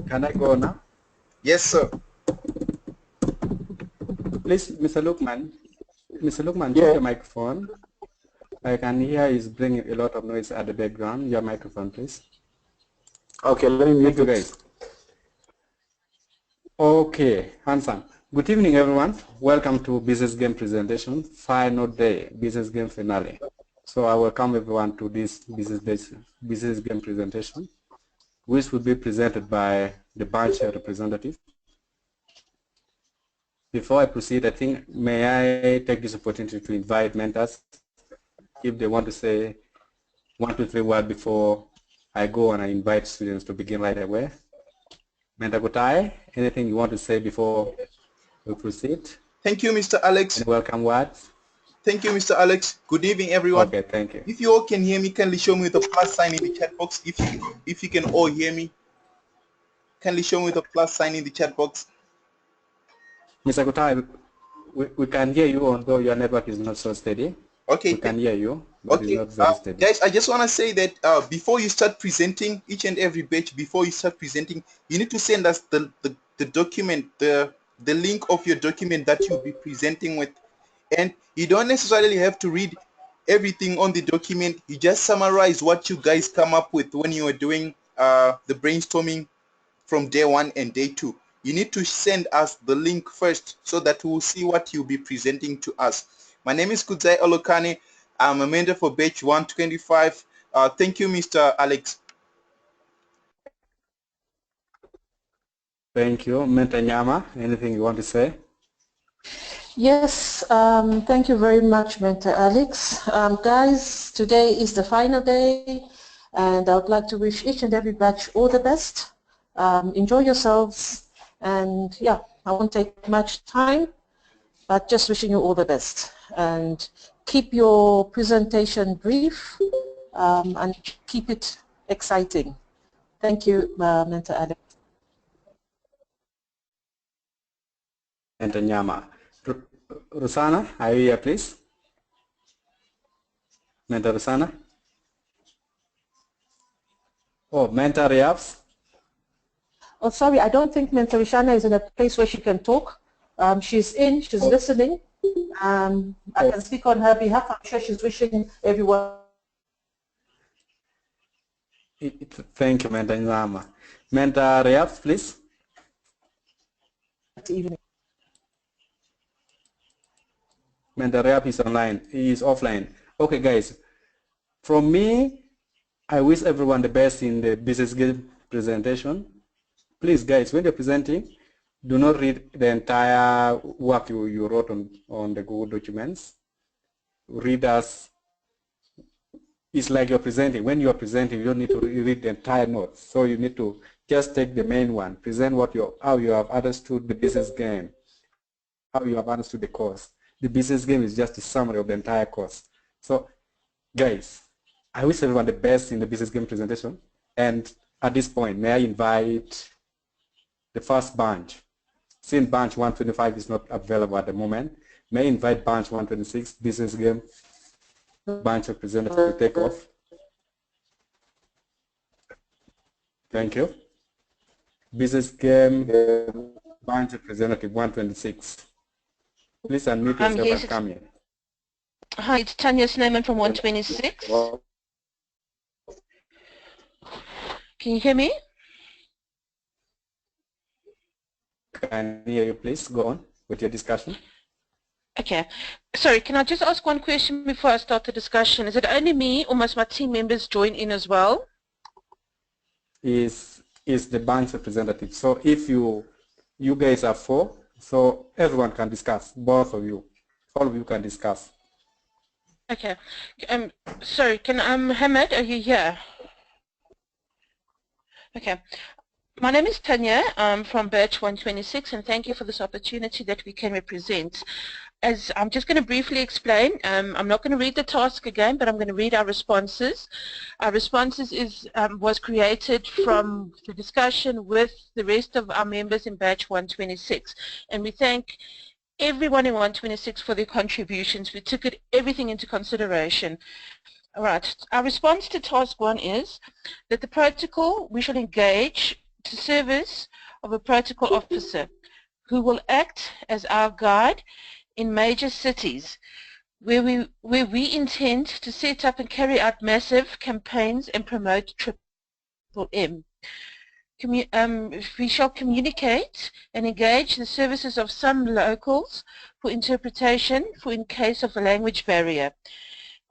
Can I go now? Yes, sir. Please, Mr. Lukman. Mr. Lukman, Yeah. check your microphone. I can hear is bringing a lot of noise at the background. Your microphone, please. Okay, let me mute Thank you, it. guys. Okay, handsome. Good evening, everyone. Welcome to Business Game Presentation, final day, Business Game Finale. So I welcome everyone to this business game presentation, which will be presented by the branch representative. Before I proceed, I think, may I take this opportunity to invite mentors if they want to say 1, 2, 3 words before I go and I invite students to begin right away. Mentor Gutai, anything you want to say before we proceed? Thank you, Mr. Alex. Any welcome words? Thank you, Mr. Alex. Good evening, everyone. Okay, thank you. If you all can hear me, kindly show me with a plus sign in the chat box. If you can all hear me, kindly show me with a plus sign in the chat box. Mr. Gutai, we can hear you, although your network is not so steady. Okay. We can hear you, but okay. it's not very steady. Guys, I just want to say that before you start presenting each and every batch, before you start presenting, you need to send us the document, the link of your document that you'll be presenting with. And you don't necessarily have to read everything on the document. You just summarize what you guys come up with when you are doing the brainstorming from day 1 and day 2. You need to send us the link first so that we'll see what you'll be presenting to us. My name is Kudzai Olokane. I'm a mentor for batch 125. Thank you, Mr. Alex. Thank you. Mentor Nyama, anything you want to say? Yes, thank you very much, Mentor Alex. Guys, today is the final day, and I would like to wish each and every batch all the best. Enjoy yourselves, and yeah, I won't take much time, but just wishing you all the best. And keep your presentation brief, and keep it exciting. Thank you, Mentor Alex. Mentor Nyama. Rusana, are you here, please? Mentor Rusana? Oh, Mentor Riabs? Oh, sorry, I don't think Mentor Rishana is in a place where she can talk. She's listening. I can speak on her behalf. I'm sure she's wishing everyone. Thank you, Mentor Nyama. Mentor Riabs, please. Good evening. Mentor Riabs is online. He is offline. Okay, guys. From me, I wish everyone the best in the business game presentation. Please, guys, when you're presenting, do not read the entire work you wrote on the Google documents. Read as, it's like you're presenting. When you're presenting, you don't need to read the entire notes. So you need to just take the main one, present how you have understood the business game, how you have understood the course. The business game is just a summary of the entire course. So, guys, I wish everyone the best in the business game presentation. And at this point, may I invite the first branch. Since branch 125 is not available at the moment, may I invite branch 126, business game branch representative to take off. Thank you. Business game branch representative 126. Please unmute yourself yes, and come in. Hi, it's Tanya Snowman from 126. Can you hear me? Can I hear you, please? Go on with your discussion. Okay. Sorry, can I just ask one question before I start the discussion? Is it only me or must my team members join in as well? Is the branch representative. So if you guys are 4, so everyone can discuss, both of you. All of you can discuss. Okay. Sorry, can Hamid, are you here? Okay. My name is Tanya from Birch 126, and thank you for this opportunity that we can represent. As I'm just going to briefly explain, I'm not going to read the task again, but I'm going to read our responses. Our responses was created from the discussion with the rest of our members in Batch 126, and we thank everyone in 126 for their contributions. We took everything into consideration. All right, our response to task 1 is that the protocol, we shall engage to service of a protocol officer who will act as our guide in major cities where we intend to set up and carry out massive campaigns and promote Triple M. We shall communicate and engage the services of some locals for interpretation in case of a language barrier,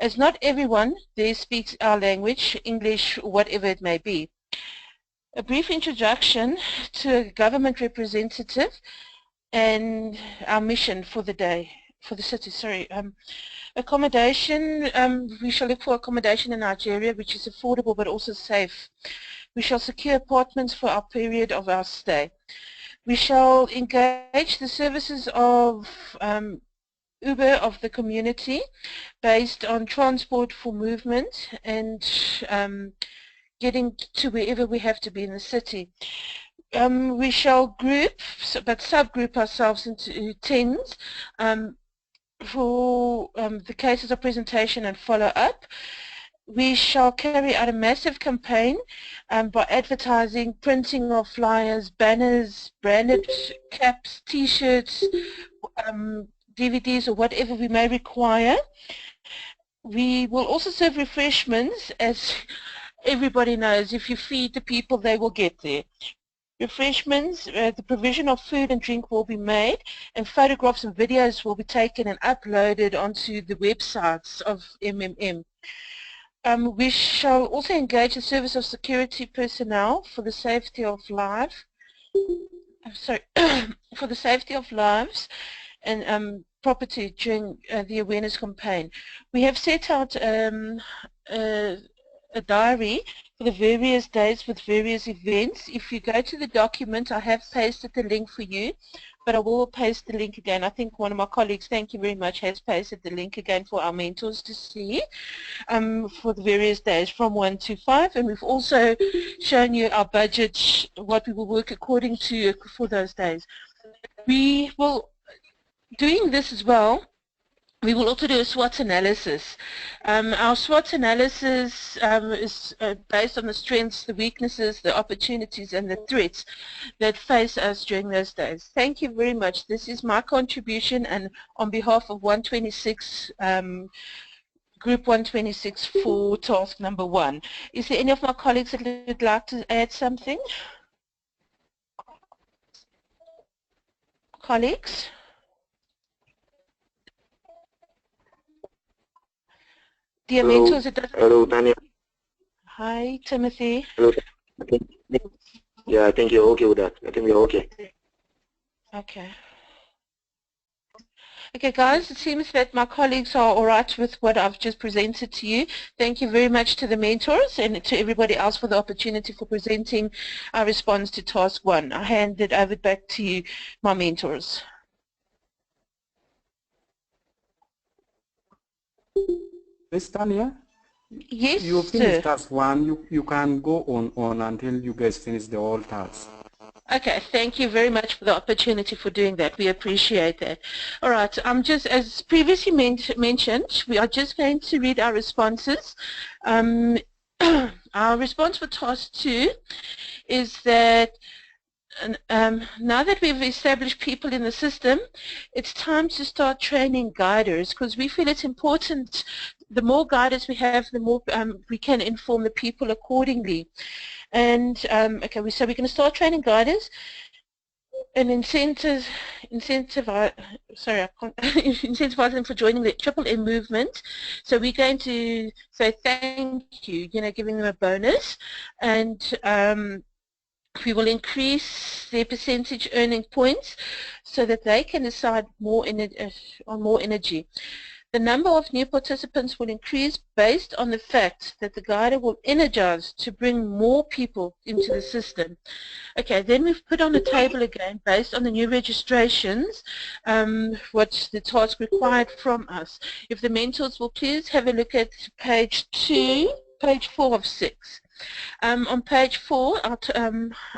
as not everyone there speaks our language, English, or whatever it may be. A brief introduction to a government representative and our mission for the day, for the city, sorry. Accommodation, we shall look for accommodation in Nigeria which is affordable but also safe. We shall secure apartments for our period of our stay. We shall engage the services of Uber of the community based on transport for movement and getting to wherever we have to be in the city. We shall group, but subgroup ourselves into tens for the cases of presentation and follow-up. We shall carry out a massive campaign by advertising, printing of flyers, banners, branded caps, t-shirts, DVDs or whatever we may require. We will also serve refreshments, as everybody knows, if you feed the people they will get there. Refreshments, the provision of food and drink will be made, and photographs and videos will be taken and uploaded onto the websites of MMM. We shall also engage the service of security personnel for the safety of life, for the safety of lives and property during the awareness campaign. We have set out a diary for the various days with various events. If you go to the document, I have pasted the link for you, but I will paste the link again. I think one of my colleagues, thank you very much, has pasted the link again for our mentors to see for the various days from 1 to 5. And we've also shown you our budget, what we will work according to for those days. We will, doing this as well, we will also do a SWOT analysis. Our SWOT analysis is based on the strengths, the weaknesses, the opportunities and the threats that face us during those days. Thank you very much. This is my contribution, and on behalf of 126, Group 126 for task number 1. Is there any of my colleagues that would like to add something? Colleagues? Dear mentors, it doesn't... Hello, Tanya. Hi, Timothy. Hello. Yeah, I think you're okay with that. I think we're okay. Okay. Okay, guys, it seems that my colleagues are all right with what I've just presented to you. Thank you very much to the mentors and to everybody else for the opportunity for presenting our response to task 1. I hand it over back to you, my mentors. Miss Tanya? Yes, You sir. finished task 1. You can go on until you guys finish the whole task. Okay, thank you very much for the opportunity for doing that. We appreciate that. All right, I'm just, as previously mentioned, we are just going to read our responses. Our response for task 2 is that now that we've established people in the system, it's time to start training guiders, because we feel it's important. The more guiders we have, the more we can inform the people accordingly. And okay, so we're going to start training guiders and incentivize them for joining the Triple M movement. So we're going to say thank you, giving them a bonus, and we will increase their percentage earning points so that they can decide on more energy. The number of new participants will increase based on the fact that the guider will energize to bring more people into the system. Okay, then we've put on the table again, based on the new registrations, what the task required from us. If the mentors will please have a look at page 4 of 6. On page 4,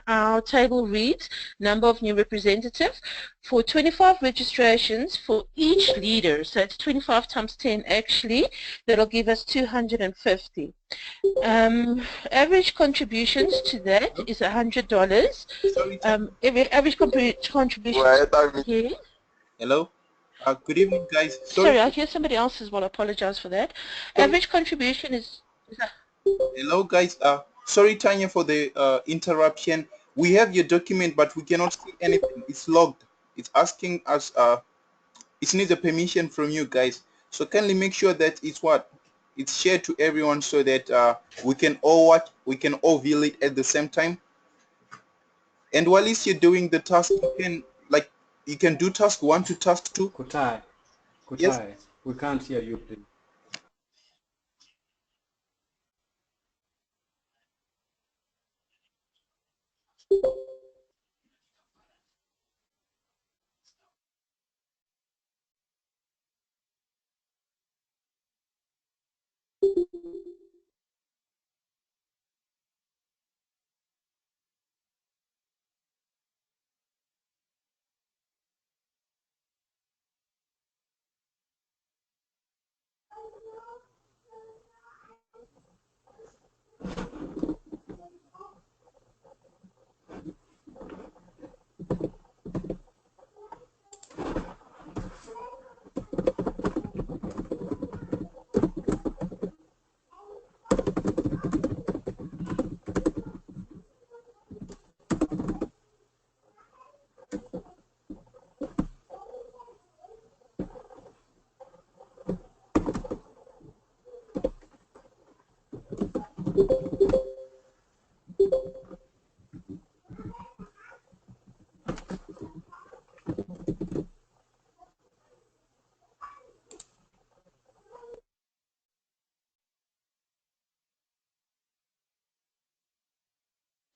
our table reads number of new representatives. For 25 registrations for each leader, so it's 25 times 10 actually, that'll give us 250. Average contributions to that is $100. Average contribution. Yeah. Hello? Good evening, guys. Sorry, I hear somebody else as well. I apologize for that. Average contribution is Hello, guys. Sorry, Tanya, for the interruption. We have your document, but we cannot see anything. It's logged. It's asking us. It needs a permission from you guys. So kindly make sure that it's shared to everyone so that we can all watch. We can all view it at the same time. And while you're doing the task, you can do task 1 to task 2. Kutai, Yes. we can't hear you, please.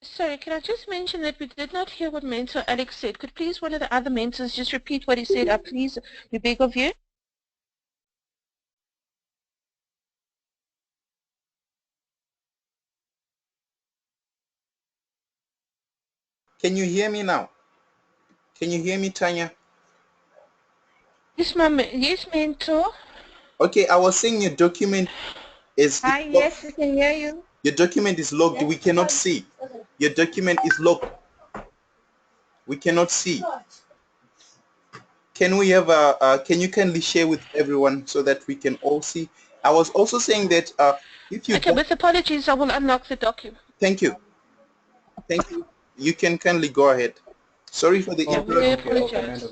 Sorry, can I just mention that we did not hear what Mentor Alex said. Could please one of the other mentors just repeat what he said? Please, we beg of you. Can you hear me now? Can you hear me, Tanya? Yes, yes, Mentor. Okay, I was saying your document is... Hi, yes, we can hear you. Your document is logged. We cannot see. Your document is logged. We cannot see. Can we have can you kindly share with everyone so that we can all see? I was also saying that if you... Okay, with apologies, I will unlock the document. Thank you. Thank you. You can kindly go ahead. Sorry for the apologize.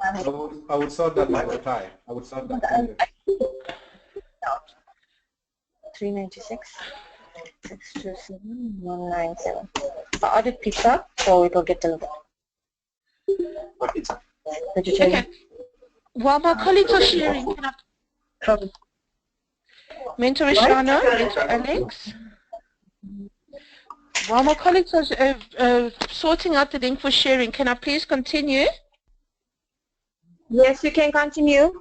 I would sort that by Kutai. I would sort that. 396 627 197. The audit picks up, so it will get delivered. Okay. While my colleagues are sharing, can I... Mentor Ishana, Mentor Alex. While my colleagues are sorting out the link for sharing, can I please continue? Yes, you can continue.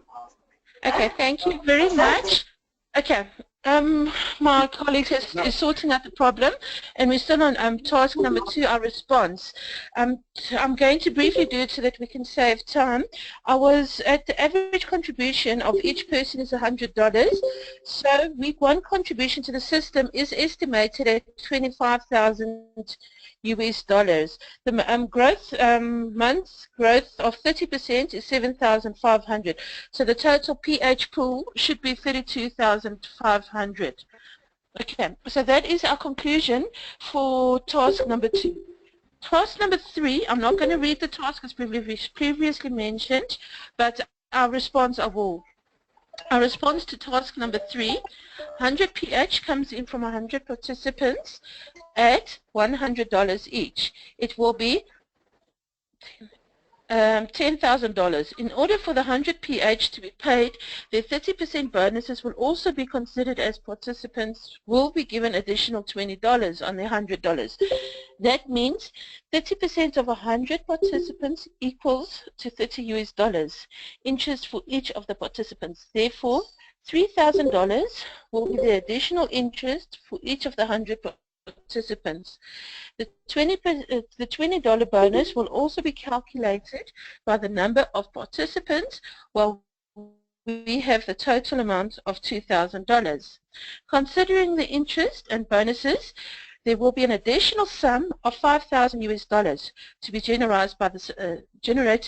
Okay, thank you very much. Okay, my colleague is sorting out the problem, and we're still on task number 2, our response. I'm going to briefly do it so that we can save time. I was at the average contribution of each person is $100. So week 1 contribution to the system is estimated at $25,000 US dollars. The month growth of 30% is 7,500. So the total PH pool should be 32,500. Okay, so that is our conclusion for task number 2. Task number 3, I'm not going to read the task as previously mentioned, but our response I will. Our response to task number 3, 100 PH comes in from 100 participants at $100 each. It will be $10,000. In order for the 100 PH to be paid, the 30% bonuses will also be considered as participants will be given additional $20 on their $100. That means 30% of 100 participants equals to $30 US. Interest for each of the participants. Therefore, $3,000 will be the additional interest for each of the 100 participants. The $20 bonus will also be calculated by the number of participants, while we have the total amount of $2,000. Considering the interest and bonuses, there will be an additional sum of $5,000 to be generated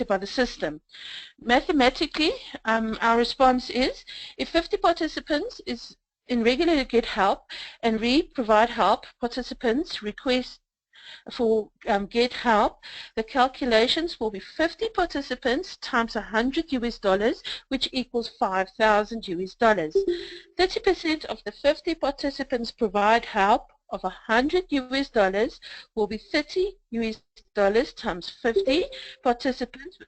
by the system. Mathematically, our response is, if 50 participants is in regular Get Help and we provide help, participants request for Get Help, the calculations will be 50 participants times $100, which equals $5,000. 30% of the 50 participants provide help of $100 will be $30 times 50 participants.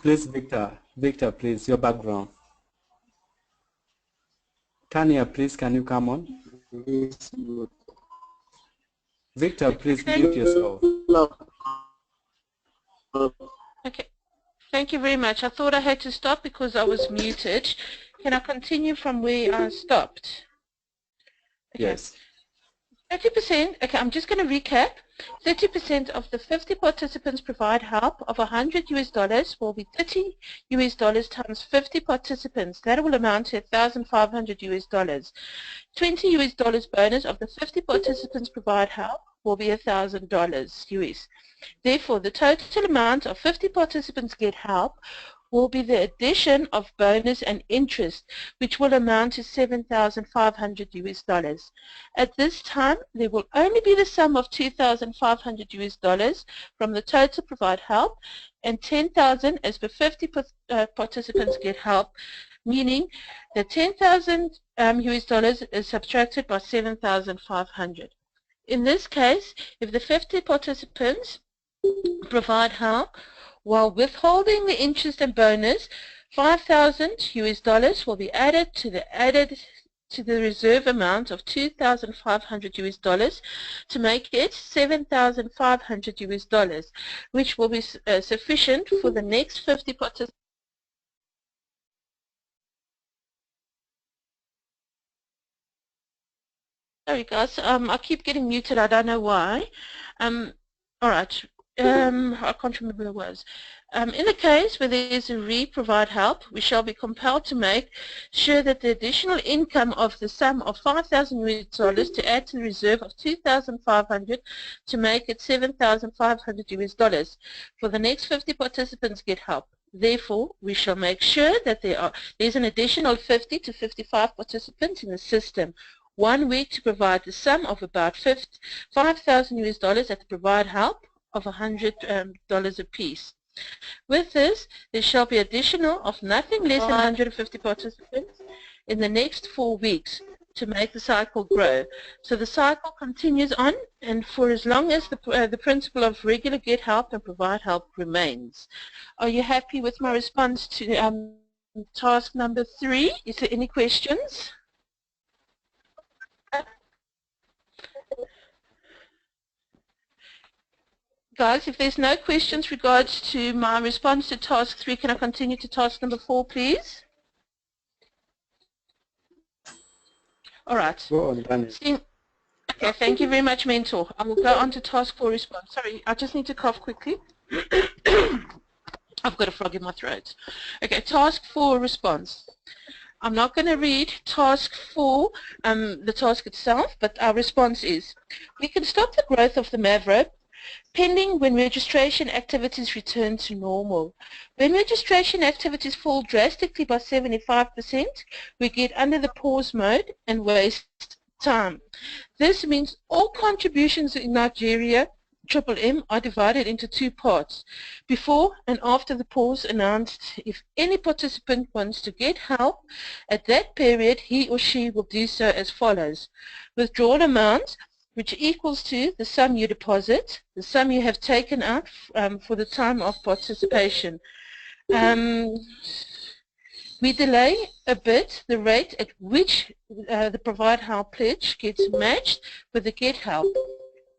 Please, Victor, please, your background. Tanya, please, can you come on? Victor, please mute yourself. Okay, thank you very much. I thought I had to stop because I was muted. Can I continue from where I stopped? Okay. Yes. 30%, okay, I'm just going to recap. 30% of the 50 participants provide help of $100 will be $30 times 50 participants. That will amount to $1,500. $20 bonus of the 50 participants provide help will be $1,000 US. Therefore, the total amount of 50 participants Get Help will be the addition of bonus and interest, which will amount to $7,500. At this time, there will only be the sum of $2,500 from the total provide help and $10,000 as per 50 participants Get Help, meaning that $10,000 is subtracted by $7,500. In this case, if the 50 participants provide help, while withholding the interest and bonus, $5,000 will be added to the reserve amount of $2,500 to make it $7,500, which will be sufficient for the next 50 participants. Sorry guys, I keep getting muted, I don't know why. All right. I can't remember who it was. In the case where there is a provide help, we shall be compelled to make sure that the additional income of the sum of $5,000 to add to the reserve of $2,500 to make it $7,500 for the next 50 participants Get Help. Therefore, we shall make sure that there's an additional 50 to 55 participants in the system. 1 week to provide the sum of about $5,000 at the provide help of $100 apiece. With this, there shall be additional of nothing less than 150 participants in the next 4 weeks to make the cycle grow. So the cycle continues on, and for as long as the principle of regular Get Help and provide help remains. Are you happy with my response to task number 3? Is there any questions? Guys, if there's no questions regards to my response to task 3, can I continue to task number 4, please? All right. Go on, Daniel. Okay, thank you very much, Mentor. I will go on to task 4 response. Sorry, I just need to cough quickly. I've got a frog in my throat. Okay, task 4 response. I'm not going to read task 4, the task itself, but our response is, we can stop the growth of the Mavro pending when registration activities return to normal. When registration activities fall drastically by 75%, we get under the pause mode and waste time. This means all contributions in Nigeria MMM are divided into two parts. Before and after the pause announced, if any participant wants to get help at that period, he or she will do so as follows. Withdrawal amount, which equals to the sum you deposit, the sum you have taken out for the time of participation. We delay a bit the rate at which the Provide Help pledge gets matched with the Get Help.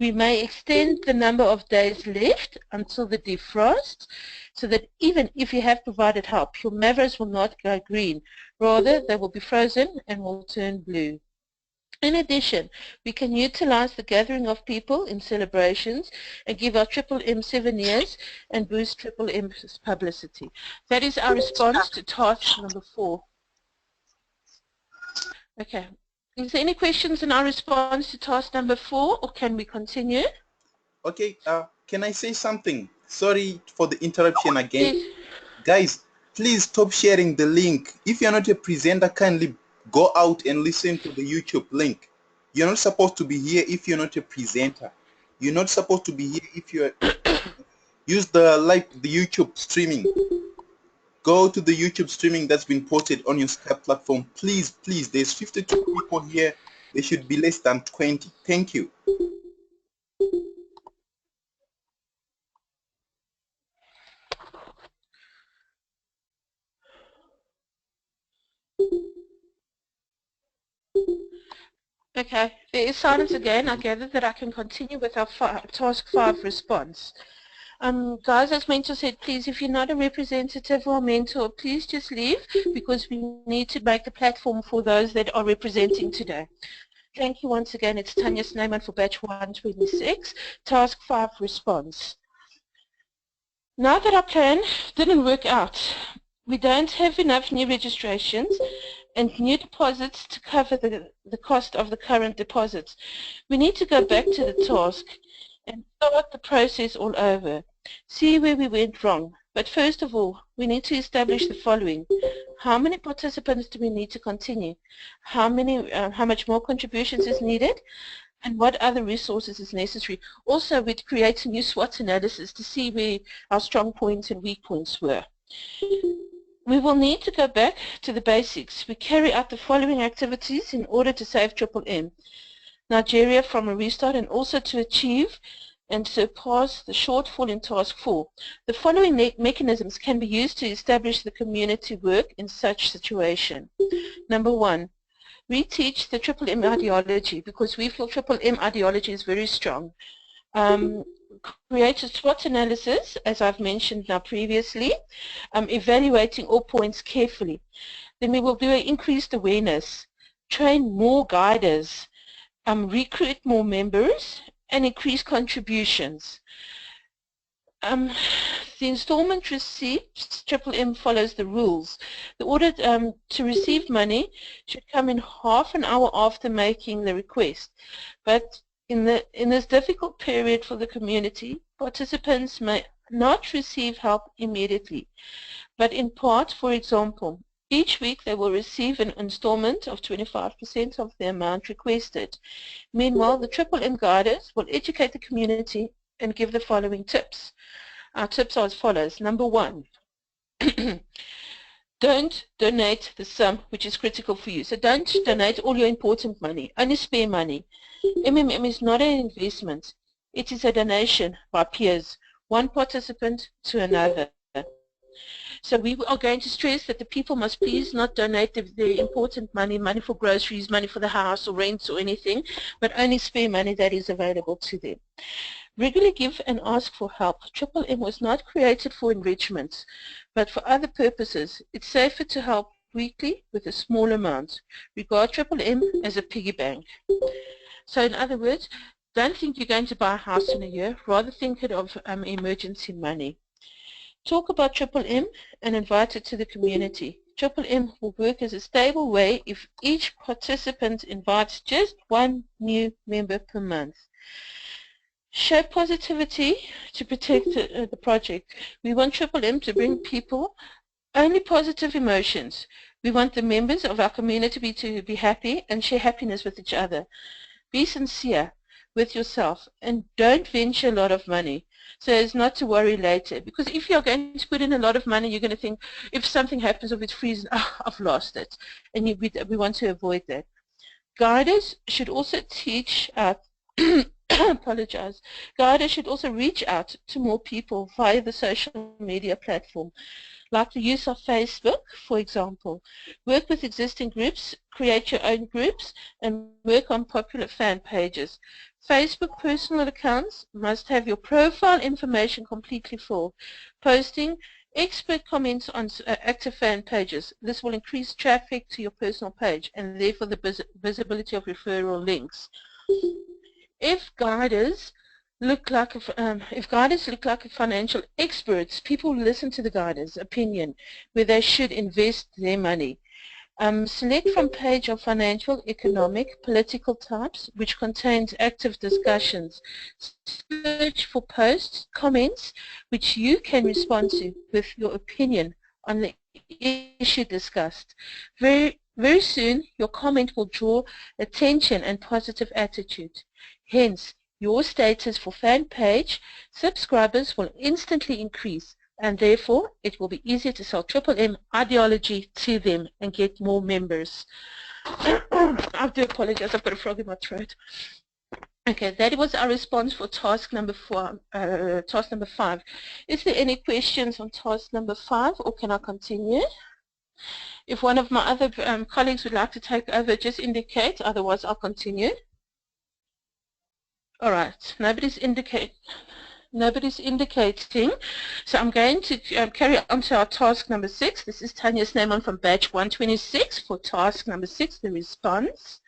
We may extend the number of days left until the defrost, so that even if you have provided help, your Mavros will not go green. Rather, they will be frozen and will turn blue. In addition, we can utilize the gathering of people in celebrations and give our MMM 7 years and boost MMM's publicity. That is our response to task number 4. Okay. Is there any questions in our response to task number 4, or can we continue? Okay, can I say something? Sorry for the interruption again. Yes. Guys, please stop sharing the link. If you're not a presenter, kindly go out and listen to the YouTube link. You're not supposed to be here if you're not a presenter. You're not supposed to be here if you're... Use the YouTube streaming. Go to the YouTube streaming that's been posted on your Skype platform. Please, please, there's 52 people here. There should be less than 20. Thank you. Okay, there is silence again. I gather that I can continue with our task 5 response. Guys, as Mentor said, please, if you're not a representative or a mentor, please just leave, because we need to make the platform for those that are representing today. Thank you once again. It's Tanya Snyman for batch 126, task 5 response. Now that our plan didn't work out, we don't have enough new registrations and new deposits to cover the cost of the current deposits. We need to go back to the task and start the process all over, see where we went wrong. But first of all, we need to establish the following. How many participants do we need to continue? How much more contributions is needed? And what other resources is necessary? Also, we'd create a new SWOT analysis to see where our strong points and weak points were. We will need to go back to the basics. We carry out the following activities in order to save MMM Nigeria from a restart, and also to achieve and surpass the shortfall in task 4. The following mechanisms can be used to establish the community work in such situation. Number 1, reteach the MMM ideology, because we feel MMM ideology is very strong. Create a SWOT analysis, as I've mentioned now previously, evaluating all points carefully. Then we will do an increased awareness, train more guiders, recruit more members, and increase contributions. The installment receipts, MMM follows the rules. The order to receive money should come in half an hour after making the request. But in this difficult period for the community, participants may not receive help immediately, but in part, for example, each week they will receive an installment of 25% of the amount requested. Meanwhile, the MMM guiders will educate the community and give the following tips. Our tips are as follows. Number 1, don't donate the sum which is critical for you. So don't donate all your important money, only spare money. MMM is not an investment. It is a donation by peers, one participant to another. So we are going to stress that the people must please not donate their important money for groceries, money for the house or rent or anything, but only spare money that is available to them. Regularly give and ask for help. MMM was not created for enrichment, but for other purposes. It's safer to help weekly with a small amount. Regard MMM as a piggy bank. So in other words, don't think you're going to buy a house in a year, rather think of emergency money. Talk about MMM and invite it to the community. MMM will work as a stable way if each participant invites just one new member per month. Show positivity to protect the project. We want Triple M to bring people only positive emotions. We want the members of our community to be happy and share happiness with each other. Be sincere with yourself and don't venture a lot of money so as not to worry later. Because if you're going to put in a lot of money, you're going to think if something happens or it freezes, I've lost it. And we want to avoid that. Guiders should also teach apologize. Guiders should also reach out to more people via the social media platform, like the use of Facebook, for example. Work with existing groups, create your own groups, and work on popular fan pages. Facebook personal accounts must have your profile information completely full. Posting expert comments on active fan pages. This will increase traffic to your personal page and therefore the visibility of referral links. If guiders look like financial experts, people listen to the guiders' opinion where they should invest their money. Select from page of financial, economic, political types which contains active discussions. Search for posts, comments which you can respond to with your opinion on the issue discussed. Very soon your comment will draw attention and positive attitude. Hence, your status for fan page subscribers will instantly increase, and therefore it will be easier to sell Triple M ideology to them and get more members. I do apologize, I've got a frog in my throat. Okay, that was our response for task number 5. Is there any questions on task number 5, or can I continue? If one of my other colleagues would like to take over, just indicate, otherwise I'll continue. All right, nobody's indicating, so I'm going to carry on to our task number 6. This is Tanya Snyman from batch 126 for task number 6, the response.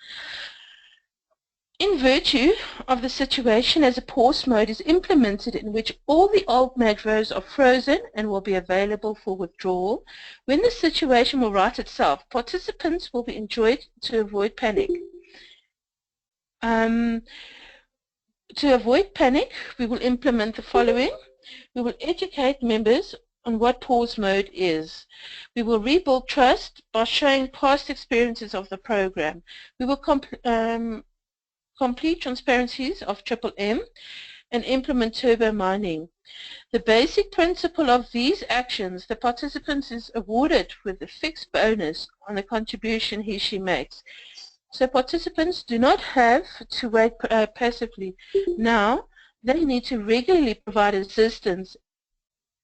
In virtue of the situation as a pause mode is implemented in which all the old macros are frozen and will be available for withdrawal, when the situation will right itself, participants will be enjoined to avoid panic. To avoid panic, we will implement the following. We will educate members on what pause mode is. We will rebuild trust by showing past experiences of the program. We will complete transparencies of Triple M and implement turbo mining. The basic principle of these actions, the participant is awarded with a fixed bonus on the contribution he/she makes. So participants do not have to wait passively. Now, they need to regularly provide assistance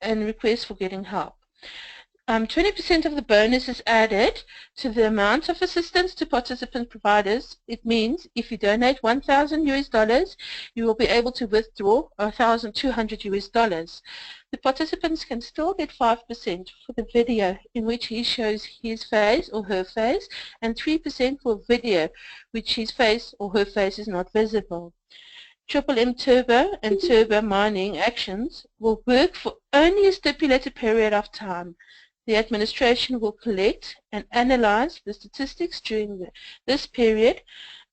and request for getting help. 20% of the bonus is added to the amount of assistance to participant providers. It means if you donate $1,000 you will be able to withdraw $1,200. The participants can still get 5% for the video in which he shows his face or her face, and 3% for video which his face or her face is not visible. Triple M Turbo and Turbo mining actions will work for only a stipulated period of time. The administration will collect and analyze the statistics during this period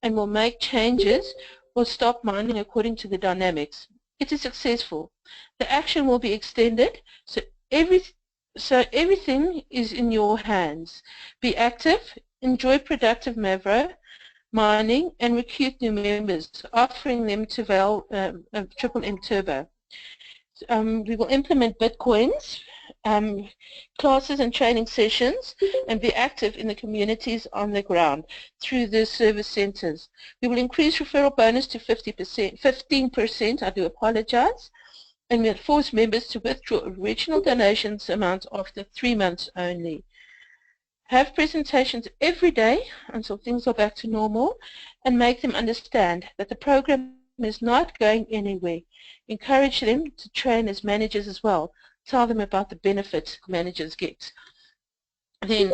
and will make changes or stop mining according to the dynamics. It is successful. The action will be extended, so everything is in your hands. Be active, enjoy productive Mavro mining, and recruit new members, offering them to Triple M Turbo. We will implement Bitcoins, classes and training sessions, and be active in the communities on the ground through the service centers. We will increase referral bonus to 15%, I do apologize, and we'll force members to withdraw original donations amount after 3 months only. Have presentations every day until things are back to normal, and make them understand that the program is not going anywhere. Encourage them to train as managers as well. Tell them about the benefits managers get. Then,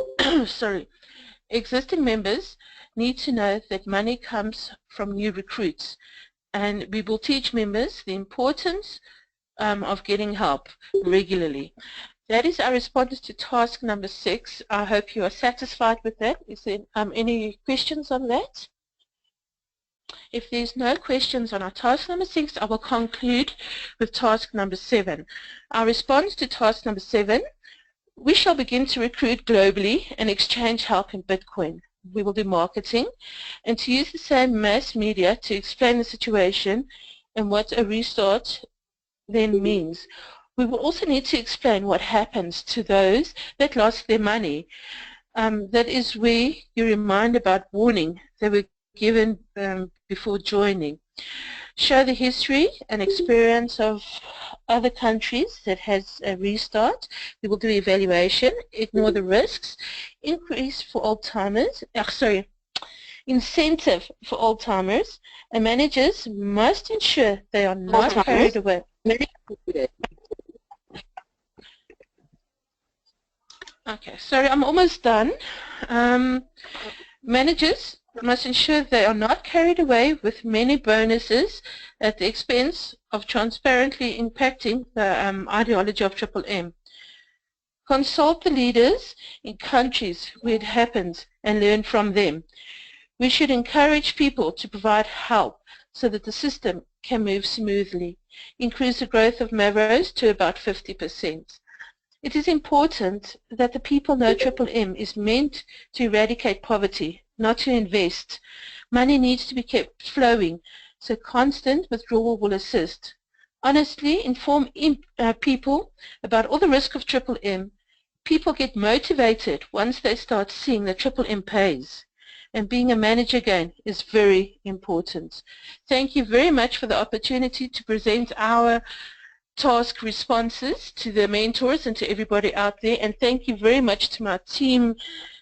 existing members need to know that money comes from new recruits, and we will teach members the importance of getting help regularly. That is our response to task number 6. I hope you are satisfied with that. Is there any questions on that? If there's no questions on our task number 6, I will conclude with task number 7. Our response to task number 7, we shall begin to recruit globally and exchange help in Bitcoin. We will do marketing and to use the same mass media to explain the situation and what a restart then means. We will also need to explain what happens to those that lost their money. That is where you remind about warning they were given before joining. Show the history and experience of other countries that has a restart. We will do evaluation, ignore the risks, increase for old-timers, incentive for old-timers, and managers must ensure they are not carried away. Okay, sorry, I'm almost done. Managers must ensure they are not carried away with many bonuses at the expense of transparently impacting the ideology of M. Consult the leaders in countries where it happens and learn from them. We should encourage people to provide help so that the system can move smoothly. Increase the growth of Mavros to about 50%. It is important that the people know M is meant to eradicate poverty, not to invest. Money needs to be kept flowing, so constant withdrawal will assist. Honestly, inform people about all the risk of M. People get motivated once they start seeing that M pays. And being a manager again is very important. Thank you very much for the opportunity to present our task responses to the mentors and to everybody out there, and thank you very much to my team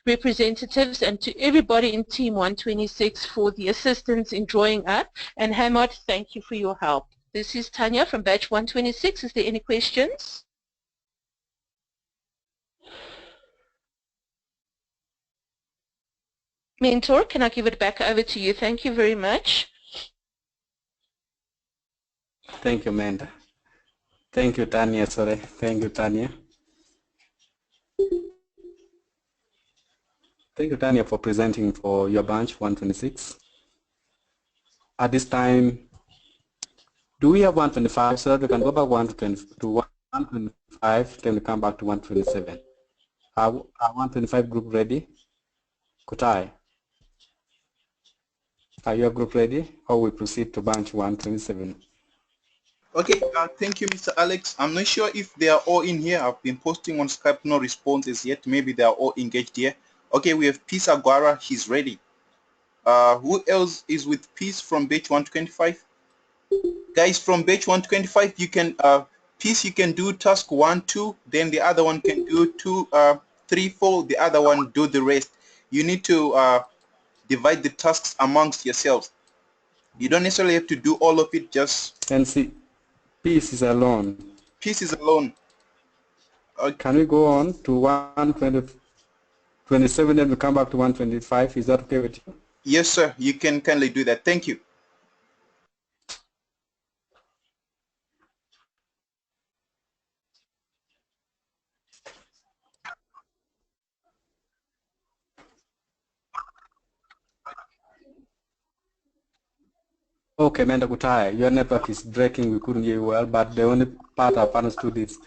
representatives and to everybody in Team 126 for the assistance in drawing up, and Hamad, thank you for your help. This is Tanya from Batch 126. Is there any questions? Mentor, can I give it back over to you? Thank you very much. Thank you, Amanda. Thank you, Tanya. Sorry. Thank you, Tanya. Thank you, Tanya, for presenting for your branch 126. At this time, do we have 125 so that we can go back to 125, then we come back to 127? Are 125 group ready? Kutai, are your group ready, or we proceed to branch 127? Okay, thank you, Mr. Alex. I'm not sure if they are all in here. I've been posting on Skype, no responses yet. Maybe they are all engaged here. Okay, we have Peace Aguara. He's ready. Who else is with Peace from batch 125? Guys, from batch 125, you can, Peace, you can do task 1, 2, then the other one can do 2, 3, 4, the other one do the rest. You need to divide the tasks amongst yourselves. You don't necessarily have to do all of it, just... And see, Peace is alone. Peace is alone. Can we go on to 127 and we come back to 125? Is that okay with you? Yes, sir. You can kindly do that. Thank you. Okay, Menda Kutai, your network is breaking. We couldn't hear you well, but the only part I've understood is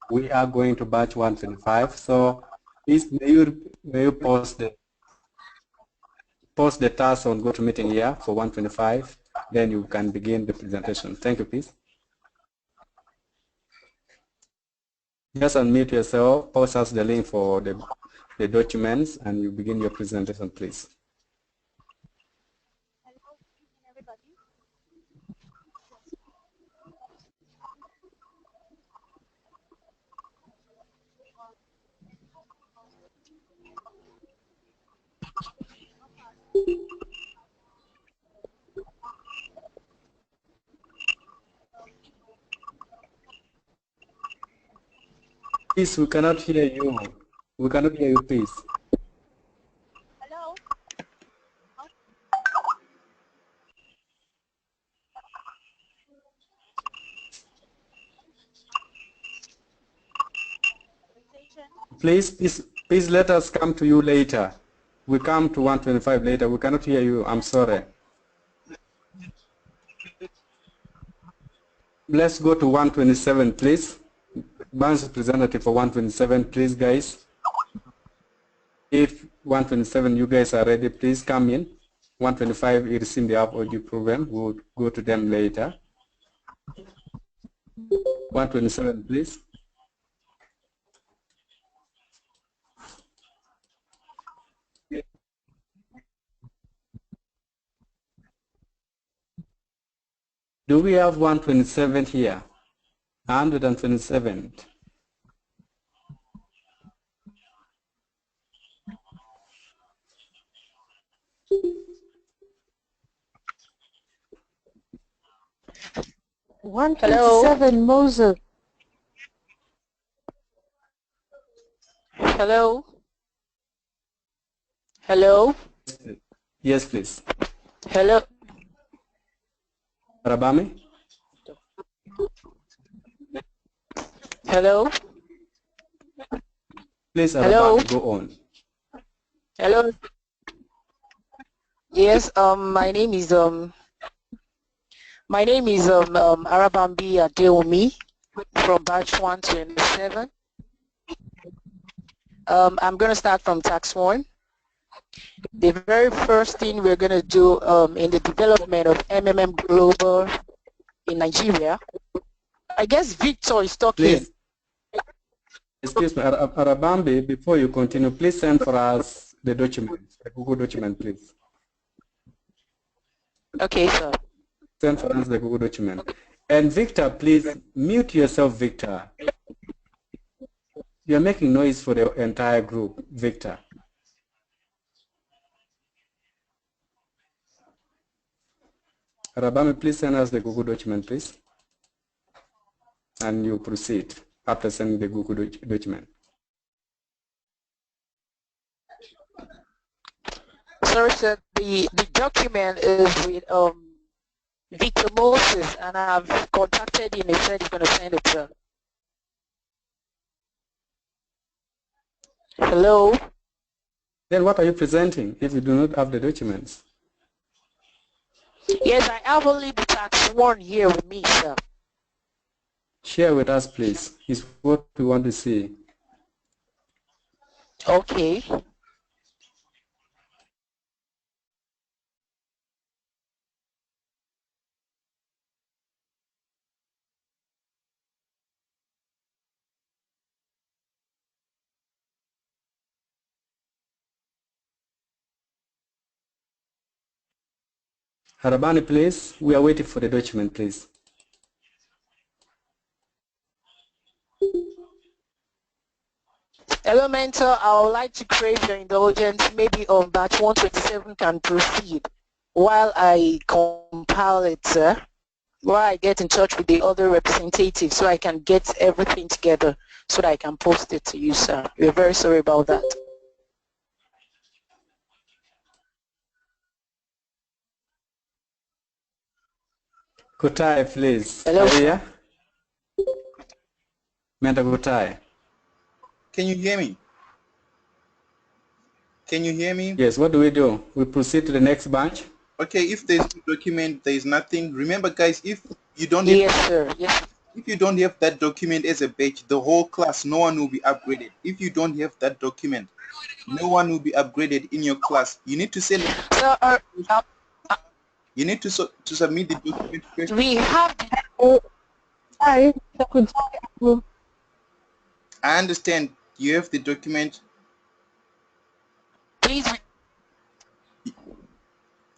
we are going to batch 125. So please, may you post the task on GoToMeeting here for 125. Then you can begin the presentation. Thank you, please. Just unmute yourself, post us the link for the documents, and you begin your presentation, please. Please, we cannot hear you. We cannot hear you, please. Hello? Please let us come to you later. We come to 125 later. We cannot hear you. I'm sorry. let's go to 127, please. Branch representative for 127, please, guys. If 127, you guys are ready, please come in. 125 is in the app audio program. We'll go to them later. 127, please. Do we have 127 here? 127. $127, Moses. Hello? Hello? Yes, please. Hello? Arabami? Hello? Please, Hello? Arabami, go on. Hello? Yes, my name is Arabambi Adeomi from batch 127. I'm going to start from tax 1. The very first thing we're going to do in the development of MMM Global in Nigeria, I guess Victor is talking. Please. Excuse me, Arabambi, before you continue, please send for us the document, the Google document, please. Okay, sir. Send for us the Google document. And Victor, please mute yourself, Victor. You're making noise for the entire group, Victor. Arabami, please send us the Google document, please. And you proceed after sending the Google document. Sorry, sir. The document is with Victor Moses, and I've contacted him. He said he's going to send it, sir. Hello? Then what are you presenting if you do not have the documents? Yes, I have only the tax 1 here with me, sir. Share with us, please. It's what we want to see. Okay. Harabani, please. We are waiting for the document, please. Hello, mentor. I would like to crave your indulgence. Maybe on batch 127 can proceed while I compile it, sir. While I get in touch with the other representatives so I can get everything together so that I can post it to you, sir. We're very sorry about that. Kutai, please. Hello, sir. Mentor Kutai. Can you hear me? Can you hear me? Yes, what do? We proceed to the next batch? Okay, if there's no document, there is nothing. Remember, guys, if you don't if you don't have that document as a batch, the whole class, no one will be upgraded. If you don't have that document, no one will be upgraded in your class. You need to send you need to submit the document first. We have I understand you have the document. Please.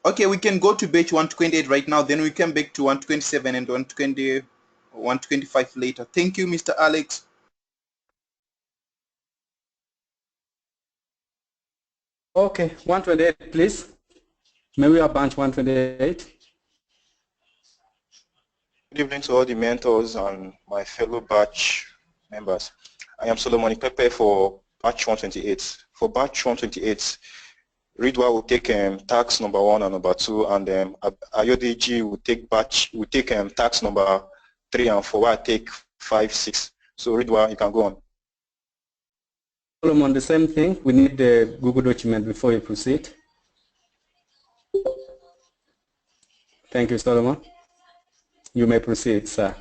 Okay, we can go to batch 128 right now, then we come back to 127 and 125 later. Thank you, Mr. Alex. Okay, 128, please. May we have batch 128? Good evening to all the mentors and my fellow batch members. I am Solomon Pepe for batch 128. For batch 128, Ridwa will take tax number 1 and number 2, and Ayodeji will take tax number 3 and 4. I take 5, 6. So Ridwa, you can go on. Solomon, the same thing. We need the Google document before you proceed. Thank you, Solomon. You may proceed, sir.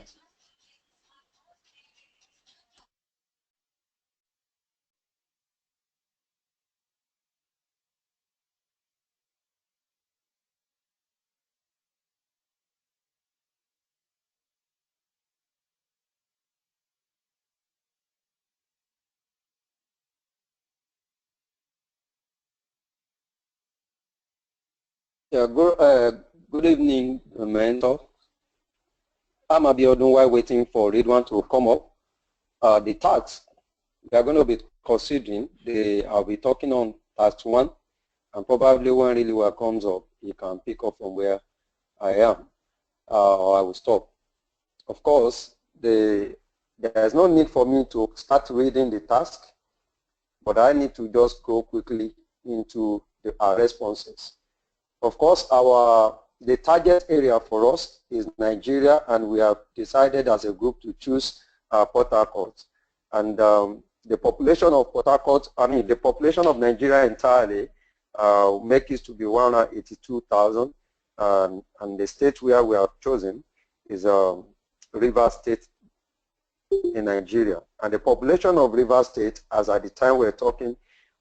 Yeah, good evening, mentor. I'm Abiodun while waiting for Ridwan to come up. The tax we are going to be considering, I'll be talking on tax 1, and probably when Ridwan comes up, he can pick up from where I am, or I will stop. Of course, there is no need for me to start reading the task, but I need to just go quickly into our responses. Of course, the target area for us is Nigeria, and we have decided as a group to choose Port Harcourt. And the population of Port Harcourt, the population of Nigeria entirely make it to be 182,000, and the state where we have chosen is Rivers State in Nigeria. And the population of Rivers State, as at the time we're talking,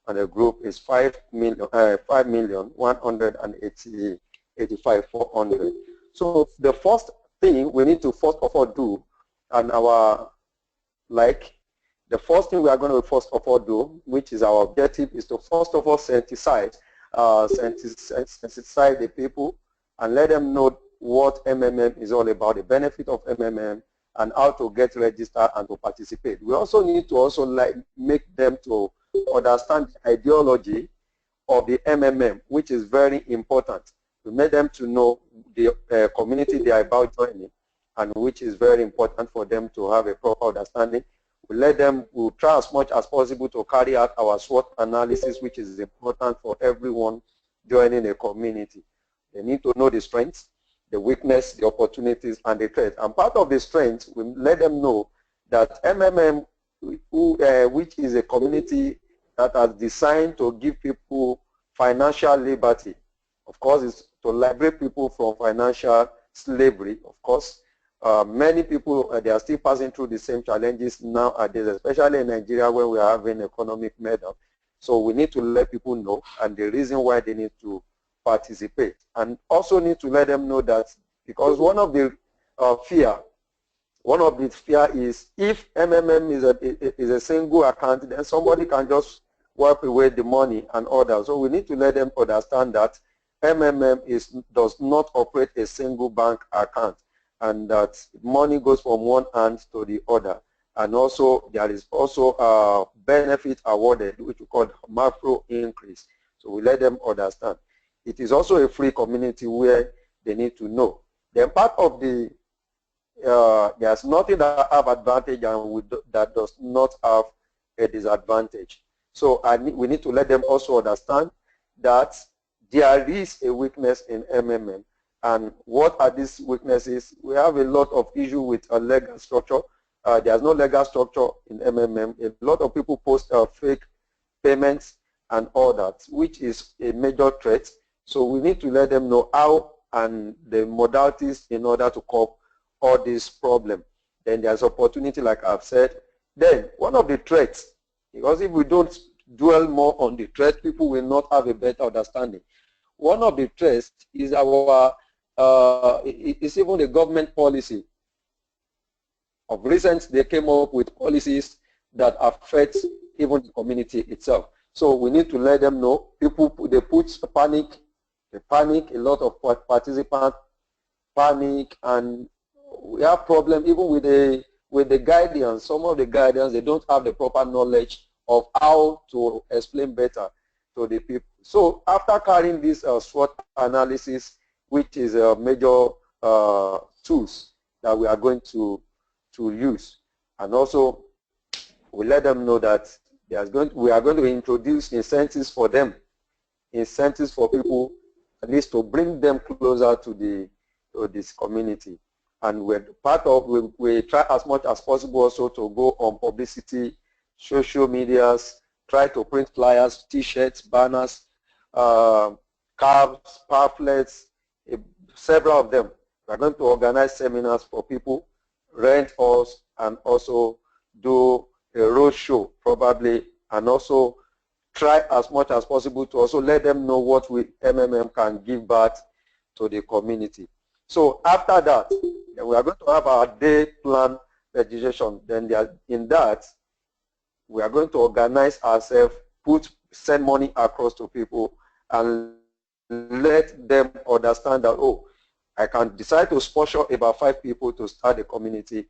and the group is 5,185,400. So the first thing we need to first of all do, and the first thing we are going to first of all do, which is our objective, is to first of all sensitize the people and let them know what MMM is all about, the benefit of MMM, and how to get registered and to participate. We also need to make them to understand the ideology of the MMM, which is very important. We make them to know the community they are about joining, and which is very important for them to have a proper understanding. We'll try as much as possible to carry out our SWOT analysis, which is important for everyone joining a community. They need to know the strengths, the weakness, the opportunities, and the threats. And part of the strengths, we let them know that MMM, which is a community that is designed to give people financial liberty. Of course, it's to liberate people from financial slavery. Of course, many people, they are still passing through the same challenges nowadays, especially in Nigeria where we are having economic meltdown. So we need to let people know and the reason why they need to participate. And also need to let them know that, because one of the fear is if MMM is a single account, then somebody can just wipe away the money and others. So we need to let them understand that MMM does not operate a single bank account, and that money goes from one hand to the other. And also there is also a benefit awarded, which we call macro increase. So we let them understand. It is also a free community where they need to know. Then part of the, there's nothing that have advantage and that does not have a disadvantage. So we need to let them also understand that there is a weakness in MMM. And what are these weaknesses? We have a lot of issue with a legal structure. There's no legal structure in MMM. A lot of people post fake payments and all that, which is a major threat. So we need to let them know how and the modalities in order to cope all these problems. Then there's opportunity, like I've said. Then one of the threats, because if we don't dwell more on the threat, people will not have a better understanding. One of the threats is it's even the government policy. Of recent, they came up with policies that affect even the community itself. So we need to let them know. People, they panic, a lot of participants panic, and we have problem even with the guardians. Some of the guardians, they don't have the proper knowledge of how to explain better to the people. So after carrying this SWOT analysis, which is a major tools that we are going to use, and also we let them know that we are going to introduce incentives for them, incentives for people, at least to bring them closer to this community. And we're part of, we try as much as possible also to go on publicity, social medias, try to print flyers, t-shirts, banners, cards, pamphlets, several of them. We're going to organize seminars for people, rent us, and also do a road show probably, and also try as much as possible to also let them know what MMM can give back to the community. So after that, we are going to have our day plan registration. Then in that, we are going to organize ourselves, send money across to people, and let them understand that, oh, I can decide to sponsor about 5 people to start a community,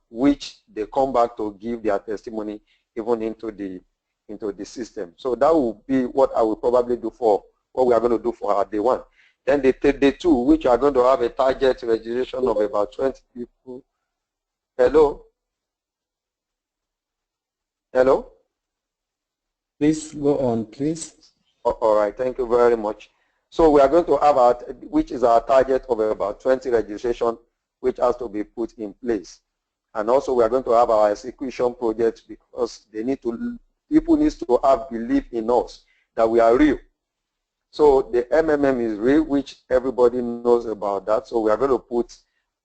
which they come back to give their testimony even into the system. So that will be what I will probably do for what we are going to do for our day 1. Then the day 2, which are going to have a target registration of about 20 people. Hello? Hello? Please go on, please. All right, thank you very much. So we are going to have which is our target of about 20 registration, which has to be put in place. And also we are going to have our execution project, because people need to have belief in us that we are real. So the MMM is real, which everybody knows about that. So we are going to put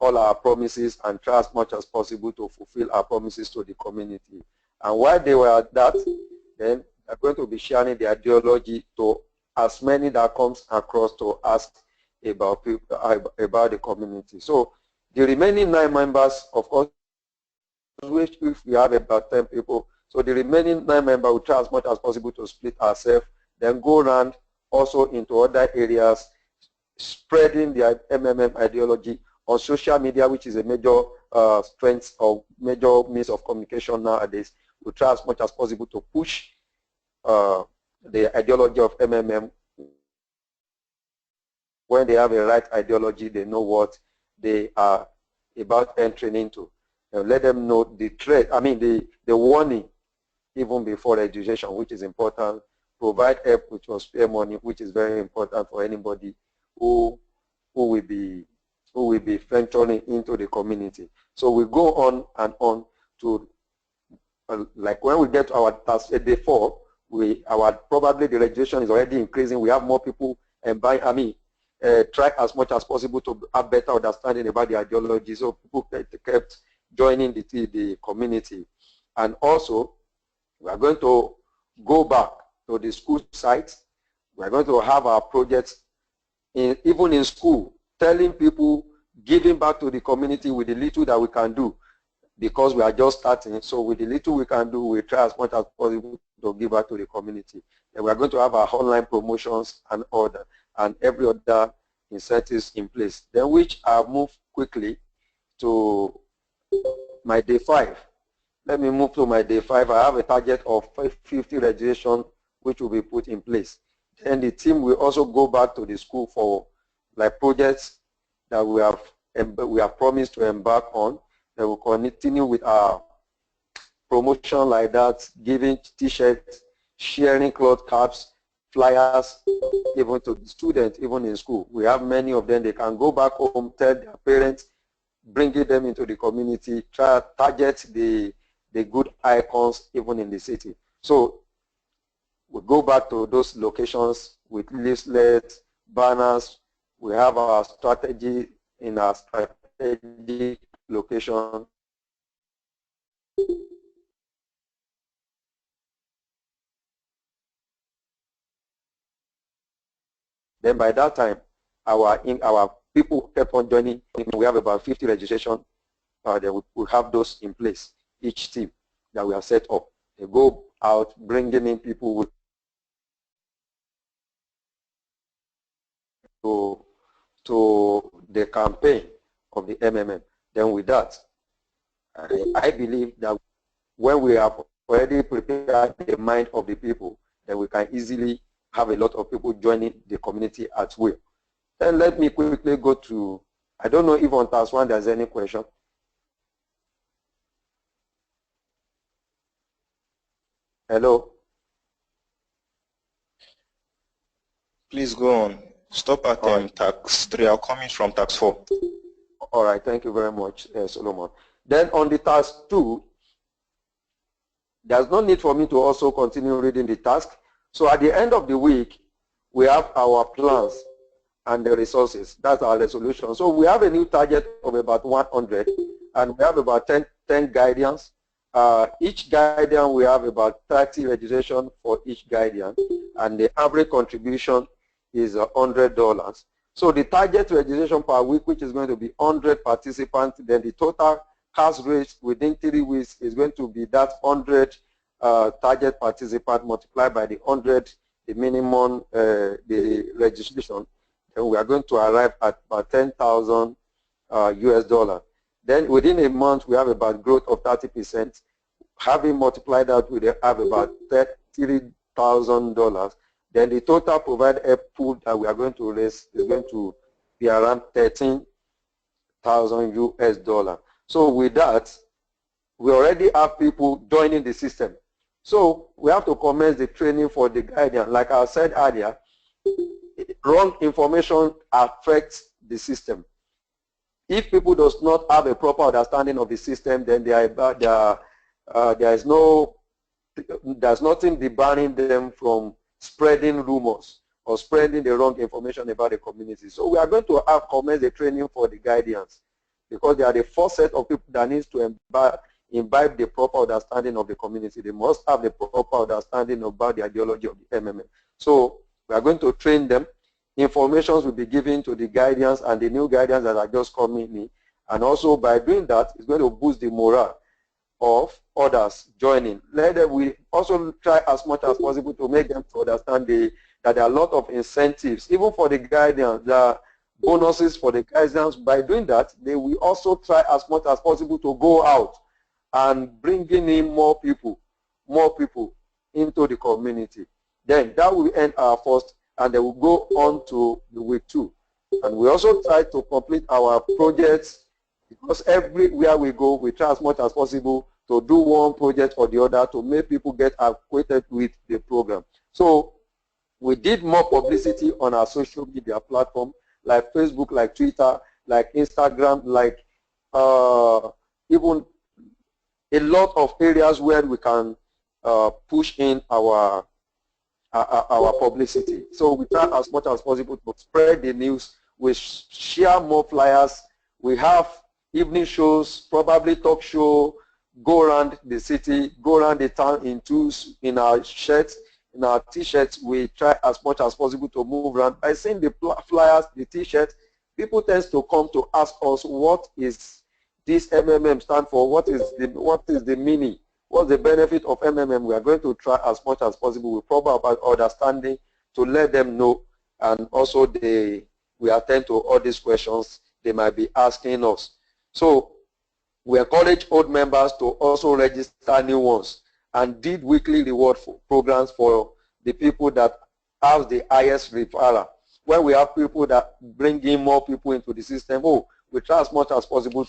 all our promises and try as much as possible to fulfill our promises to the community. And while they were at that, then they're going to be sharing the ideology to as many that comes across to ask about people, about the community. So the remaining 9 members, of course, which if we have about 10 people, so the remaining 9 members will try as much as possible to split ourselves, then go around also into other areas, spreading the MMM ideology on social media, which is a major strength or major means of communication nowadays. We'll try as much as possible to push the ideology of MMM. When they have a right ideology, they know what they are about entering into. Let them know the threat, the warning even before registration, which is important. Provide help which will spare money, which is very important for anybody who will be venturing into the community. So we go on and on to like when we get to our task day 4, probably the registration is already increasing. We have more people and try as much as possible to have better understanding about the ideology. So people kept joining the community. And also, we are going to go back to the school sites. We are going to have our projects even in school, telling people, giving back to the community with the little that we can do, because we are just starting. So with the little we can do, we try as much as possible to give back to the community. And we are going to have our online promotions and every other incentives in place. Then which I'll move quickly to my day 5. Let me move to my day 5. I have a target of 50 registration which will be put in place. Then the team will also go back to the school for like projects that we have promised to embark on. Then we'll continue with our promotion like that, giving t-shirts, sharing cloth caps, flyers, even to the students, even in school. We have many of them. They can go back home, tell their parents, bringing them into the community, target the good icons even in the city. So we go back to those locations with leaflets, banners. We have our strategy in our strategic location. Then by that time, our people kept on joining. We have about 50 registration. Then we have those in place, each team that we have set up. They go out, bringing in people with to the campaign of the MMM. Then with that, I believe that when we have already prepared the mind of the people, then we can easily have a lot of people joining the community at will. Then let me quickly go to, I don't know if on task 1 there's any question. Hello? Please go on. Stop at tax 3. I'll come in from tax 4. All right, thank you very much, Solomon. Then on the task 2, there's no need for me to also continue reading the task. So at the end of the week, we have our plans and the resources. That's our resolution. So we have a new target of about 100, and we have about 10 guardians. Each guardian, we have about 30 registration for each guardian, and the average contribution is $100. So the target registration per week, which is going to be 100 participants, then the total cash raised within 3 weeks is going to be that 100 target participant multiplied by the 100 the minimum, the registration, then we are going to arrive at about 10,000 US dollar. Then within a month, we have about growth of 30%. Having multiplied that, we have about $33,000. Then the total provided help pool that we are going to raise is going to be around 13,000 US dollar. So with that, we already have people joining the system. So we have to commence the training for the guardian. Like I said earlier, wrong information affects the system. If people does not have a proper understanding of the system, then there's nothing debarring them from spreading rumors or spreading the wrong information about the community. So we are going to have commence the training for the guardians, because they are the first set of people that needs to imbibe the proper understanding of the community. They must have the proper understanding about the ideology of the MMM. So we are going to train them. Informations will be given to the guardians and the new guardians that are just coming in. And also by doing that, it's going to boost the morale of others joining. We also try as much as possible to make them to understand that there are a lot of incentives, even for the guardians, there are bonuses for the guardians. By doing that, they will also try as much as possible to go out and bringing in more people into the community. Then that will end our first, and then we'll go on to the week 2. And we also try to complete our projects, because everywhere we go, we try as much as possible to do one project or the other to make people get acquainted with the program. So we did more publicity on our social media platform, like Facebook, like Twitter, like Instagram, like even a lot of areas where we can push in our publicity. So we try as much as possible to spread the news. We share more flyers. We have evening shows, probably talk show, go around the city, go around the town in our shirts, in our t-shirts. We try as much as possible to move around. By seeing the flyers, the t-shirts, people tend to come to ask us, what is this MMM stand for? What is the meaning? What's the benefit of MMM? We are going to try as much as possible with proper understanding to let them know, and also we attend to all these questions they might be asking us. So we encourage old members to also register new ones, and did weekly reward programs for the people that have the highest referral. When we have people that bring in more people into the system, we try as much as possible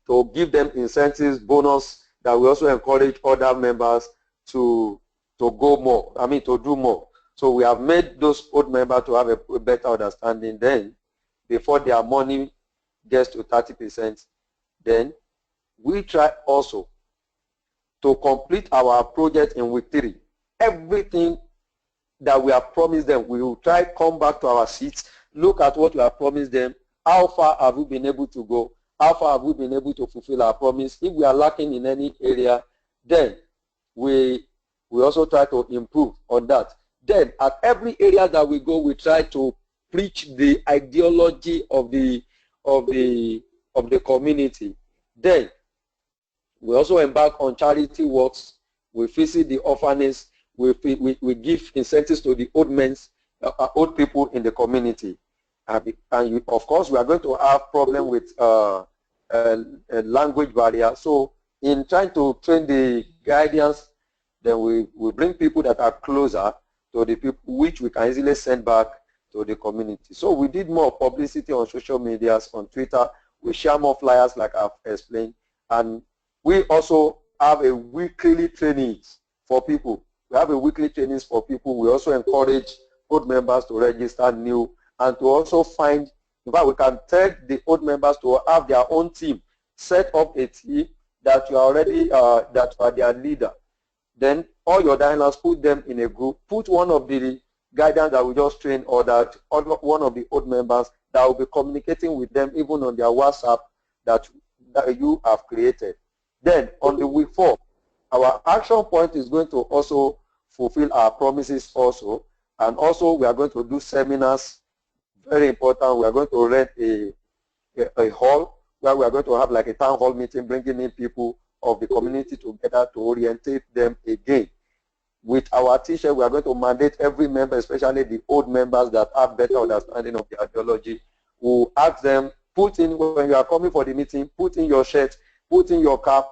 to give them incentives, bonus, that we also encourage other members to go more, to do more. So we have made those old members to have a better understanding. Then, before their money gets to 30%, then we try also to complete our project in week 3. Everything that we have promised them, we will try come back to our seats, look at what we have promised them, how far have we been able to go, how far have we been able to fulfill our promise. If we are lacking in any area, then we also try to improve on that. Then at every area that we go, we try to preach the ideology of the community. Then we also embark on charity works. We visit the orphanages. We give incentives to the old people in the community. And of course, we are going to have problem with a language barrier. So in trying to train the guardians, then we bring people that are closer to the people, which we can easily send back to the community. So we did more publicity on social medias, on Twitter. We share more flyers, like I've explained. And we also have a weekly trainings for people. We have a weekly trainings for people. We also encourage old members to register new, and to also find, in fact, we can tell the old members to have their own team, set up a team that you are already, that you are their leader. Then all your diners, put them in a group, put one of the guidance that we just trained, or that one of the old members that will be communicating with them even on their WhatsApp that you have created. Then on the week 4, our action point is going to also fulfill our promises also. And also we are going to do seminars, very important. We are going to rent a hall where we are going to have like a town hall meeting, bringing in people of the community together to orientate them again. with our t-shirt, we are going to mandate every member, especially the old members that have better understanding of the ideology. We'll ask them, put in, when you are coming for the meeting, put in your shirt, put in your cap.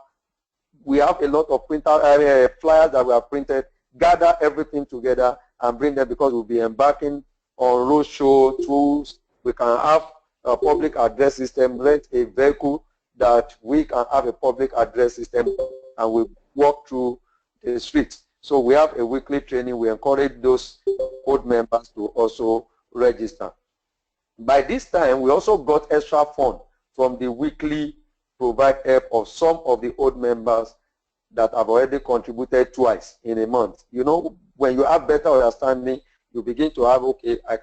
We have a lot of flyers that we have printed. Gather everything together and bring them, because we'll be embarking on roadshow tools. We can have a public address system, rent a vehicle that we can have a public address system, and we walk through the streets. So we have a weekly training. We encourage those old members to also register. By this time, we also got extra fund from the weekly provide help of some of the old members that have already contributed twice in a month. You know, when you have better understanding, you begin to have, okay, I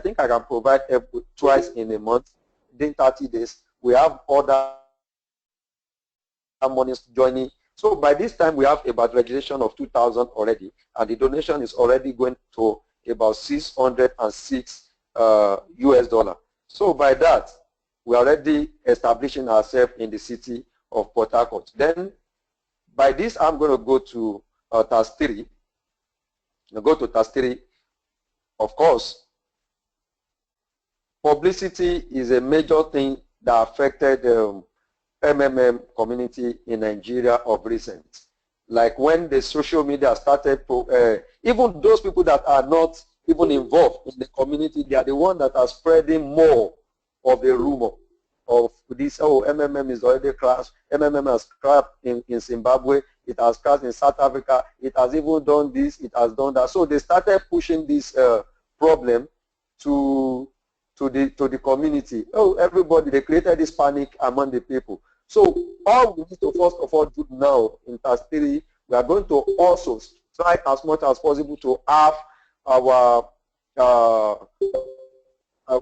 think I can provide help twice in a month, within 30 days. We have other monies joining. So by this time, we have about registration of 2,000 already, and the donation is already going to about 606 US dollar. So by that, we are already establishing ourselves in the city of Port Harcourt. Then by this, I'm going to go to task 3. I'll go to task 3. Of course, publicity is a major thing that affected the MMM community in Nigeria of recent. Like when the social media started, even those people that are not even involved in the community, they are the ones that are spreading more of the rumor of this, oh, MMM is already crashed, MMM has crashed in Zimbabwe, it has crashed in South Africa, it has even done this, it has done that. So they started pushing this problem to the community. Oh, everybody, they created this panic among the people. So all we need to first of all do now in task 3, we are going to also try as much as possible to have our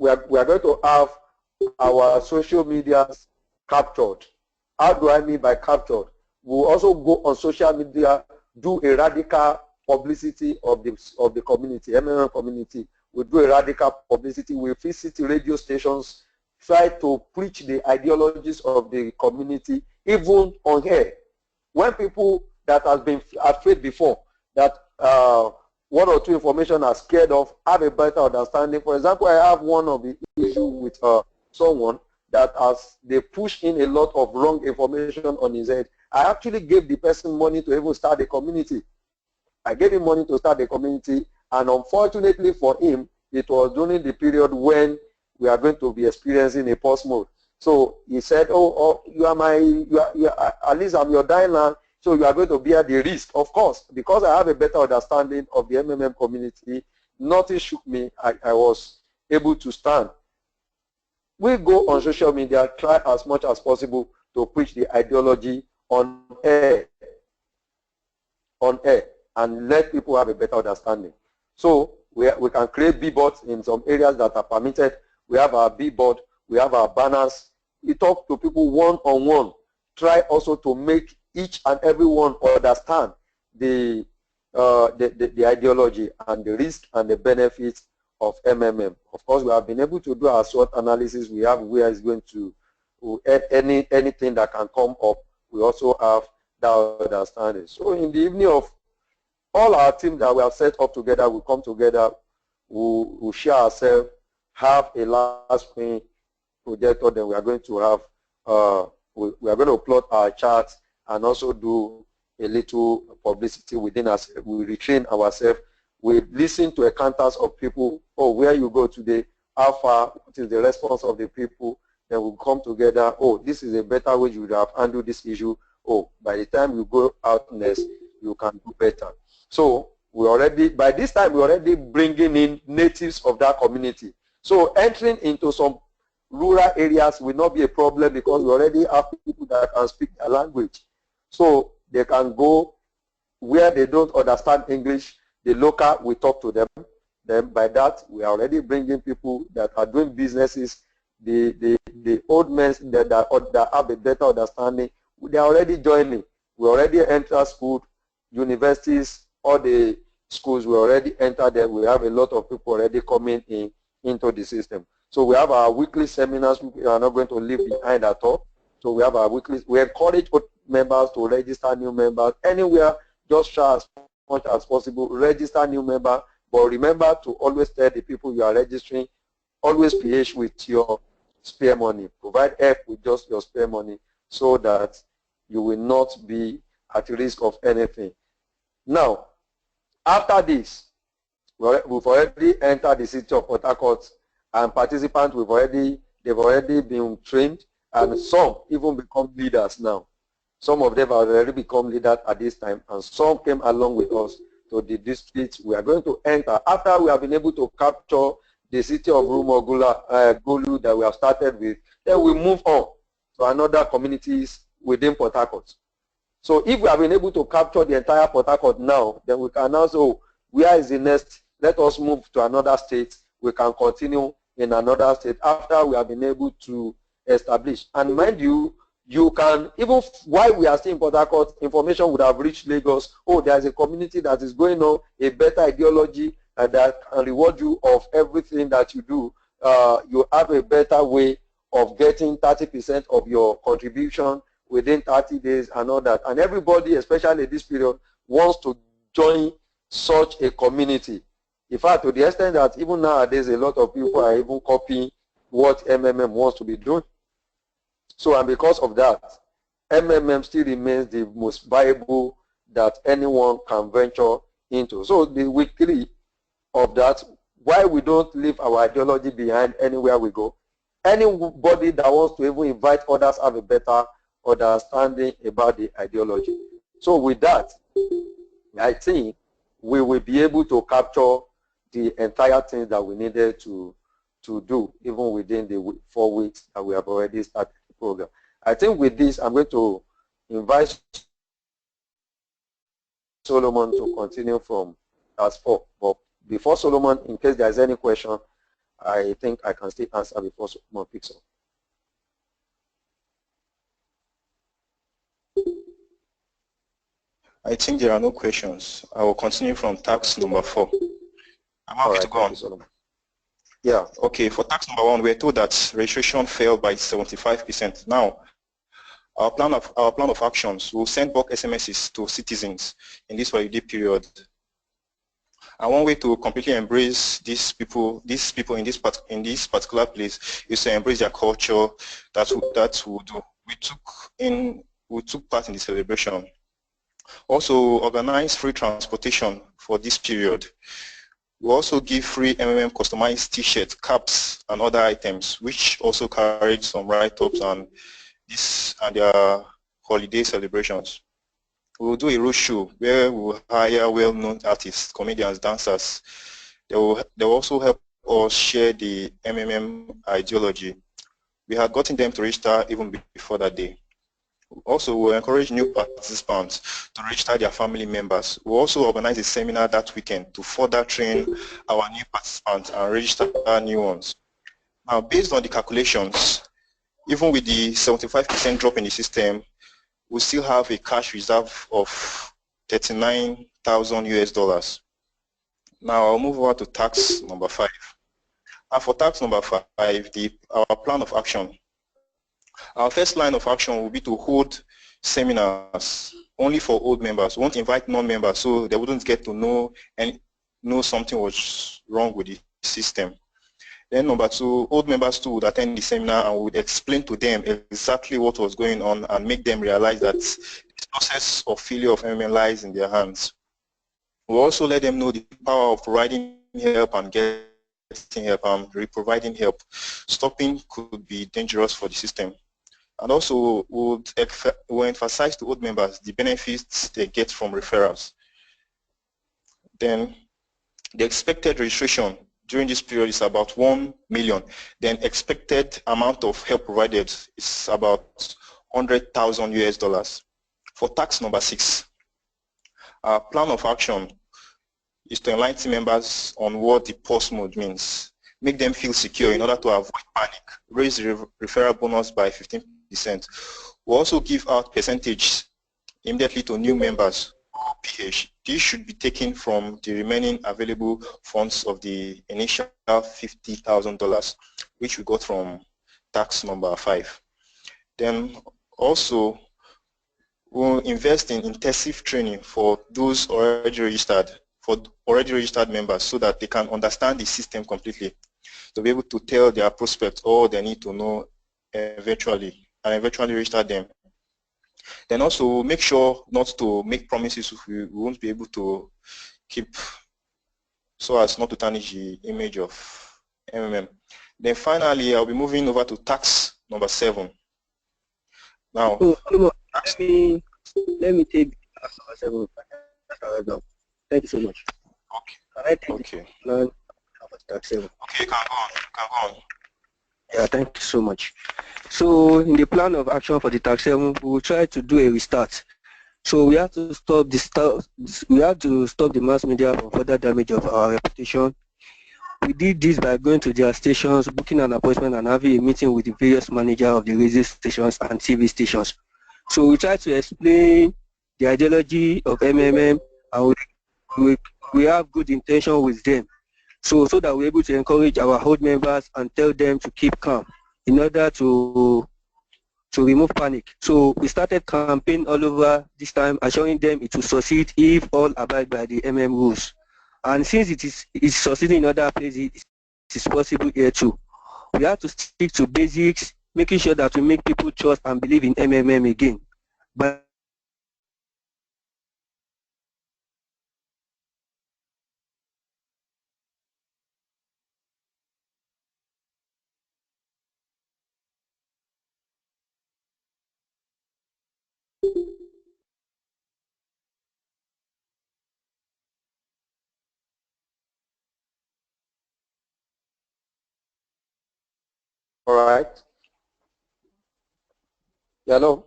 we are going to have our social medias captured. How do I mean by captured? We'll also go on social media, do a radical publicity of the community, MMM community. We'll do a radical publicity. We'll visit radio stations, try to preach the ideologies of the community, even on air. When people that have been afraid before, that one or two information are scared of, have a better understanding. For example, I have one of the issue with someone that they push in a lot of wrong information on his head. I actually gave the person money to even start the community. I gave him money to start the community, and unfortunately for him, it was during the period when we are going to be experiencing a pause mode. So he said, oh, you are at least I'm your dying land, so you are going to bear the risk. Of course, because I have a better understanding of the MMM community, nothing shook me. I was able to stand. We go on social media, try as much as possible to preach the ideology on air, and let people have a better understanding. So we can create billboards in some areas that are permitted. We have our billboard, we have our banners. We talk to people one-on-one. Try also to make each and every one understand the ideology and the risk and the benefits of MMM. Of course, we have been able to do our SWOT analysis. We have where it's going to anything that can come up. We also have that understanding. So in the evening of all our team that we have set up together, we come together, we'll share ourselves, have a last screen projector, then we are going to have, we are going to plot our charts and also do a little publicity within us. We retrain ourselves. We listen to encounters of people. Oh, where you go today, how far, what is the response of the people? Then we'll come together. Oh, this is a better way you would have handled this issue. Oh, by the time you go out next, you can do better. So we already, by this time, we're already bringing in natives of that community. So entering into some rural areas will not be a problem because we already have people that can speak their language. So they can go where they don't understand English, the local, we talk to them. Then by that, we are already bringing people that are doing businesses, the old men that have a better understanding, they are already joining. We already enter school, universities, all the schools, we already entered them. We have a lot of people already coming into the system. So we have our weekly seminars. We are not going to leave behind at all. So we have our weekly, we encourage members to register new members. Anywhere, just try as much as possible, register new member, but remember to always tell the people you are registering, always PH with your spare money. Provide help with just your spare money so that you will not be at risk of anything. Now, after this, we've already entered the city of Port Harcourt, and participants they've already been trained, and some even become leaders now. Some of them have already become leaders at this time, and some came along with us to the district we are going to enter. After we have been able to capture the city of Gulu that we have started with, then we move on to another communities within Port Harcourt. So if we have been able to capture the entire Port Harcourt now, then we can now say, oh, where is the next? Let us move to another state. We can continue in another state after we have been able to establish. And mind you, you can, even while we are still in Port Harcourt, information would have reached Lagos. Oh, there is a community that is going on a better ideology and that can reward you of everything that you do. You have a better way of getting 30% of your contribution within 30 days and all that. And everybody, especially this period, wants to join such a community. In fact, to the extent that even nowadays, a lot of people are even copying what MMM wants to be doing. So, and because of that, MMM still remains the most viable that anyone can venture into. So, the week 3 of that, why we don't leave our ideology behind anywhere we go. Anybody that wants to even invite others have a better understanding about the ideology. So with that, I think we will be able to capture the entire thing that we needed to do, even within the 4 weeks that we have already started the program. I think with this, I'm going to invite Solomon to continue from task 4. But before Solomon, in case there's any question, I think I can still answer before Solomon picks up. I think there are no questions. I will continue from task number 4. I'm happy to go on. Solomon. Yeah. Okay, for task number 1, we're told that registration fell by 75%. Now, our plan of actions will send bulk SMSs to citizens in this holiday period. And one way to completely embrace these people in this particular place is to embrace their culture. That we'll do. We took part in the celebration. Also, organize free transportation for this period. We also give free MMM customized t-shirts, caps, and other items, which also carried some write-ups and their holiday celebrations. We will do a roadshow where we will hire well-known artists, comedians, dancers. They will also help us share the MMM ideology. We had gotten them to register even before that day. Also, we'll encourage new participants to register their family members. We'll also organize a seminar that weekend to further train our new participants and register our new ones. Now, based on the calculations, even with the 75% drop in the system, we still have a cash reserve of $39,000 US. Now, I'll move over to task number 5. And for task number 5, our plan of action. Our first line of action will be to hold seminars only for old members. We won't invite non-members so they wouldn't get to know something was wrong with the system. Then number 2, old members too would attend the seminar and would explain to them exactly what was going on and make them realize that the process of failure of MMM lies in their hands. We'll also let them know the power of providing help and getting help and providing help. Stopping could be dangerous for the system. And also, we'll emphasize to old members the benefits they get from referrals. Then, the expected registration during this period is about 1 million. Then, expected amount of help provided is about $100,000 US. For task number 6, our plan of action is to enlighten members on what the pause mode means. Make them feel secure in order to avoid panic. Raise the referral bonus by 15%. We'll also give out percentage immediately to new members, PH. This should be taken from the remaining available funds of the initial $50,000, which we got from tax number 5. Then also, We'll invest in intensive training for those already registered members so that they can understand the system completely, to be able to tell their prospects all they need to know eventually, and eventually register them. Then also make sure not to make promises we won't be able to keep, so as not to tarnish the image of MMM. Then finally, I'll be moving over to tax number 7. Now, let me take tax number 7. Thank you so much. Okay. Tax 7. Okay, you can go on. Yeah, thank you so much. So in the plan of action for the tax 7, we will try to do a restart. So we have to stop the mass media from further damage of our reputation. We did this by going to their stations, booking an appointment, and having a meeting with the various managers of the radio stations and TV stations. So we try to explain the ideology of MMM, and we have good intention with them. So that we're able to encourage our old members and tell them to keep calm in order to remove panic. So we started campaign all over this time, assuring them it will succeed if all abide by the MM rules. And since it's succeeding in other places, it is possible here too. We have to stick to basics, making sure that we make people trust and believe in MMM again. But All right. Hello.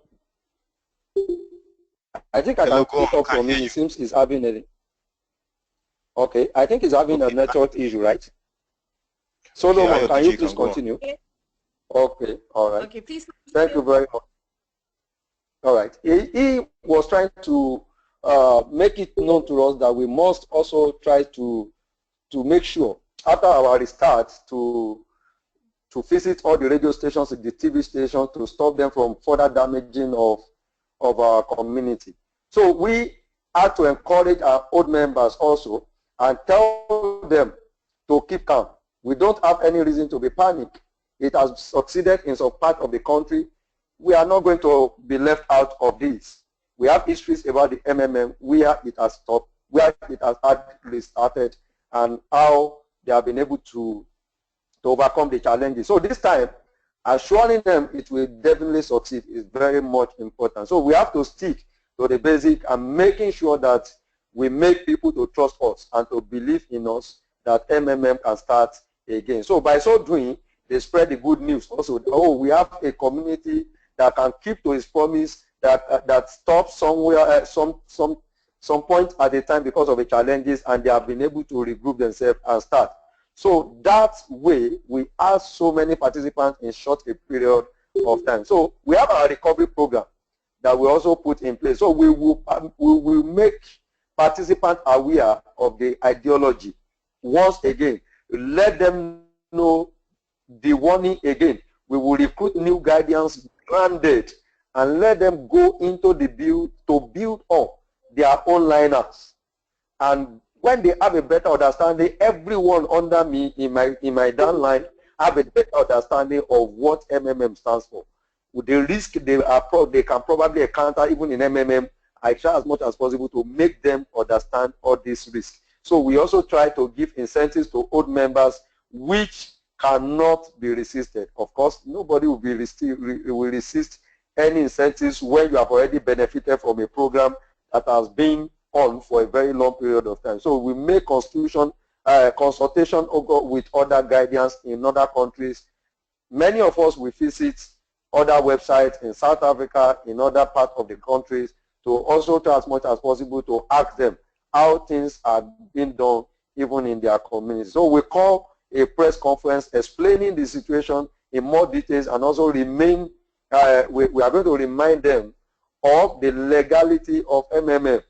I think I can pick up from him. It seems he's having a. Okay, I think he's having a network issue, right? Solomon, can you please continue? Okay, all right. Okay, please. Thank you very much. All right. He was trying to make it known to us that we must also try to make sure after our restart to visit all the radio stations and the TV stations to stop them from further damaging of our community. So we had to encourage our old members also and tell them to keep calm. We don't have any reason to be panicked. It has succeeded in some part of the country. We are not going to be left out of this. We have histories about the MMM, where it has stopped, where it has actually started, and how they have been able to overcome the challenges. So this time, assuring them it will definitely succeed is very much important. So we have to stick to the basic and making sure that we make people to trust us and to believe in us that MMM can start again. So by so doing, they spread the good news also. Oh, we have a community that can keep to its promise, that stops somewhere, some point at a time because of the challenges, and they have been able to regroup themselves and start. So that way, we have so many participants in short a period of time. So we have our recovery program that we also put in place. So we will make participants aware of the ideology. Once again, let them know the warning again. We will recruit new guardians branded and let them go into the build to build up their own lineups. And when they have a better understanding, everyone under me in my downline have a better understanding of what MMM stands for. With the risk they can probably encounter even in MMM, I try as much as possible to make them understand all these risks. So we also try to give incentives to old members which cannot be resisted. Of course, nobody will resist any incentives when you have already benefited from a program that has been on for a very long period of time. So we make consultation with other guardians in other countries. Many of us will visit other websites in South Africa, in other parts of the countries, to also try as much as possible to ask them how things are being done even in their community. So we call a press conference explaining the situation in more details, and also we are going to remind them of the legality of MMM.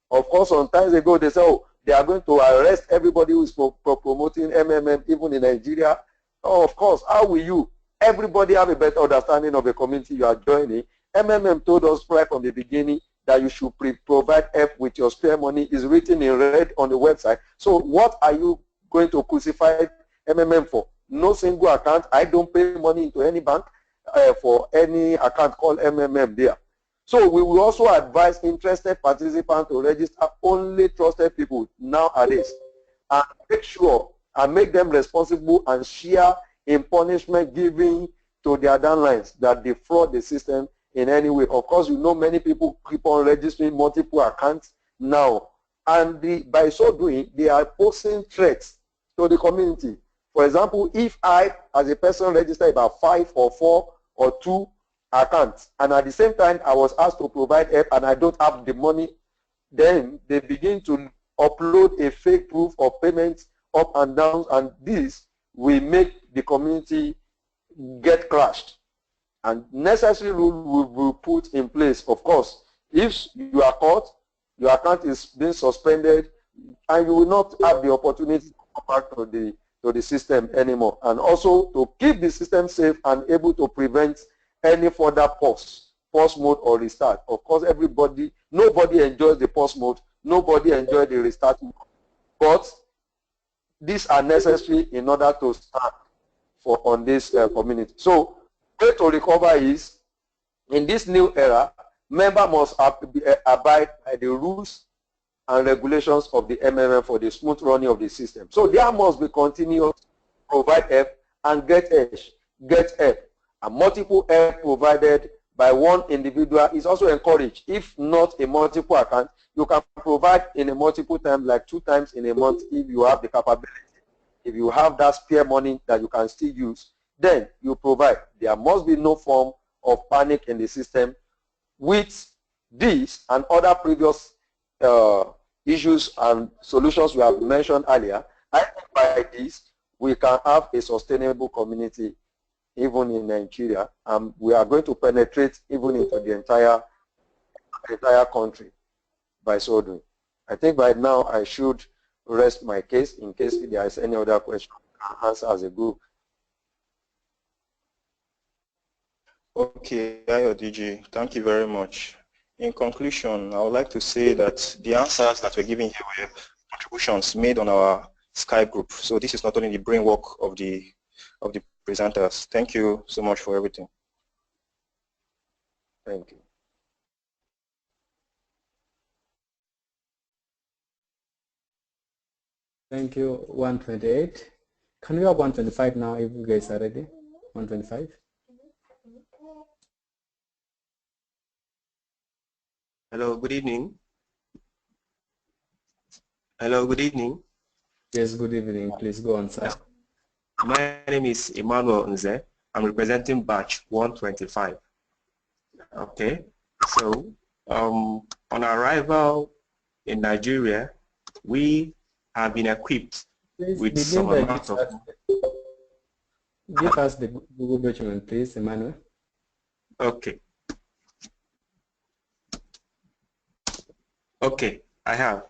Of course, some time ago they say, oh, they are going to arrest everybody who is promoting MMM, even in Nigeria. Oh, of course, how will you? Everybody have a better understanding of the community you are joining. MMM told us right from the beginning that you should provide help with your spare money. Is written in red on the website. So what are you going to crucify MMM for? No single account. I don't pay money into any bank for any account called MMM there. So we will also advise interested participants to register only trusted people nowadays, and make sure and make them responsible and share in punishment given to their downlines that defraud the system in any way. Of course, you know many people keep on registering multiple accounts now, and by so doing, they are posing threats to the community. For example, if I, as a person, register about 5 or 4 or 2 accounts, and at the same time I was asked to provide help and I don't have the money, then they begin to upload a fake proof of payments up and down, and this will make the community get crashed. And necessary rules will be put in place. Of course, if you are caught, your account is being suspended, and you will not have the opportunity to come back to the system anymore. And also to keep the system safe and able to prevent any further pause mode or restart. Of course, nobody enjoys the pause mode, nobody enjoys the restart mode, but these are necessary in order to stand on this community. So, way to recover is, in this new era, members must abide by the rules and regulations of the MMM for the smooth running of the system. So there must be continuous provide help and get help. And multiple help provided by one individual is also encouraged. If not a multiple account, you can provide in a multiple time, like 2 times in a month if you have the capability. If you have that spare money that you can still use, then you provide. There must be no form of panic in the system. With this and other previous issues and solutions we have mentioned earlier, I think by this we can have a sustainable community even in Nigeria, and we are going to penetrate even into the entire country by so doing. I think by now I should rest my case in case there is any other question and answer as a group. Okay, DG, thank you very much. In conclusion, I would like to say that the answers that we're giving here were contributions made on our Skype group. So this is not only the brainwork of the presenters. Thank you so much for everything. Thank you. Thank you, 128. Can we have 125 now if you guys are ready? 125. Hello, good evening. Hello, good evening. Yes, good evening. Please go on, sir. My name is Emmanuel Nze. I'm representing batch 125. Okay, so on arrival in Nigeria, we have been equipped with some amount of... Give us the Google document, please, Emmanuel. Okay. Okay, I have.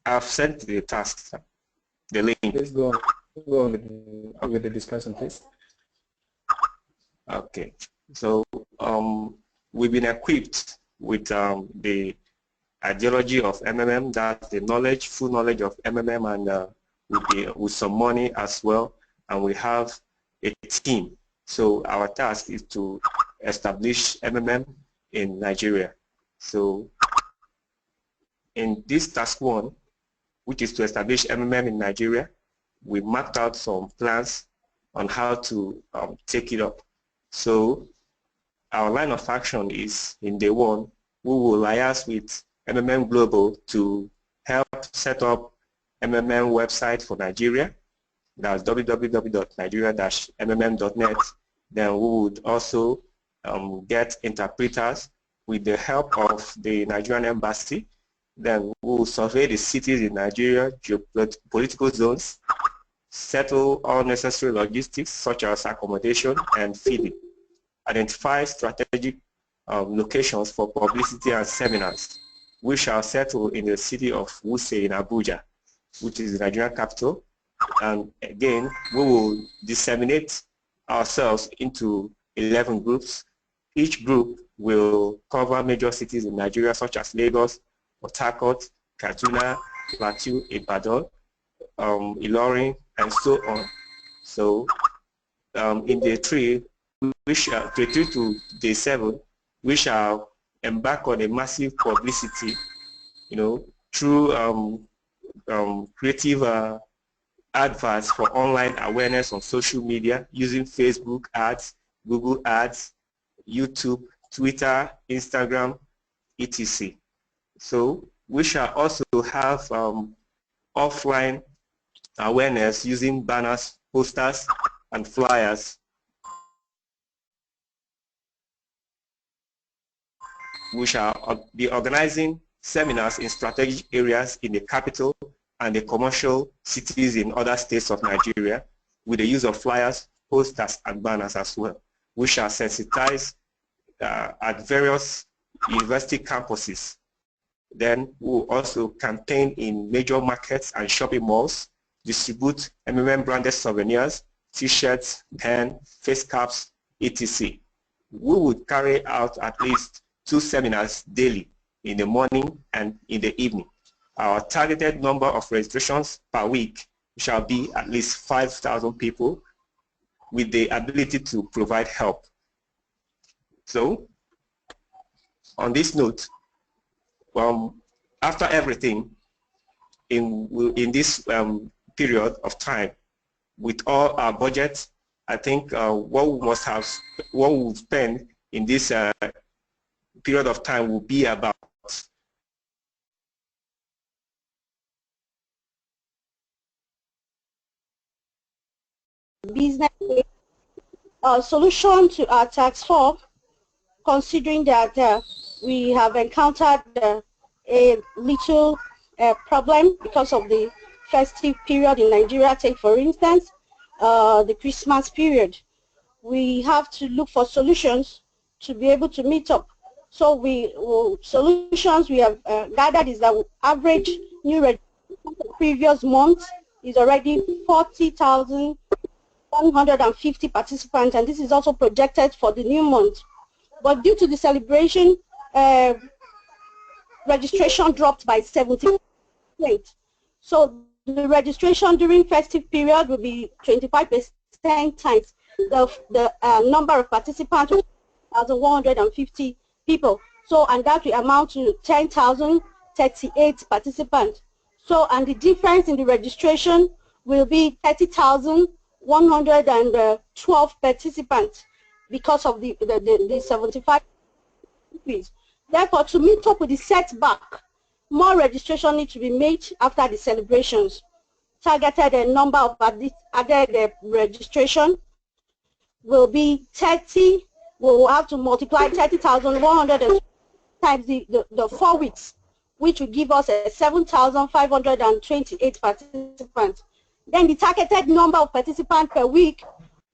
I've sent the task, the link. Please go on with the discussion, please. Okay, so we've been equipped with the ideology of MMM, that's the knowledge, full knowledge of MMM, and with some money as well, and we have a team. So our task is to establish MMM in Nigeria. So in this task 1, which is to establish MMM in Nigeria, we mapped out some plans on how to take it up. So our line of action is, in day 1, we will liaise with MMM Global to help set up MMM website for Nigeria. That's www.nigeria-mmm.net. Then we would also get interpreters with the help of the Nigerian embassy. Then we will survey the cities in Nigeria, geopolitical zones, settle all necessary logistics such as accommodation and feeding, identify strategic locations for publicity and seminars. We shall settle in the city of Wuse in Abuja, which is the Nigerian capital. And again, we will disseminate ourselves into 11 groups. Each group will cover major cities in Nigeria such as Lagos, Port Harcourt, Kaduna, Plateau, Ibadan, Ilorin, and so on. So in day 3, day 3 to day 7, we shall embark on a massive publicity, through creative adverts for online awareness on social media using Facebook ads, Google ads, YouTube, Twitter, Instagram, etc. So we shall also have offline awareness using banners, posters, and flyers. We shall be organizing seminars in strategic areas in the capital and the commercial cities in other states of Nigeria with the use of flyers, posters, and banners as well. We shall sensitize at various university campuses. Then we'll also campaign in major markets and shopping malls, distribute MMM branded souvenirs, t-shirts, pen, face caps, etc. We would carry out at least 2 seminars daily in the morning and in the evening. Our targeted number of registrations per week shall be at least 5,000 people with the ability to provide help. So, on this note, after everything, in this period of time, with all our budgets, I think what we spend in this period of time will be about business solution to our task 4, considering that we have encountered a little problem because of the festive period in Nigeria. Take for instance the Christmas period. We have to look for solutions to be able to meet up. So solutions we have gathered is that average new registration for previous month is already 40,150 participants, and this is also projected for the new month. But due to the celebration, registration dropped by 70%. So the registration during festive period will be 25% times the number of participants, 1,150 people. So, and that will amount to 10,038 participants. So, and the difference in the registration will be 30,112 participants because of the 75 increase. Therefore, to meet up with the setback, more registration needs to be made after the celebrations. Targeted number of added registration will be 30. We will have to multiply 30,100 times the 4 weeks, which will give us 7,528 participants. Then the targeted number of participants per week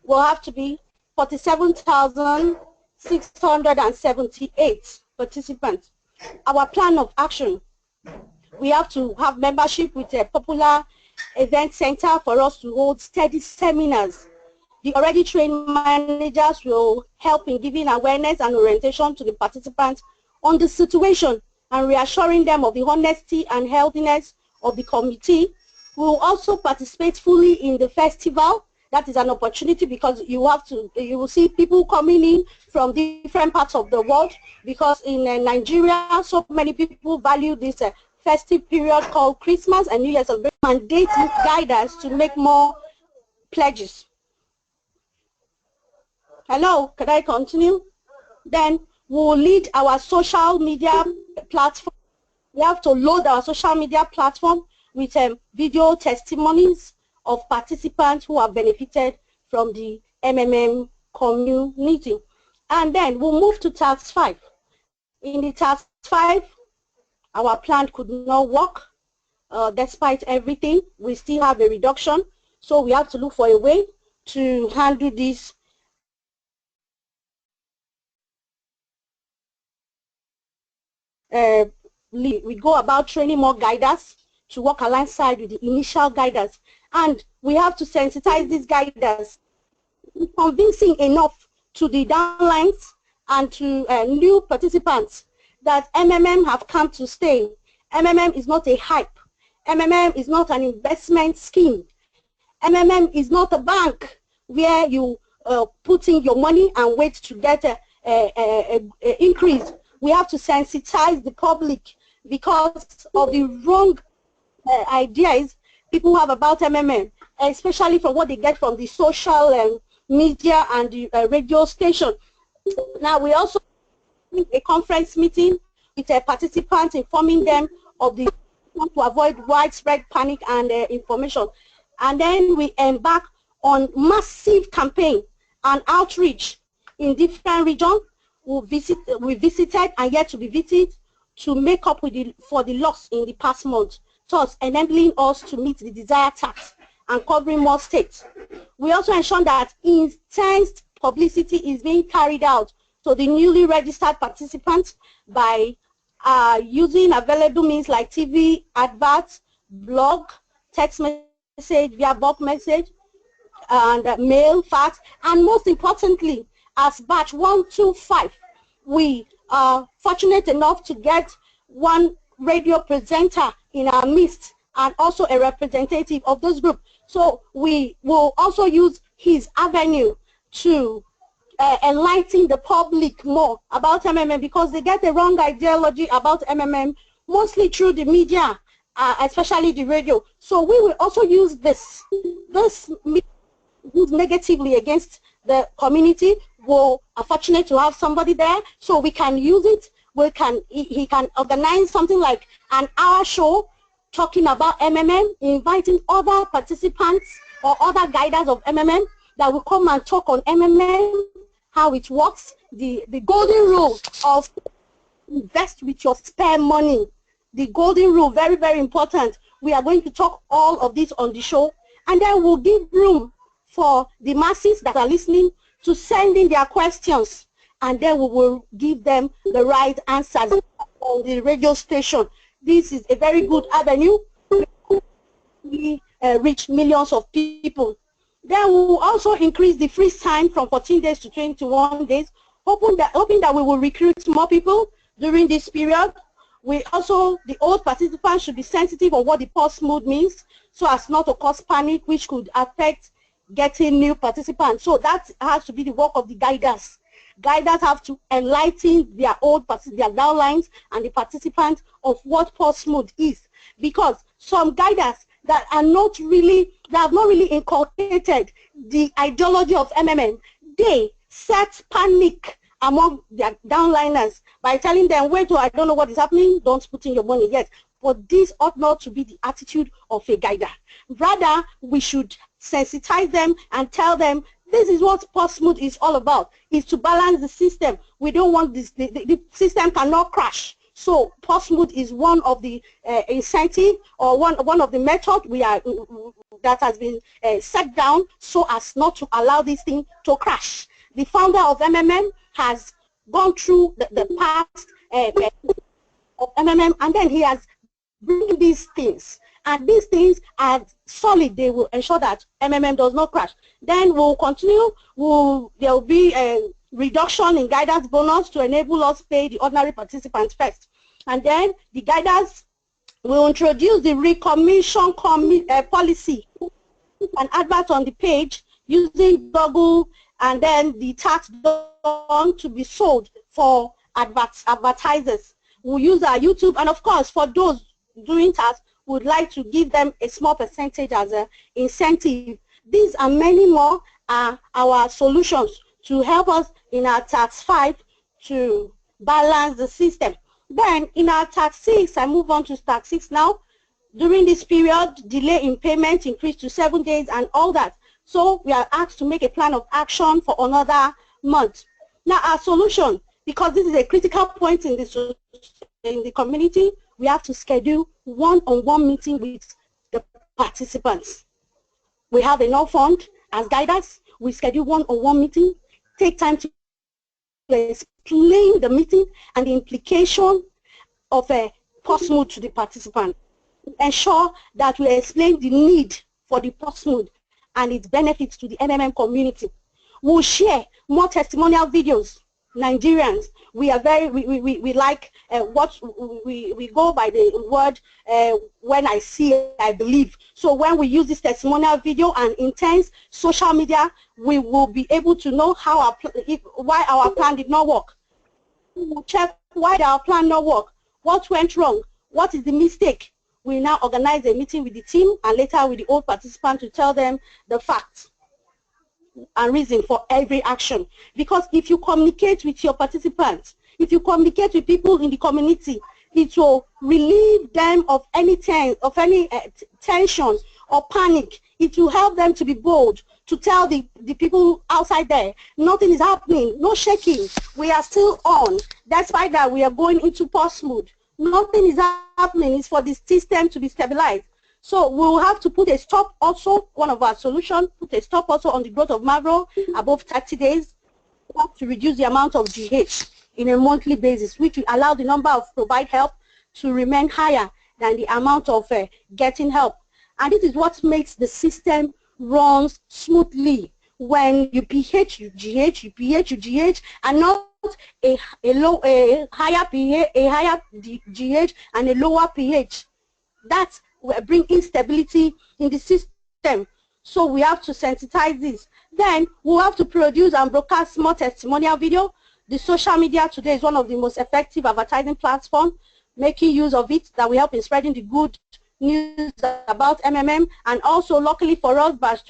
will have to be 47,678 participants. Our plan of action: we have to have membership with a popular event center for us to hold steady seminars. The already trained managers will help in giving awareness and orientation to the participants on the situation and reassuring them of the honesty and healthiness of the committee. We will also participate fully in the festival. That is an opportunity because you will see people coming in from different parts of the world, because in Nigeria, so many people value this festive period called Christmas and New Year's celebration, and they guide us to make more pledges. Hello, can I continue? Then we'll lead our social media platform. We have to load our social media platform with video testimonies of participants who have benefited from the MMM community. And then we'll move to task 5. In the task 5, our plan could not work. Despite everything, we still have a reduction. So we have to look for a way to handle this. We go about training more guiders to work alongside with the initial guiders And we have to sensitize these guiders, convincing enough to the downlines and to new participants that MMM have come to stay. MMM is not a hype. MMM is not an investment scheme. MMM is not a bank where you put in your money and wait to get an increase. We have to sensitize the public because of the wrong ideas people have about MMM, especially from what they get from the social media and the radio station. Now, we also have a conference meeting with participants, informing them of the to avoid widespread panic and information. And then we embark on massive campaign and outreach in different regions. We visited and yet to be visited to make up with for the loss in the past month, thus enabling us to meet the desired task and covering more states. We also ensure that intense publicity is being carried out to the newly registered participants by using available means like TV, adverts, blog, text message via bulk message, and mail, fax, and most importantly, as batch 125, we are fortunate enough to get one radio presenter in our midst and also a representative of this group. So we will also use his avenue to enlighten the public more about MMM, because they get the wrong ideology about MMM, mostly through the media, especially the radio. So we will also use this used negatively against the community. We're fortunate to have somebody there, so we can use it. He can organize something like an hour show talking about MMM, inviting other participants or other guiders of MMM that will come and talk on MMM, how it works, the golden rule of invest with your spare money. The golden rule, very, very important. We are going to talk all of this on the show, and then we'll give room for the masses that are listening to send in their questions, and then we will give them the right answers on the radio station. This is a very good avenue. We reach millions of people. Then we will also increase the freeze time from 14 days to 21 days, hoping that we will recruit more people during this period. We also, the old participants should be sensitive on what the pulse mode means, so as not to cause panic, which could affect getting new participants. So that has to be the work of the guiders. Guiders have to enlighten their downlines and the participants of what pulse mode is, because some guiders that have not really inculcated the ideology of MMM, they set panic among their downliners by telling them, wait, I don't know what is happening, don't put in your money yet. But this ought not to be the attitude of a guider. Rather, we should sensitize them and tell them this is what pulse mode is all about, is to balance the system. We don't want this, the system cannot crash. So pulse mode is one of the incentive, or one of the methods that has been set down so as not to allow this thing to crash. The founder of MMM has gone through the past of MMM, and then he has bring these things, and these things are solid. They will ensure that MMM does not crash. Then we'll continue. There will be a reduction in guidance bonus to enable us pay the ordinary participants first, and then the guiders will introduce the recommission policy, an advert on the page using Google, and then the tax done to be sold for advertisers. We'll use our YouTube, and of course for those doing tasks, would like to give them a small percentage as an incentive. These and many more are our solutions to help us in our tax 5 to balance the system. Then in our tax 6, I move on to tax 6 now. During this period, delay in payment increased to 7 days and all that. So we are asked to make a plan of action for another month. Now our solution, because this is a critical point in the community, we have to schedule one-on-one meeting with the participants. We have enough fund as guiders. We schedule one-on-one meeting, take time to explain the meeting and the implication of a pulse mode to the participant. Ensure that we explain the need for the Portsmouth and its benefits to the MMM community. We'll share more testimonial videos. Nigerians, we are we like what we go by the word when I see, I believe. So when we use this testimonial video and intense social media, we will be able to know how why our plan did not work. We will check why our plan not work, what went wrong, what is the mistake. We now organize a meeting with the team and later with the old participants to tell them the facts and reason for every action. Because if you communicate with your participants, if you communicate with people in the community, it will relieve them of any tension or panic. It will help them to be bold, to tell the people outside there, nothing is happening, no shaking, we are still on. That's why that we are going into Portsmouth. Nothing is happening. It's for the system to be stabilized. So we will have to put a stop also, one of our solutions, put a stop also on the growth of Mavro above 30 days. We have to reduce the amount of GH in a monthly basis, which will allow the number of provide help to remain higher than the amount of getting help. And this is what makes the system run smoothly. When you PH, you GH, you PH, you GH, and not a higher pH, a higher GH and a lower pH. That will bring instability in the system. So we have to sensitize this. Then we'll have to produce and broadcast more testimonial video. The social media today is one of the most effective advertising platforms. Making use of it that will help in spreading the good news about MMM. And also, luckily for us, Batch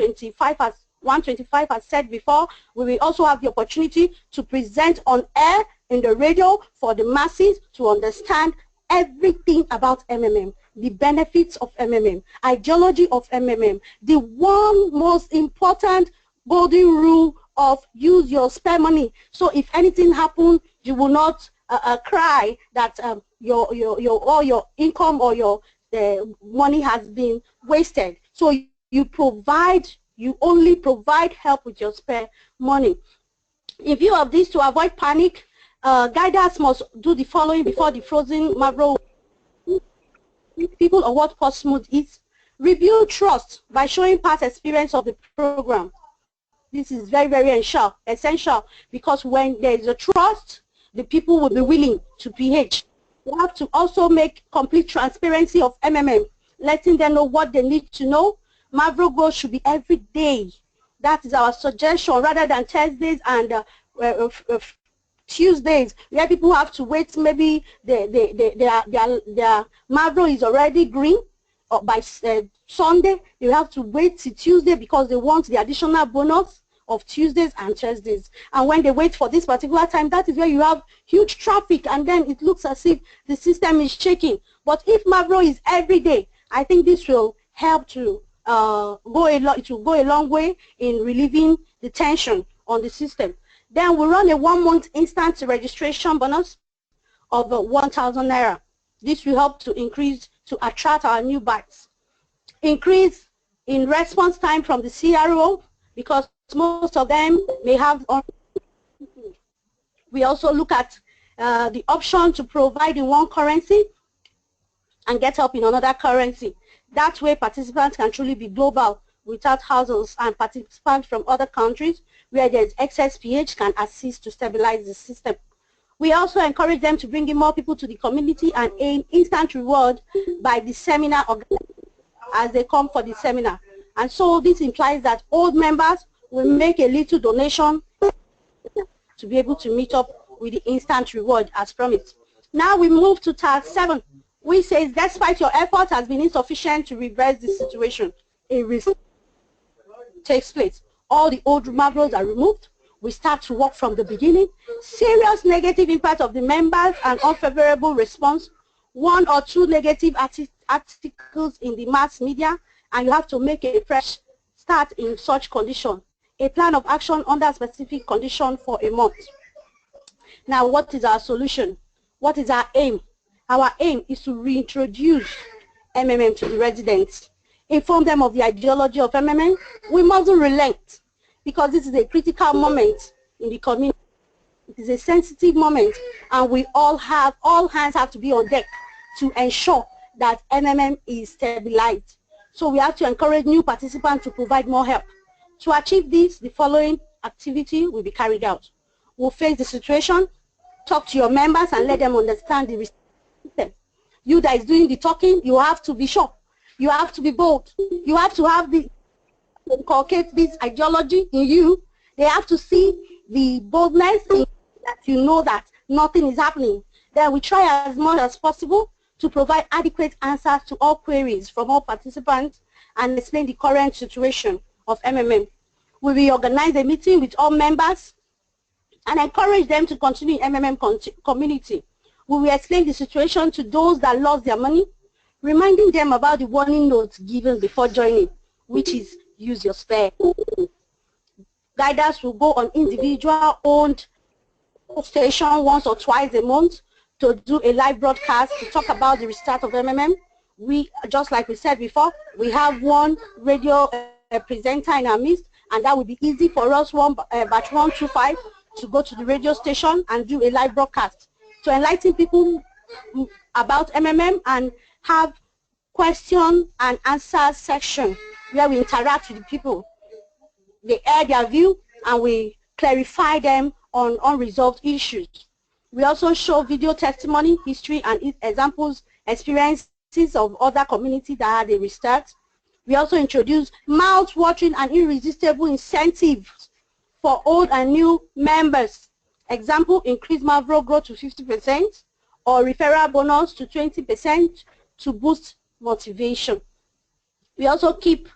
125 has said before, we will also have the opportunity to present on air in the radio for the masses to understand everything about MMM, the benefits of MMM, ideology of MMM, the one most important golden rule of use your spare money. So if anything happens, you will not cry that all your income or your money has been wasted. So you only provide help with your spare money. In view of this, to avoid panic, guiders must do the following before the frozen Mavro. People of what Portsmouth is. Review trust by showing past experience of the program. This is very, very essential, because when there is a trust, the people will be willing to PH. We have to also make complete transparency of MMM, letting them know what they need to know. Mavro growth should be every day. That is our suggestion, rather than Thursdays and Tuesdays, where people have to wait. Maybe their Mavro is already green, or by Sunday they have to wait till Tuesday because they want the additional bonus of Tuesdays and Thursdays. And when they wait for this particular time, that is where you have huge traffic, and then it looks as if the system is shaking. But if Mavro is every day, I think this will help to it will go a long way in relieving the tension on the system. Then we run a 1 month instant registration bonus of 1,000 Naira. This will help to attract our new bikes. Increase in response time from the CRO, because most of them may have. We also look at the option to provide in one currency and get help in another currency. That way participants can truly be global without households, and participants from other countries where there is excess pH can assist to stabilize the system. We also encourage them to bring in more people to the community and aim instant reward by the seminar as they come for the seminar. And so this implies that old members will make a little donation to be able to meet up with the instant reward as promised. Now we move to task 7, which says, despite your effort has been insufficient to reverse the situation, a risk takes place. All the old Mavros are removed. We start to work from the beginning. Serious negative impact of the members and unfavorable response. 1 or 2 negative articles in the mass media, and you have to make a fresh start in such condition. A plan of action under specific condition for a month. Now, what is our solution? What is our aim? Our aim is to reintroduce MMM to the residents. Inform them of the ideology of MMM. We mustn't relent, because this is a critical moment in the community. It is a sensitive moment, and we all hands have to be on deck to ensure that MMM is stabilized. So we have to encourage new participants to provide more help. To achieve this, the following activity will be carried out. We'll face the situation, talk to your members and let them understand the system. You that is doing the talking, you have to be sharp. You have to be bold. You have to have the inculcate this ideology in you. They have to see the boldness in that you know that nothing is happening. Then we try as much as possible to provide adequate answers to all queries from all participants and explain the current situation of MMM. We will organize a meeting with all members and encourage them to continue in MMM community. We will explain the situation to those that lost their money, reminding them about the warning notes given before joining, which is use your spare. Guiders will go on individual-owned station once or twice a month to do a live broadcast to talk about the restart of MMM. We, just like we said before, we have one radio presenter in our midst, and that will be easy for us, batch 125, to go to the radio station and do a live broadcast to enlighten people about MMM and have question and answer section where we interact with the people. They air their view and we clarify them on unresolved issues. We also show video testimony, history, and examples, experiences of other communities that had a restart. We also introduce mouth-watering and irresistible incentives for old and new members. Example, increase Mavro growth to 50% or referral bonus to 20% to boost motivation. We also keep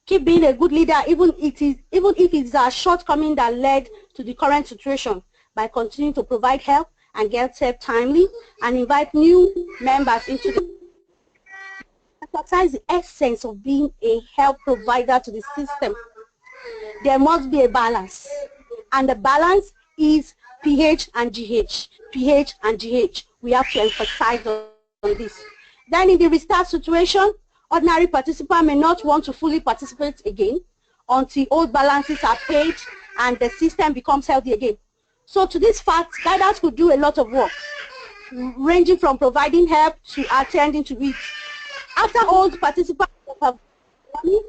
being a good leader even if it's a shortcoming that led to the current situation by continuing to provide help and get help timely and invite new members into the emphasize the essence of being a help provider to the system. There must be a balance, and the balance is PH and GH. PH and GH. We have to emphasize on this. Then in the restart situation, ordinary participants may not want to fully participate again until old balances are paid and the system becomes healthy again. So to this fact, guiders could do a lot of work, ranging from providing help to attending to it. After old participants have money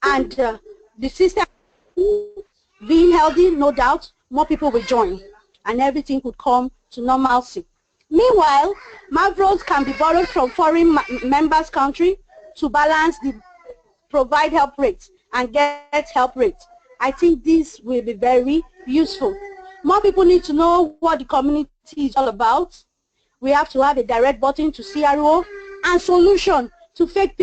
and the system being healthy, no doubt, more people will join and everything could come to normalcy. Meanwhile, Mavros can be borrowed from foreign members' country to balance the provide help rates and get help rates. I think this will be very useful. More people need to know what the community is all about. We have to have a direct button to CRO and solution to fake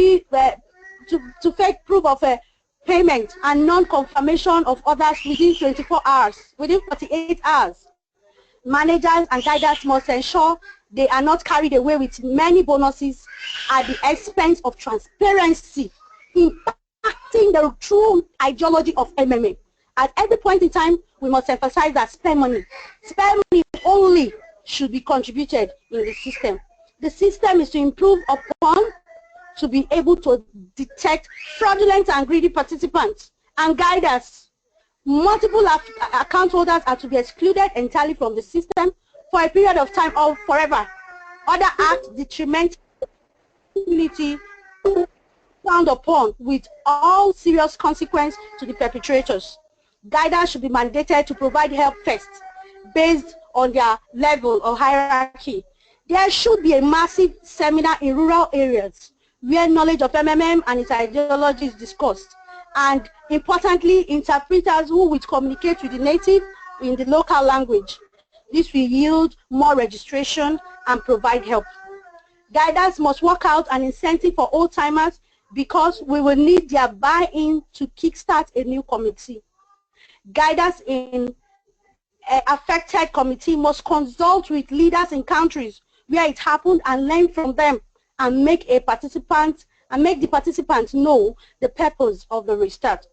proof of a payment and non-confirmation of others within 24 hours, within 48 hours. Managers and guiders must ensure they are not carried away with many bonuses at the expense of transparency, impacting the true ideology of MMA. At every point in time, we must emphasize that spare money only should be contributed in the system. The system is to improve upon to be able to detect fraudulent and greedy participants and guiders. Multiple account holders are to be excluded entirely from the system for a period of time or forever. Other acts detriment community frowned upon with all serious consequence to the perpetrators. Guiders should be mandated to provide help first based on their level or hierarchy. There should be a massive seminar in rural areas where knowledge of MMM and its ideology is discussed. And importantly, interpreters who will communicate with the native in the local language. This will yield more registration and provide help. Guiders must work out an incentive for old-timers because we will need their buy-in to kickstart a new committee. Guiders in affected committee must consult with leaders in countries where it happened and learn from them and make the participants know the purpose of the restart.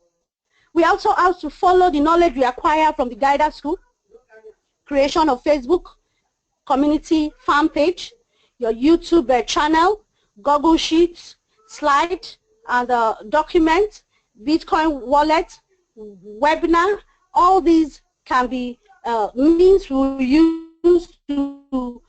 We also have to follow the knowledge we acquire from the Guiders School, creation of Facebook community fan page, your YouTube channel, Google Sheets, slide, and document, Bitcoin wallet, webinar. All these can be means we use to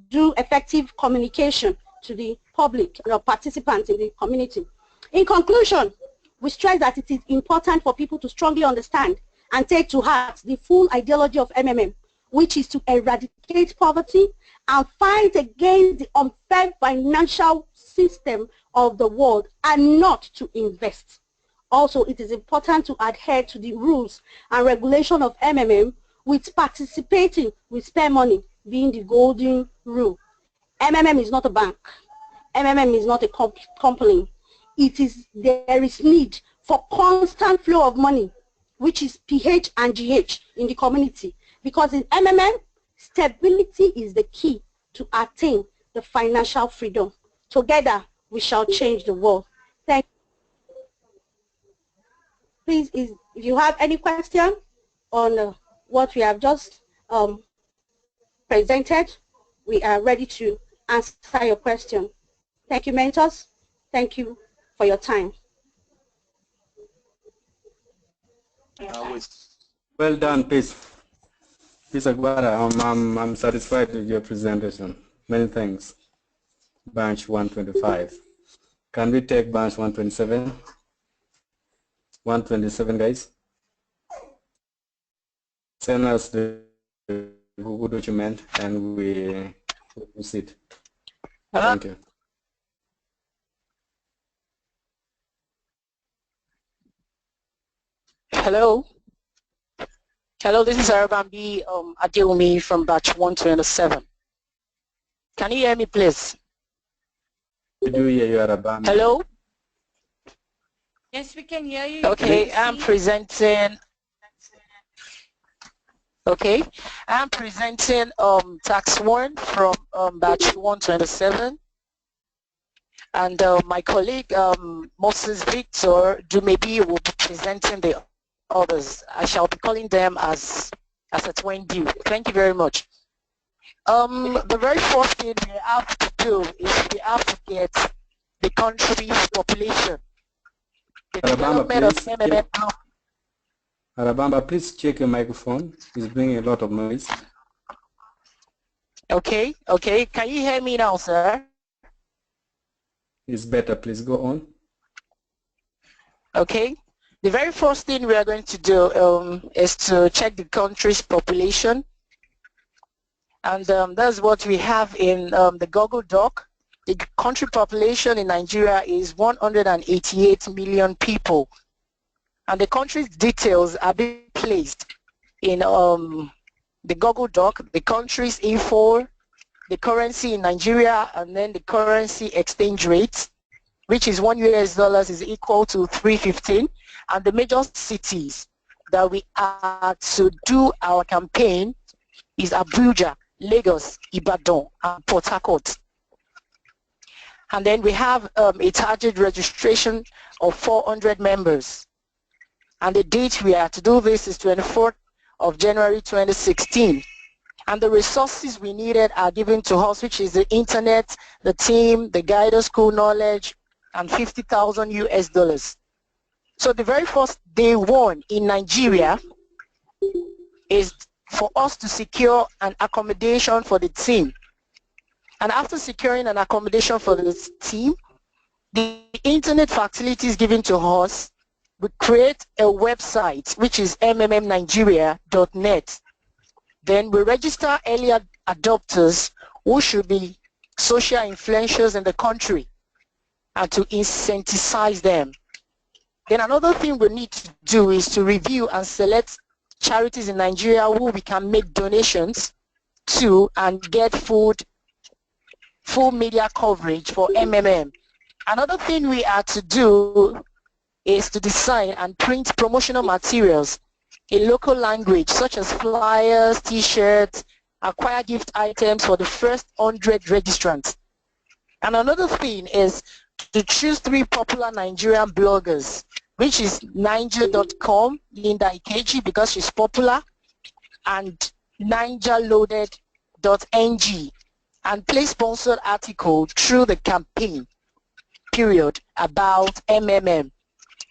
do effective communication to the public or participants in the community. In conclusion, we stress that it is important for people to strongly understand and take to heart the full ideology of MMM, which is to eradicate poverty and fight against the unfair financial system of the world and not to invest. Also, it is important to adhere to the rules and regulation of MMM, with participating with spare money being the golden rule. MMM is not a bank. MMM is not a company. There is need for constant flow of money, which is PH and GH in the community. Because in MMM, stability is the key to attain the financial freedom. Together, we shall change the world. Thank you. Please, if you have any question on what we have just presented, we are ready to answer your question. Thank you, mentors. Thank you for your time. Well done, Peace. Peace Agbara. I'm satisfied with your presentation. Many thanks. Branch 125. Can we take branch 127? 127, guys. Send us the Google document and we proceed. Thank you. Hello. Hello, this is Arabambi Adeumi from batch 127. Can you hear me, please? We do hear you, Arabambi. Hello? Yes, we can hear you. Okay, I'm presenting. Okay, I'm presenting tax warrant from batch 127. And my colleague Moses Victor Dumebi will be presenting the others. I shall be calling them as a twin due. Thank you very much. The very first thing we have to do is we have to get the country's population. The development of MMM. Arabamba, please check your microphone. It's bringing a lot of noise. Okay, okay. Can you hear me now, sir? It's better. Please go on. Okay. The very first thing we are going to do is to check the country's population. And that's what we have in the Google Doc. The country population in Nigeria is 188 million people. And the country's details are being placed in the Google Doc, the country's info, the currency in Nigeria, and then the currency exchange rate, which is $1 is equal to 315. And the major cities that we are to do our campaign is Abuja, Lagos, Ibadan, and Port Harcourt. And then we have a target registration of 400 members. And the date we are to do this is 24th of January 2016. And the resources we needed are given to us, which is the internet, the team, the guided school knowledge, and $50,000 US. So the very first day one in Nigeria is for us to secure an accommodation for the team. And after securing an accommodation for the team, the internet facilities given to us, we create a website, which is mmmnigeria.net. Then we register early adopters who should be social influencers in the country and to incentivize them. Then another thing we need to do is to review and select charities in Nigeria who we can make donations to and get full media coverage for MMM. Another thing we are to do is to design and print promotional materials in local language, such as flyers, t-shirts, acquire gift items for the first 100 registrants. And another thing is to choose 3 popular Nigerian bloggers, which is Niger.com, Linda Ikeji, because she's popular, and NigerLoaded.ng, and place sponsored article through the campaign period about MMM.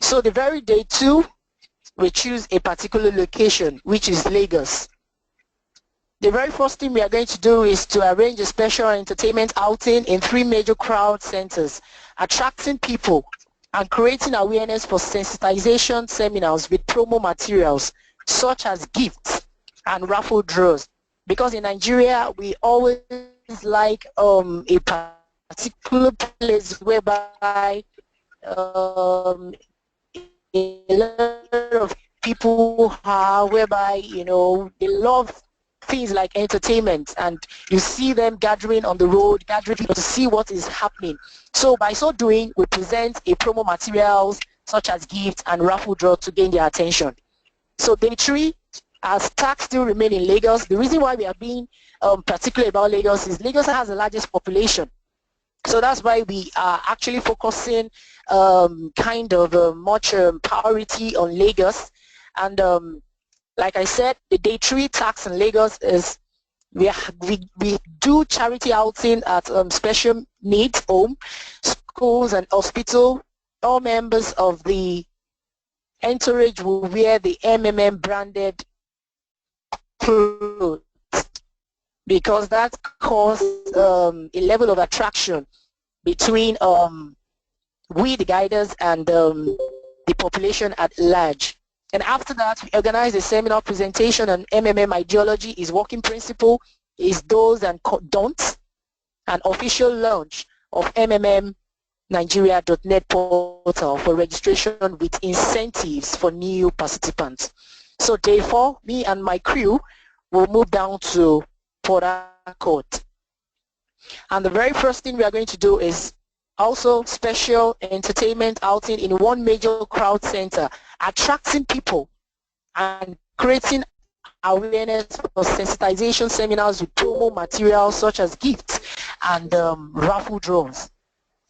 So the very day 2, we choose a particular location, which is Lagos. The very first thing we are going to do is to arrange a special entertainment outing in 3 major crowd centers, attracting people and creating awareness for sensitization seminars with promo materials such as gifts and raffle draws. Because in Nigeria, we always like a particular place whereby a lot of people are, whereby, you know, they love things like entertainment, and you see them gathering on the road, gathering people to see what is happening. So by so doing, we present a promo materials such as gifts and raffle draw to gain their attention. So day 3, as tax still remain in Lagos, the reason why we are being particular about Lagos is Lagos has the largest population. So that's why we are actually focusing kind of much priority on Lagos. And like I said, the day 3 tax in Lagos is we do charity outing at special needs home, schools and hospital. All members of the entourage will wear the MMM branded clothes because that causes a level of attraction between we the guiders and the population at large. And after that, we organize a seminar presentation on MMM ideology, its working principle, its do's and don'ts, an official launch of MMMNigeria.net portal for registration with incentives for new participants. So day 4, me and my crew will move down to Port Harcourt. And the very first thing we are going to do is also special entertainment outing in one major crowd center, attracting people and creating awareness for sensitization seminars with promo materials such as gifts and raffle draws.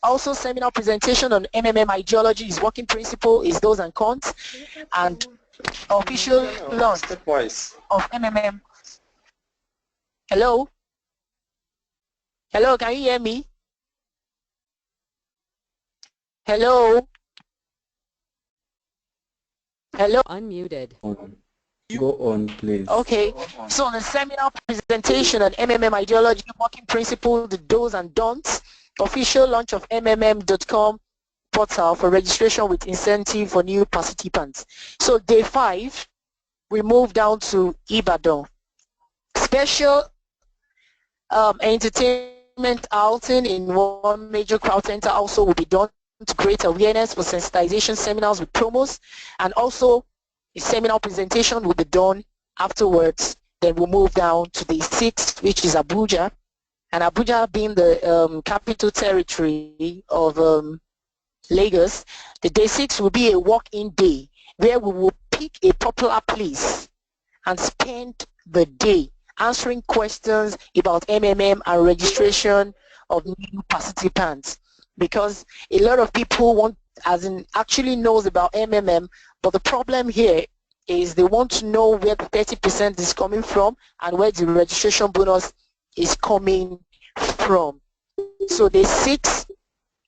Also seminar presentation on MMM ideology, its working principle, its do's and cons, and official launch of MMM. Hello? Hello, can you hear me? Hello? Hello? Unmuted. Go on, please. Okay, so the seminar presentation on MMM ideology, working principle, the do's and don'ts, official launch of MMM.com portal for registration with incentive for new participants. So day 5, we move down to Ibadan. Special entertainment outing in one major crowd center also will be done to create awareness for sensitization seminars with promos, and also a seminar presentation will be done afterwards. Then we'll move down to the 6th, which is Abuja, and Abuja being the capital territory of Lagos. The day 6 will be a walk-in day where we will pick a popular place and spend the day answering questions about MMM and registration of new participants, because a lot of people actually knows about MMM, but the problem here is they want to know where the 30% is coming from and where the registration bonus is coming from. So the 6th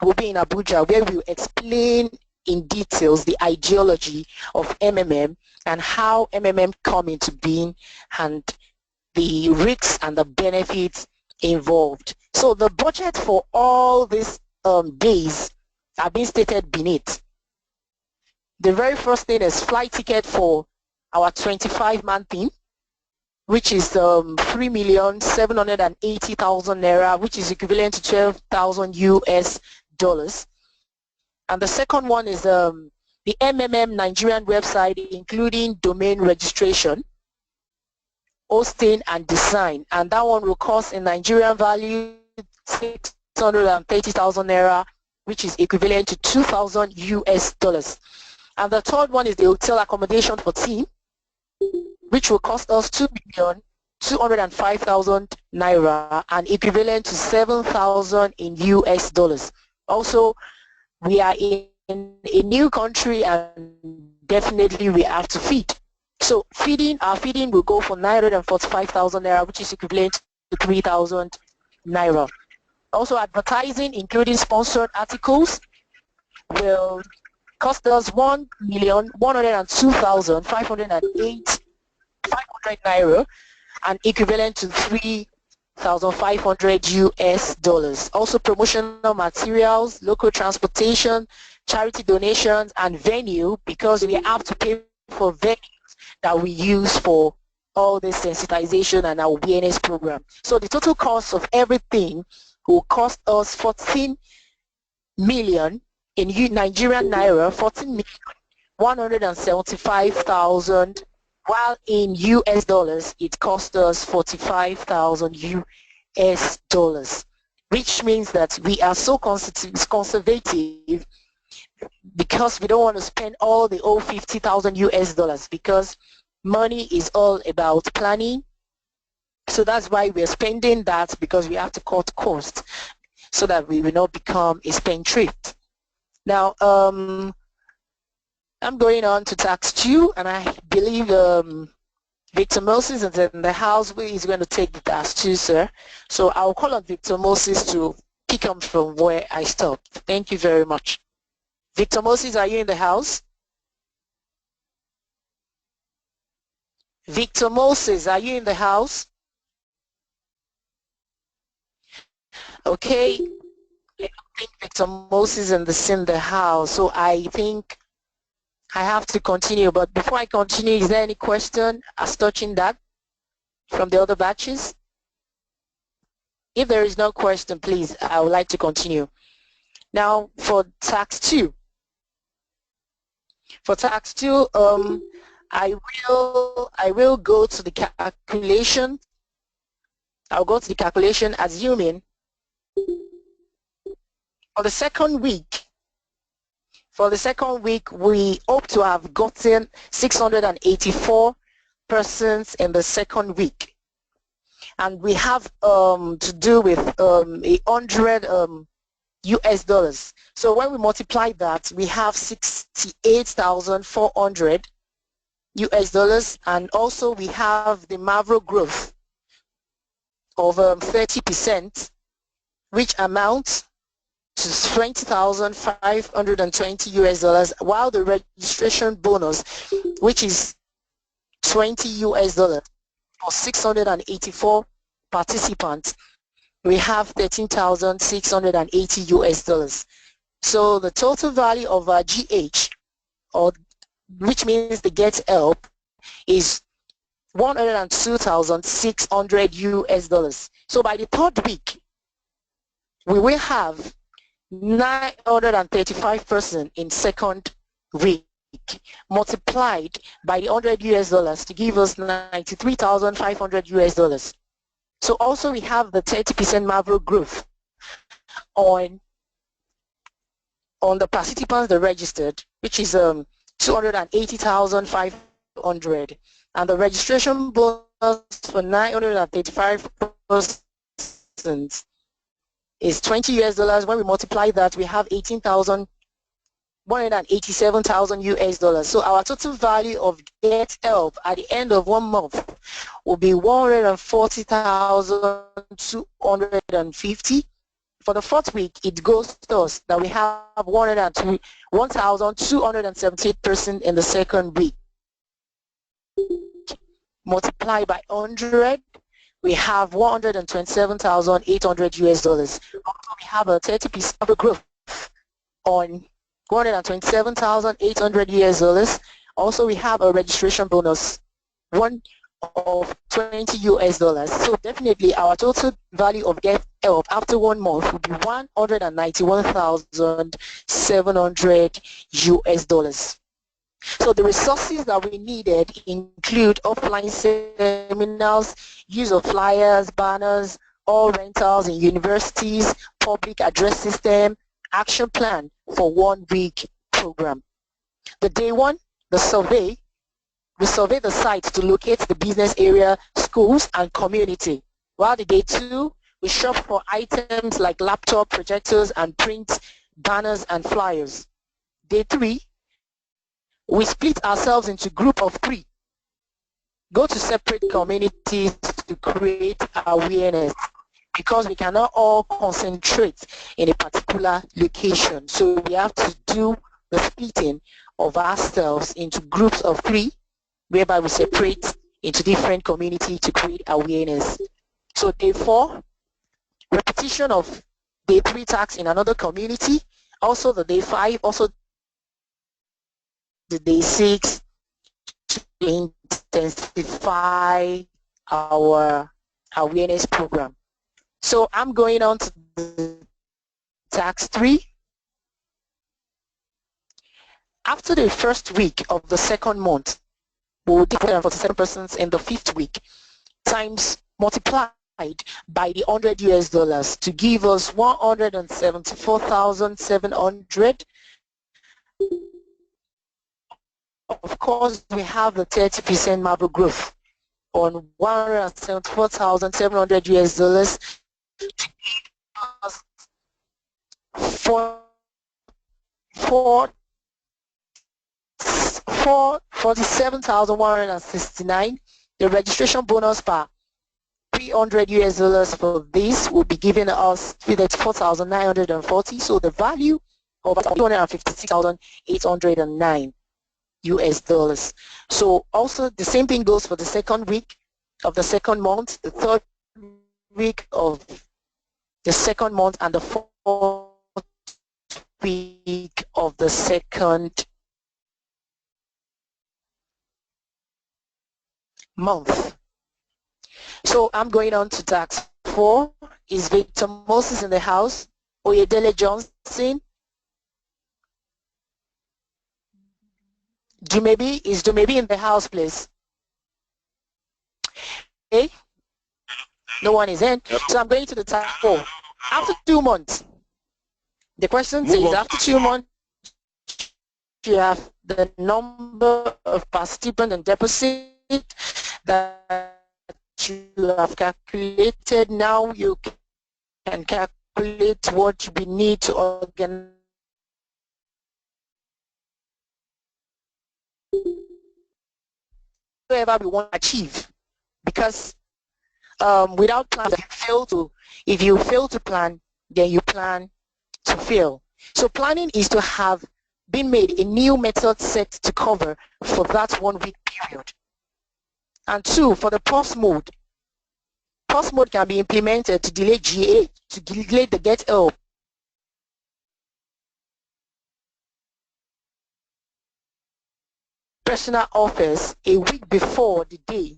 will be in Abuja, where we will explain in details the ideology of MMM and how MMM come into being and the risks and the benefits involved. So the budget for all these days are being stated beneath. The very first thing is flight ticket for our 25-man team, which is 3,780,000 naira, which is equivalent to 12,000 US dollars. And the second one is the MMM Nigerian website, including domain registration, hosting and design, and that one will cost in Nigerian value 630,000 naira, which is equivalent to 2,000 US dollars. And the third one is the hotel accommodation for team, which will cost us 2,205,000 naira and equivalent to 7,000 in US dollars. Also, we are in a new country and definitely we have to feed. So our feeding will go for 945,000 naira, which is equivalent to 3,000 naira. Also, advertising, including sponsored articles, will cost us 1,102,508 naira and equivalent to 3,500 US dollars. Also, promotional materials, local transportation, charity donations, and venue, because we have to pay for venues that we use for all this sensitization and awareness program. So the total cost of everything will cost us 14 million in Nigerian naira, 14,175,000, while in US dollars it cost us 45,000 US dollars, which means that we are so conservative because we don't want to spend all the old 50,000 US dollars, because money is all about planning. So that's why we're spending that, because we have to cut costs so that we will not become a spendthrift. Now, I'm going on to tax 2, and I believe Victor Moses is in the house. He's going to take the tax 2, sir. So I'll call on Victor Moses to pick up from where I stopped. Thank you very much. Victor Moses, are you in the house? Victor Moses, are you in the house? Okay, I don't think Victor Moses is in the house, so I think I have to continue. But before I continue, is there any question as touching that from the other batches? If there is no question, please, I would like to continue. Now, for tax 2. For tax 2, I will go to the calculation. I'll go to the calculation, assuming for the second week, we hope to have gotten 684 persons in the second week, and we have to do with 100 US dollars. So when we multiply that, we have 68,400 US dollars, and also we have the Mavro growth of 30%, which amounts to 20,520 US dollars, while the registration bonus, which is 20 US dollars for 684 participants, we have 13,680 US dollars. So the total value of our GH, or which means the Get Help, is 102,600 US dollars. So by the third week, we will have 935 persons in second week, multiplied by the 100 US dollars to give us 93,500 US dollars. So also we have the 30% Mavro growth on the participants that registered, which is 280,500, and the registration bonus for 935 persons is 20 US dollars. When we multiply that, we have 187,000 US dollars. So our total value of Get Help at the end of 1 month will be 140,250. For the fourth week, it goes to us that we have 1,278 persons in the second week. Multiply by 100, we have 127,800 US dollars. Also, we have a 30% growth on 127,800 US dollars. Also, we have a registration bonus, one of 20 US dollars. So definitely our total value of Get Help after 1 month will be 191,700 US dollars. So the resources that we needed include offline seminars, use of flyers, banners, all rentals in universities, public address system, action plan for 1 week program. The day 1, the survey. We survey the site to locate the business area, schools, and community. While the day 2, we shop for items like laptop, projectors, and print banners and flyers. Day 3, we split ourselves into group of 3. Go to separate communities to create awareness, because we cannot all concentrate in a particular location. So we have to do the splitting of ourselves into groups of 3, whereby we separate into different communities to create awareness. So day 4, repetition of day 3 tasks in another community, Also the day 5, also the day 6 to intensify our awareness program. So I'm going on to the task 3. After the first week of the second month, we will declare 47 persons in the 5th week times multiplied by the $100 to give us 174,700. Of course, we have the 30% marble growth on $174,700 to give us 47,169. The registration bonus per $300 for this will be giving us 4,940. So the value of $256,809 US. So also the same thing goes for the second week of the second month, the third week of the second month, and the fourth week of the second month. So I'm going on to task 4. Is Victor Moses in the house? Oyedele Johnson? Dumebi, is Dumebi in the house, please? Okay. No one is in. So I'm going to the task 4. After 2 months, the question says after 2 months, you have the number of participants and deposit that you have calculated. Now you can calculate what you need to organize whatever we want to achieve, because without plan, if you fail to plan, then you plan to fail. So planning is to have been made a new method set to cover for that 1 week period. And 2, for the pause mode. Pause mode can be implemented to delay GA, to delay the get help. Personal offers a week before the day,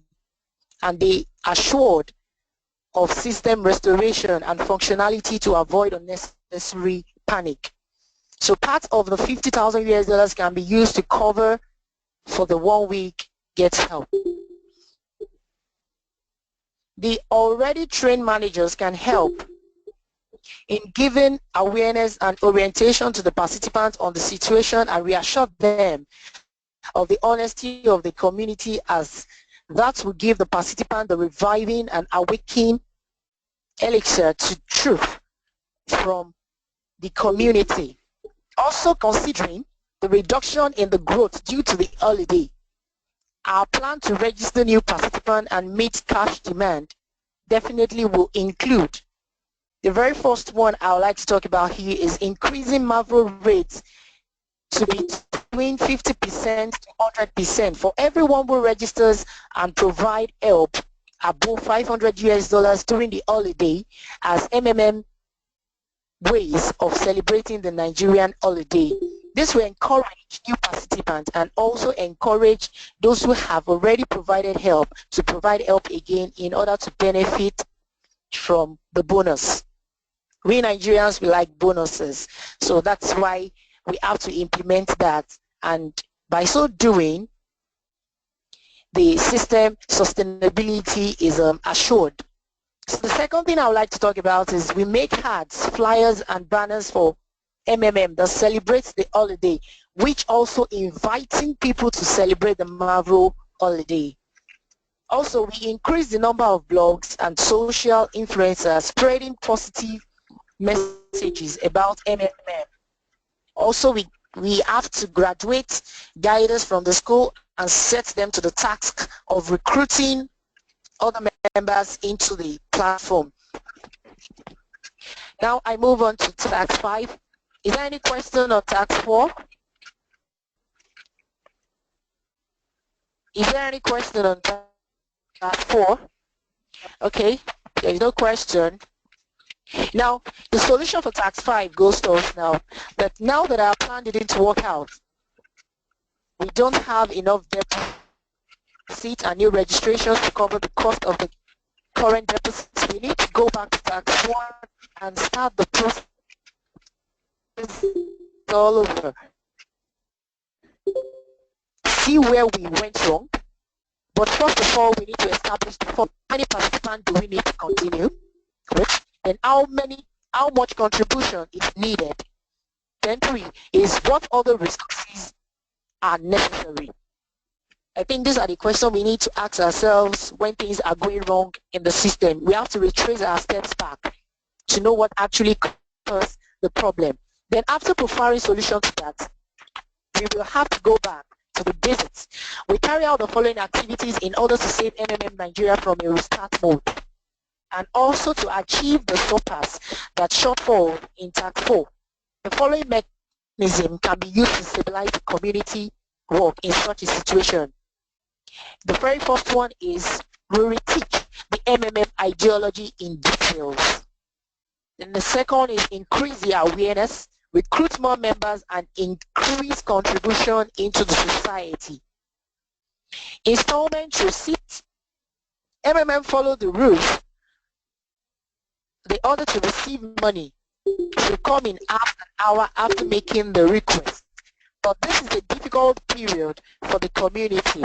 and they assured of system restoration and functionality to avoid unnecessary panic. So part of the $50,000 can be used to cover for the 1 week get help. The already trained managers can help in giving awareness and orientation to the participants on the situation and reassure them of the honesty of the community, as that will give the participant the reviving and awakening elixir to truth from the community. Also considering the reduction in the growth due to the holiday, our plan to register new participants and meet cash demand definitely will include. The very first one I would like to talk about here is increasing marble rates to be between 50% to 100% for everyone who registers and provide help above $500 during the holiday as MMM ways of celebrating the Nigerian holiday. This will encourage new participants and also encourage those who have already provided help to provide help again in order to benefit from the bonus. We Nigerians, we like bonuses, so that's why we have to implement that, and by so doing, the system sustainability is assured. So the second thing I would like to talk about is we make cards, flyers, and banners for MMM that celebrates the holiday, which also inviting people to celebrate the Marvel holiday. Also, we increase the number of blogs and social influencers spreading positive messages about MMM. Also, we have to graduate guiders from the school and set them to the task of recruiting other members into the platform. Now I move on to task 5. Is there any question on task 4? Is there any question on task 4? Okay, there is no question. Now, the solution for tax 5 goes to us now, that now that our plan didn't work out, we don't have enough deposit and new registrations to cover the cost of the current deposits. We need to go back to tax 1 and start the process all over. See where we went wrong. But first of all, we need to establish how many participants do we need to continue with, and how much contribution is needed. Then 3 is what other resources are necessary. I think these are the questions we need to ask ourselves when things are going wrong in the system. We have to retrace our steps back to know what actually caused the problem. Then after profiling solutions to that, we will have to go back to the basics. We carry out the following activities in order to save MMM Nigeria from a restart mode, and also to achieve the surpass that shortfall in tax 4. The following mechanism can be used to stabilize the community work in such a situation. The very first one is we reteach the MMM ideology in details. Then the second is increase the awareness, recruit more members, and increase contribution into the society. Installment receipt. MMM follow the rules. The order to receive money should come in half an hour after making the request. But this is a difficult period for the community.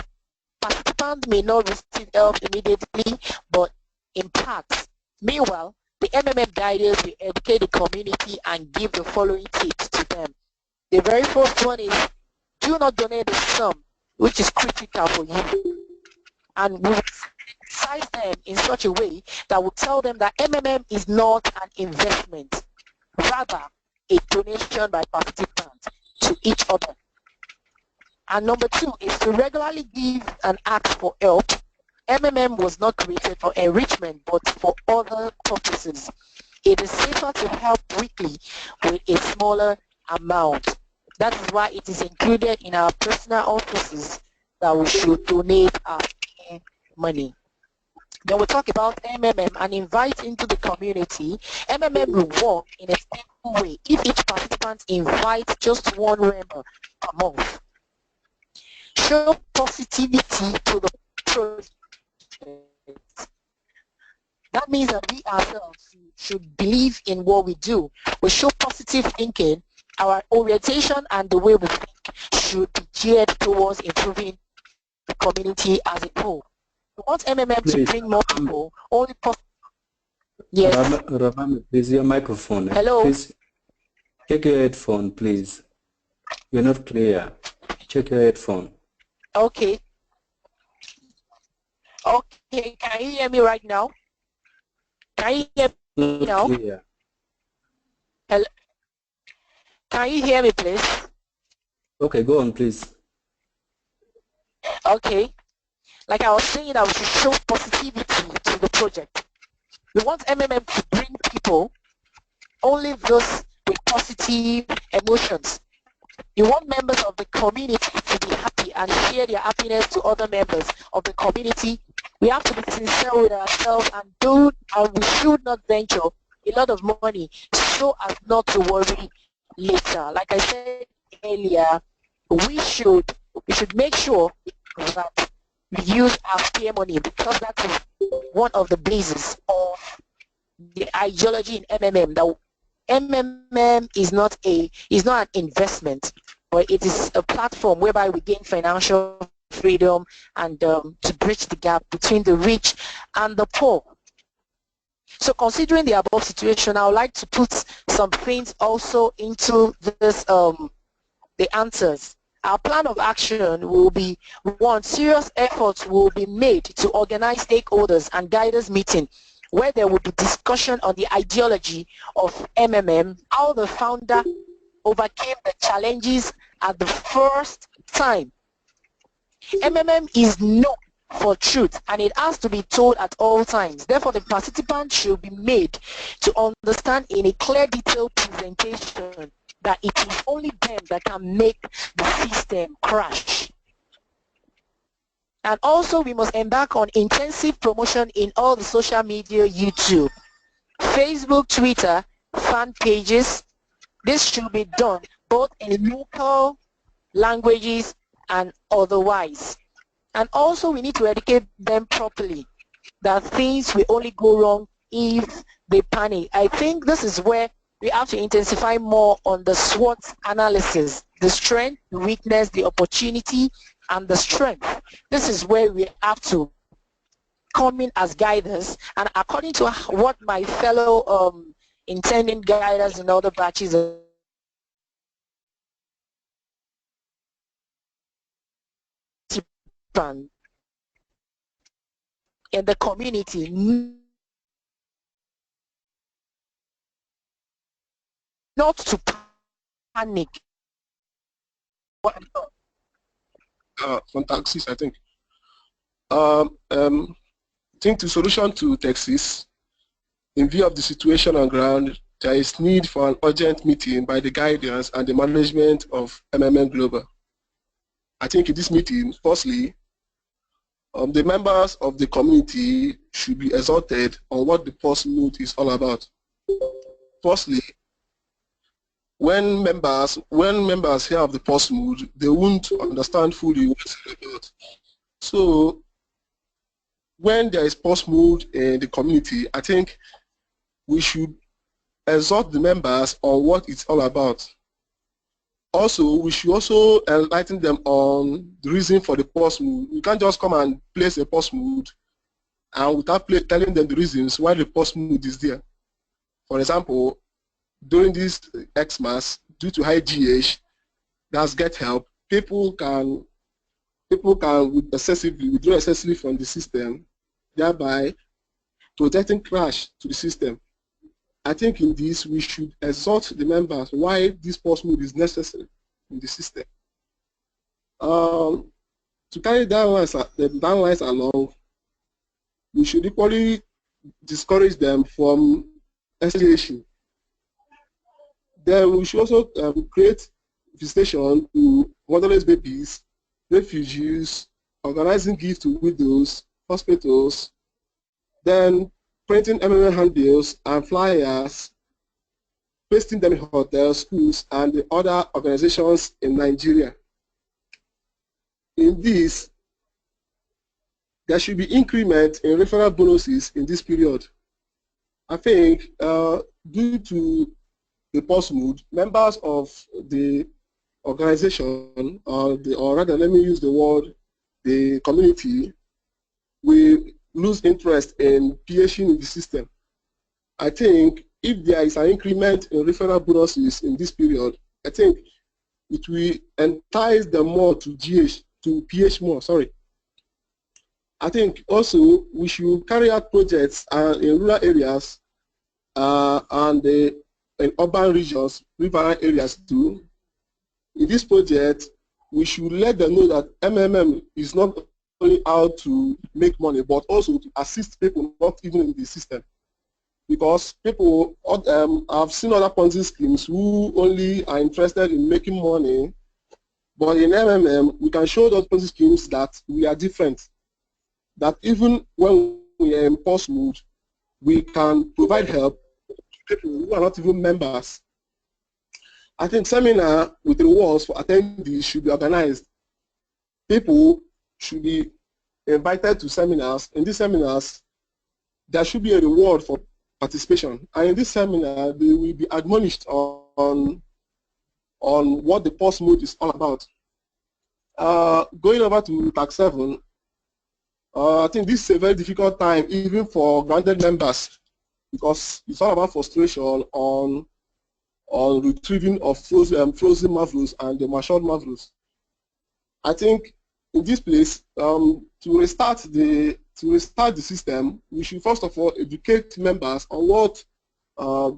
Participants may not receive help immediately, but in parts. Meanwhile, the MMM guidance will educate the community and give the following tips to them. The very first one is, do not donate the sum, which is critical for you. And we will size them in such a way that will tell them that MMM is not an investment, rather a donation by participants to each other. And number 2 is to regularly give and ask for help. MMM was not created for enrichment, but for other purposes. It is safer to help weekly with a smaller amount. That is why it is included in our personal offices that we should donate our money. Then we'll talk about MMM and invite into the community. MMM will work in a simple way if each participant invites just one member per month. Show positivity to the project. That means that we ourselves should believe in what we do. We show positive thinking. Our orientation and the way we think should be geared towards improving the community as a whole. We want MMM to bring more people. Only possible. Yes. Rahman, please, your microphone. Hello. Please check your headphone, please. You're not clear. Check your headphone. Okay. Okay, can you hear me right now? Can you hear me now? Clear. Hello? Can you hear me, please? Okay, go on, please. Okay. Like I was saying, that we should show positivity to the project. We want MMM to bring people, only those with positive emotions. You want members of the community to be happy and share their happiness to other members of the community. We have to be sincere with ourselves and we should not venture a lot of money so as not to worry later. Like I said earlier, we should make sure that we use our spare money, because that is one of the bases of the ideology in MMM. That MMM is not an investment, but it is a platform whereby we gain financial freedom and to bridge the gap between the rich and the poor. So considering the above situation, I would like to put some things also into this, the answers. Our plan of action will be, 1, serious efforts will be made to organize stakeholders and guiders meeting where there will be discussion on the ideology of MMM, how the founder overcame the challenges at the first time. MMM is known for truth and it has to be told at all times. Therefore, the participants should be made to understand in a clear, detailed presentation that it is only them that can make the system crash. And also, we must embark on intensive promotion in all the social media, YouTube, Facebook, Twitter, fan pages. This should be done both in local languages and otherwise. And also we need to educate them properly that things will only go wrong if they panic. I think this is where we have to intensify more on the SWOT analysis, the strength, the weakness, the opportunity, and the strength. This is where we have to come in as guiders, and according to what my fellow intending guiders in other batches in the community, not to panic. From taxis, I think. I think the solution to taxis, in view of the situation on ground, there is need for an urgent meeting by the guidance and the management of MMM Global. I think in this meeting, firstly, the members of the community should be exhorted on what the pulse mood is all about. Firstly, when members hear of the pulse mood, they won't understand fully what it's about. So when there is pulse mood in the community, I think we should exhort the members on what it's all about. Also, we should also enlighten them on the reason for the pulse mood. You can't just come and place a pulse mood and without telling them the reasons why the pulse mood is there. For example, during this Xmas, due to high GH, that's get help, people can withdraw excessively from the system, thereby projecting crash to the system. I think in this we should exhort the members why this pulse mode is necessary in the system. To carry the downlines along, we should equally discourage them from escalation. Then we should also create visitation to motherless babies, refugees, organizing gifts to widows, hospitals, then printing MMM handbills and flyers, pasting them in hotels, schools, and the other organizations in Nigeria. In this, there should be increment in referral bonuses in this period. I think due to the pulse mood, members of the organization, or rather let me use the word, the community, will lose interest in PHing in the system. I think if there is an increment in referral bonuses in this period, I think it will entice them more to PH more, sorry. I think also we should carry out projects in rural areas and in urban regions, riverine areas too. In this project, we should let them know that MMM is not only out to make money, but also to assist people not even in the system. Because people, I've seen other Ponzi schemes who only are interested in making money, but in MMM, we can show those Ponzi schemes that we are different. That even when we are in pulse mood, we can provide help to people who are not even members. I think seminar with rewards for attendees should be organized. People should be invited to seminars. In these seminars, there should be a reward for participation. And in this seminar, they will be admonished on what the pulse mode is all about. Going over to Tax 7, I think this is a very difficult time even for grounded members, because it's all about frustration on retrieving of frozen marvels and the matured marvels. I think in this place, to restart the system, we should first of all educate members on what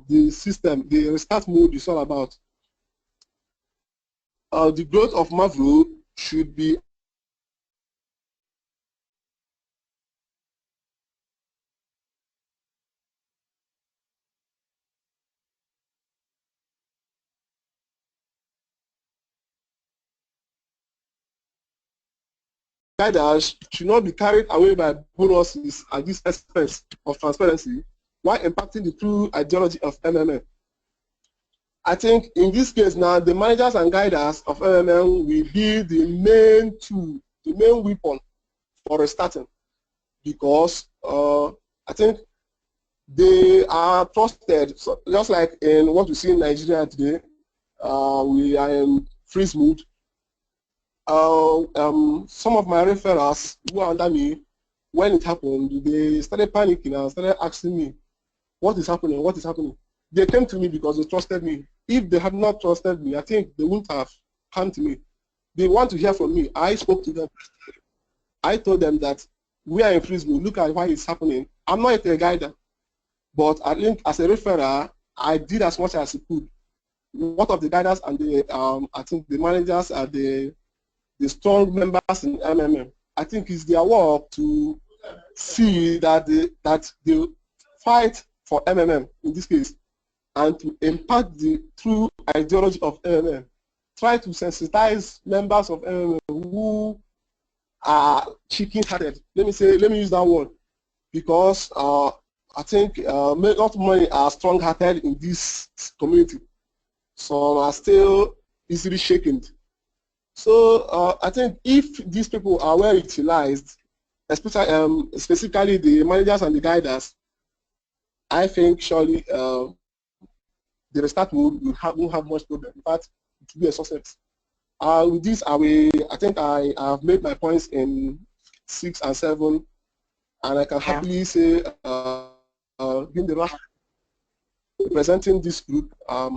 the system, the restart mode is all about. The growth of marvel should be guiders should not be carried away by bonuses at this expense of transparency, while impacting the true ideology of MMM. I think in this case now, the managers and guiders of MMM will be the main tool, the main weapon for restarting, because I think they are trusted. So just like in what we see in Nigeria today, we are in freeze mood. Some of my referrals who are under me, when it happened, they started panicking and started asking me, what is happening, what is happening? They came to me because they trusted me. If they had not trusted me, I think they wouldn't have come to me. They want to hear from me. I spoke to them. I told them that we are in freeze mood, look at why it's happening. I'm not a guider, but I think as a referrer, I did as much as I could. What of the guiders and the, I think the managers are the strong members in MMM. I think it's their work to see that they fight for MMM in this case, and to impact the true ideology of MMM. Try to sensitize members of MMM who are chicken-hearted. Let me use that word, because I think not many are strong-hearted in this community. Some are still easily shaken. So I think if these people are well utilized, especially specifically the managers and the guiders, I think surely the restart mode won't have much problem. In fact, it will be a success. With this, I think I have made my points in 6 and 7, and I can happily say, being the last representing this group, I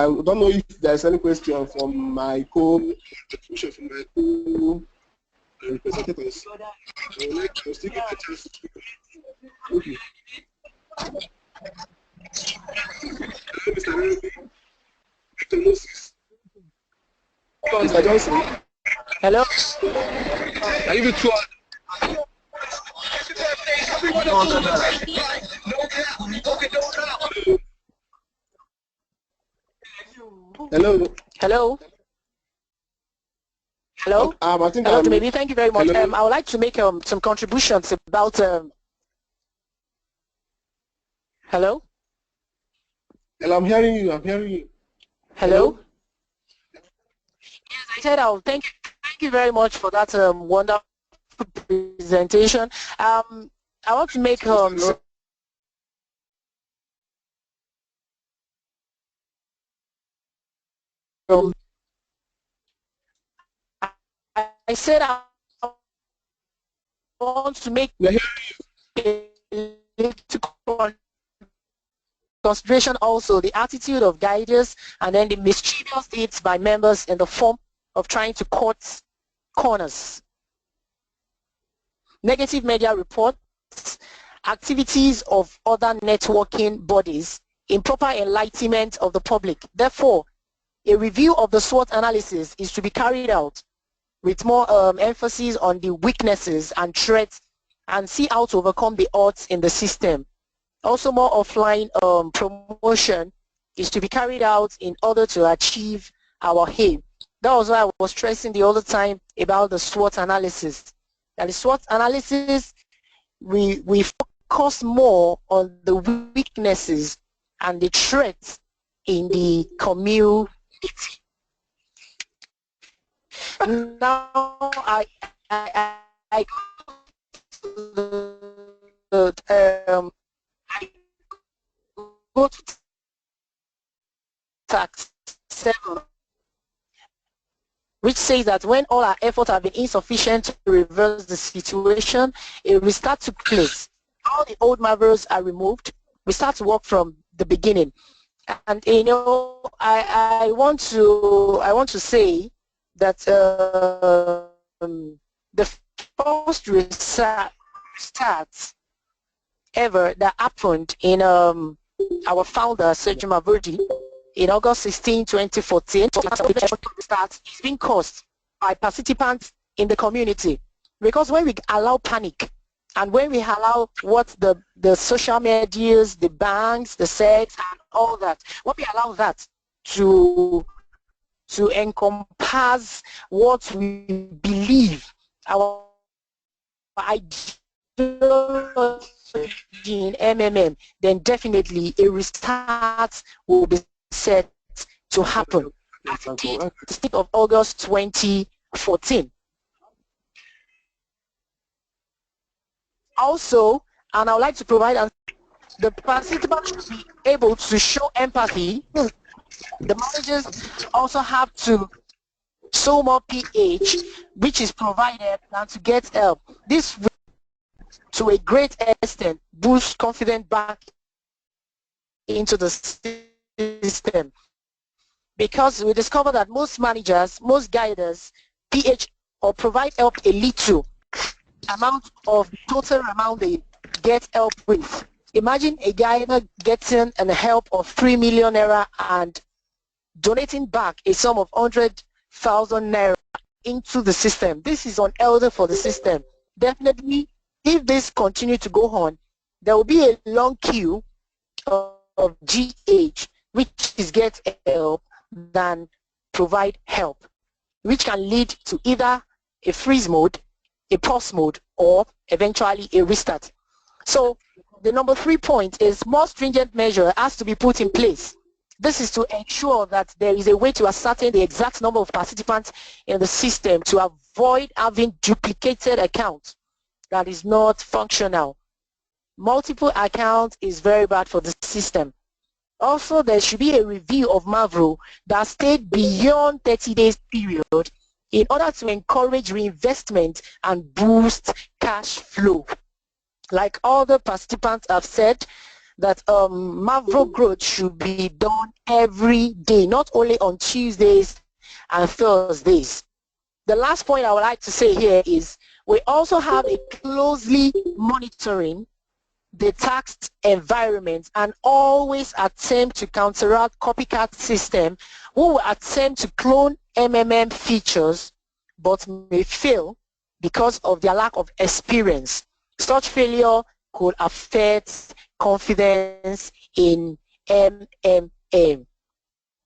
don't know if there's any question from my co-representatives. I would like to take a chance to speak. Okay. Hello, Mr. Moses. Hello, Mr. Johnson. Hello. Are you virtual? Hello. Hello. Hello. I think hello, maybe. Thank you very much. Hello. I would like to make some contributions about. Hello. Hello, I'm hearing you. I'm hearing you. Hello. Yes, I said I'll thank you very much for that wonderful presentation. I want to make I said I want to make a little consideration also the attitude of guiders and then the mischievous deeds by members in the form of trying to cut corners. Negative media reports, activities of other networking bodies, improper enlightenment of the public. Therefore, a review of the SWOT analysis is to be carried out with more emphasis on the weaknesses and threats and see how to overcome the odds in the system. Also, more offline promotion is to be carried out in order to achieve our aim. That was why I was stressing the other time about the SWOT analysis. And the SWOT analysis, we focus more on the weaknesses and the threats in the community. Now I go to tax 7, which says that when all our efforts have been insufficient to reverse the situation, a restart took place. All the old marvels are removed. We start to work from the beginning. And you know, I want to say that the first restart ever that happened in our founder Sergio Maverdi in August 16, 2014, is being caused by participants in the community. Because when we allow panic and when we allow what the social medias, the banks, the SECs and all that, when we allow that to encompass what we believe, our ideology in MMM, then definitely a restart will be set to happen at the 6th of August 2014. Also, and I would like to provide the participants should be able to show empathy. The managers also have to show more PH, which is provided, and to get help. This will, to a great extent, boost confidence back into the system. Because we discover that most managers, most guiders, PH or provide help a little amount of total amount they get help with. Imagine a guider getting a help of 3 million naira and donating back a sum of 100,000 naira into the system. This is unhealthy for the system. Definitely, if this continue to go on, there will be a long queue of GH, which is get help than provide help, which can lead to either a freeze mode, a pause mode, or eventually a restart. So the number 3 point is more stringent measure has to be put in place. This is to ensure that there is a way to ascertain the exact number of participants in the system to avoid having duplicated accounts that is not functional. Multiple accounts is very bad for the system. Also, there should be a review of Mavro that stayed beyond 30 days period in order to encourage reinvestment and boost cash flow. Like all the participants have said, that Mavro growth should be done every day, not only on Tuesdays and Thursdays. The last point I would like to say here is we also have a closely monitoring the tax environment and always attempt to counteract copycat system who will attempt to clone MMM features but may fail because of their lack of experience. Such failure could affect confidence in MMM.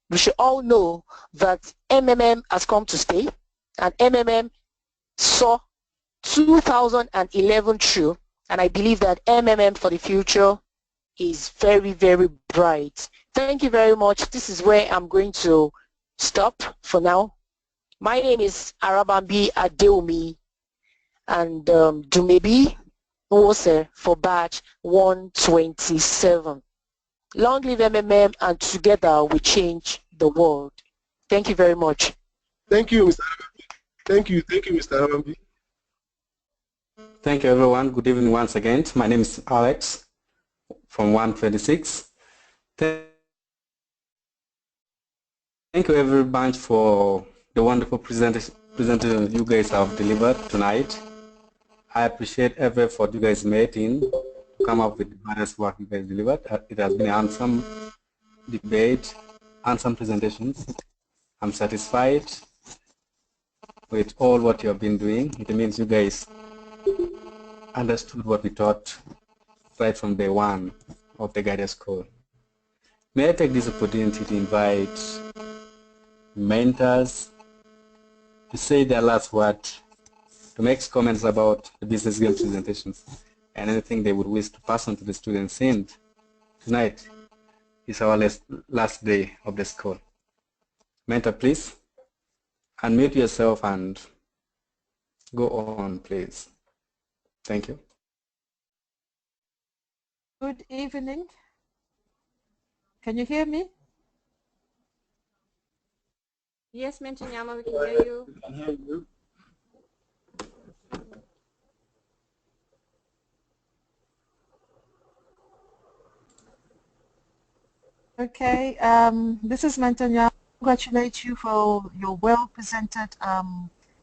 We should all know that MMM has come to stay, and MMM saw 2011 through, and I believe that MMM for the future is very, very bright. Thank you very much. This is where I'm going to stop for now. My name is Arabambi Adeomi, and Dumebi Nwose for batch 127. Long live MMM, and together we change the world. Thank you very much. Thank you, Mr. Arabambi. Thank you, Mr. Arabambi. Thank you, everyone. Good evening once again. My name is Alex from 126. Thank you, every bunch, for the wonderful presentation you guys have delivered tonight. I appreciate every effort you guys made in to come up with the various work you guys delivered. It has been an handsome debate, handsome presentations. I'm satisfied with all what you have been doing. It means you guys understood what we taught right from day one of the guidance call. May I take this opportunity to invite mentors to say their last word, to make comments about the business game presentations and anything they would wish to pass on to the students. And tonight is our last day of the call. Mentor, please unmute yourself and go on, please. Thank you. Good evening. Can you hear me? Yes, Mentor Nyama, we can hear you. We can hear you. Okay, this is Mentor Nyama. Congratulate you for your well-presented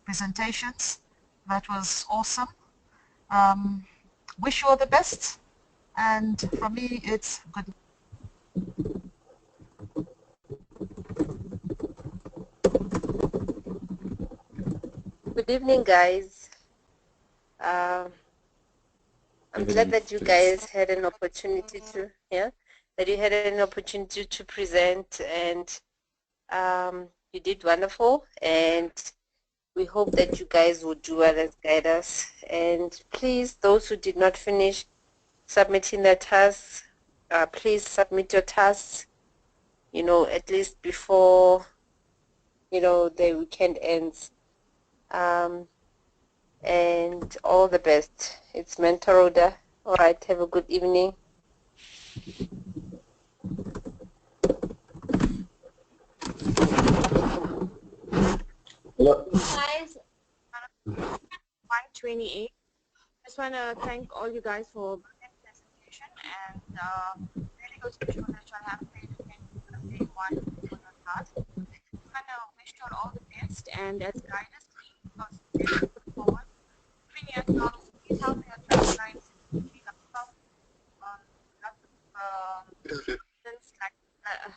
presentations. That was awesome. Wish you all the best. And for me, it's good. Good evening, guys. I'm glad that you guys had an opportunity to, present, and you did wonderful, and we hope that you guys will do well as guide us. And please, those who did not finish, submitting their tasks. Please submit your tasks, at least before, the weekend ends. And all the best. It's Mentor Rhoda. All right, have a good evening. Guys, 128. Just want to thank all you guys for the presentation and really goes to show that you all have faith in day one on your task. I want to wish you all the best and as guidance, because look forward. Between yourselves, please help your timelines.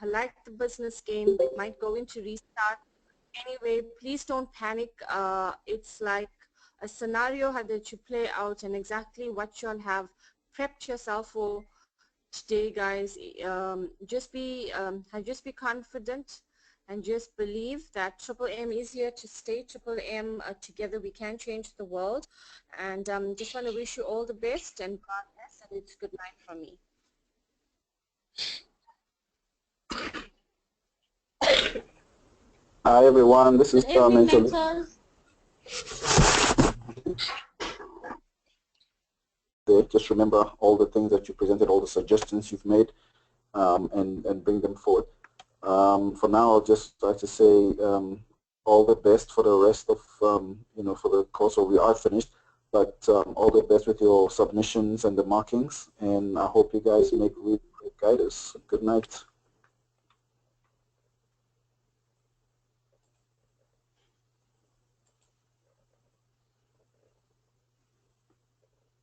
Like the business game, we might go into restart. Anyway, please don't panic. It's like a scenario that you play out and exactly what you'll have prepped yourself for today, guys. Just be confident and just believe that Triple M is here to stay. Triple M, together we can change the world. And just want to wish you all the best and God bless, and it's good night from me. Hi everyone, this is Mentally. Just remember all the things that you presented, all the suggestions you've made, and bring them forward. For now, I'll just like to say all the best for the rest of, for the course where we are finished, but all the best with your submissions and the markings, and I hope you guys make really great guidance. Good night.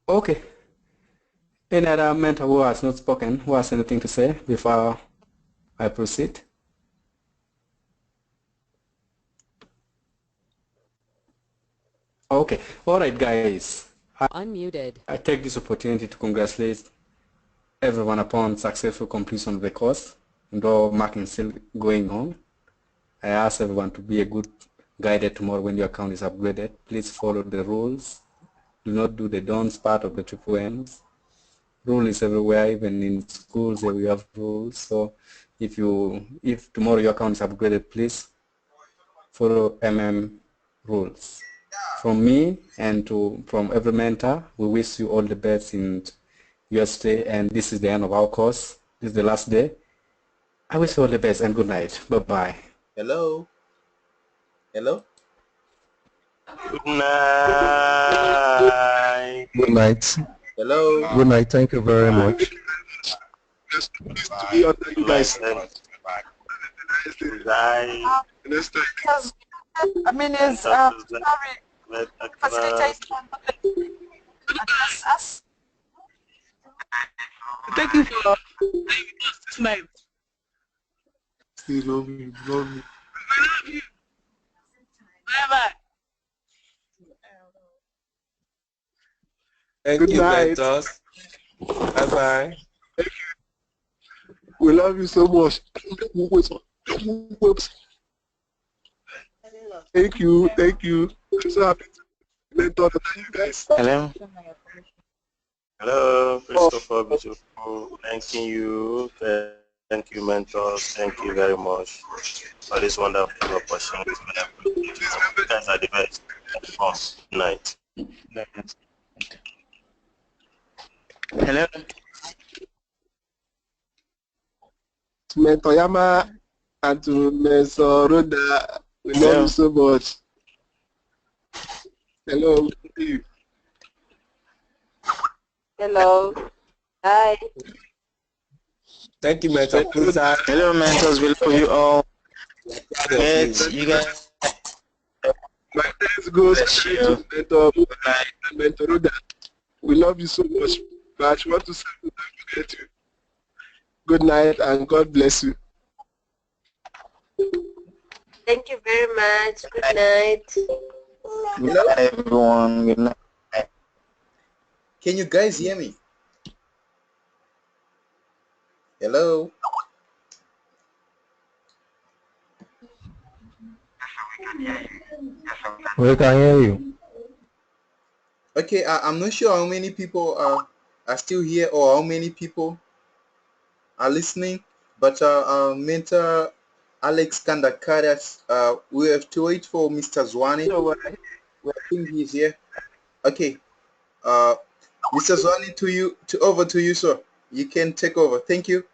Okay. Any other mentor who has not spoken, who has anything to say before I proceed? Okay. All right, guys. Unmuted. I take this opportunity to congratulate everyone upon successful completion of the course, and though marking is still going on. I ask everyone to be a good guide tomorrow when your account is upgraded. Please follow the rules. Do not do the don'ts part of the triple M's. Rule is everywhere, even in schools we have rules. So if tomorrow your account is upgraded, please follow rules. From me and from every mentor, we wish you all the best in your stay, and this is the end of our course. This is the last day. I wish you all the best and good night. Bye-bye. Hello? Hello? Good night. Good night. Hello? Good night. Thank you very much. You guys. Good night. I mean, it's sorry. Facilitate us. Thank you for this night. Still love you. Love you. I love you. Bye-bye. Thank Good you, night. mentors. Bye-bye. Thank you. We love you so much. Thank you. Thank you. I'm so happy to mentor you guys. Hello. Hello, Christopher. Beautiful. Thanking you. Thank you, mentors. Thank you very much for this wonderful opportunity. You guys are the best. Good night. Hello. To Mentor Yama and to Mentor Rhoda, we love you so much. Hello. Hello. Hi. Thank you, mentor. Hello, mentors. We love you all. Yes, you guys. My thanks goes to Mentor Rhoda. We love you so much. But I want to say forget you. Good night and God bless you. Thank you very much. Good night. Good night, everyone. Good night. Can you guys hear me? Hello? We can hear you. Okay, I'm not sure how many people are still here, or how many people are listening. But our mentor Alex Kandakaras, we have to wait for Mr. Zwane. I think he's here. Okay, Mr. Zwane, over to you, sir. You can take over. Thank you.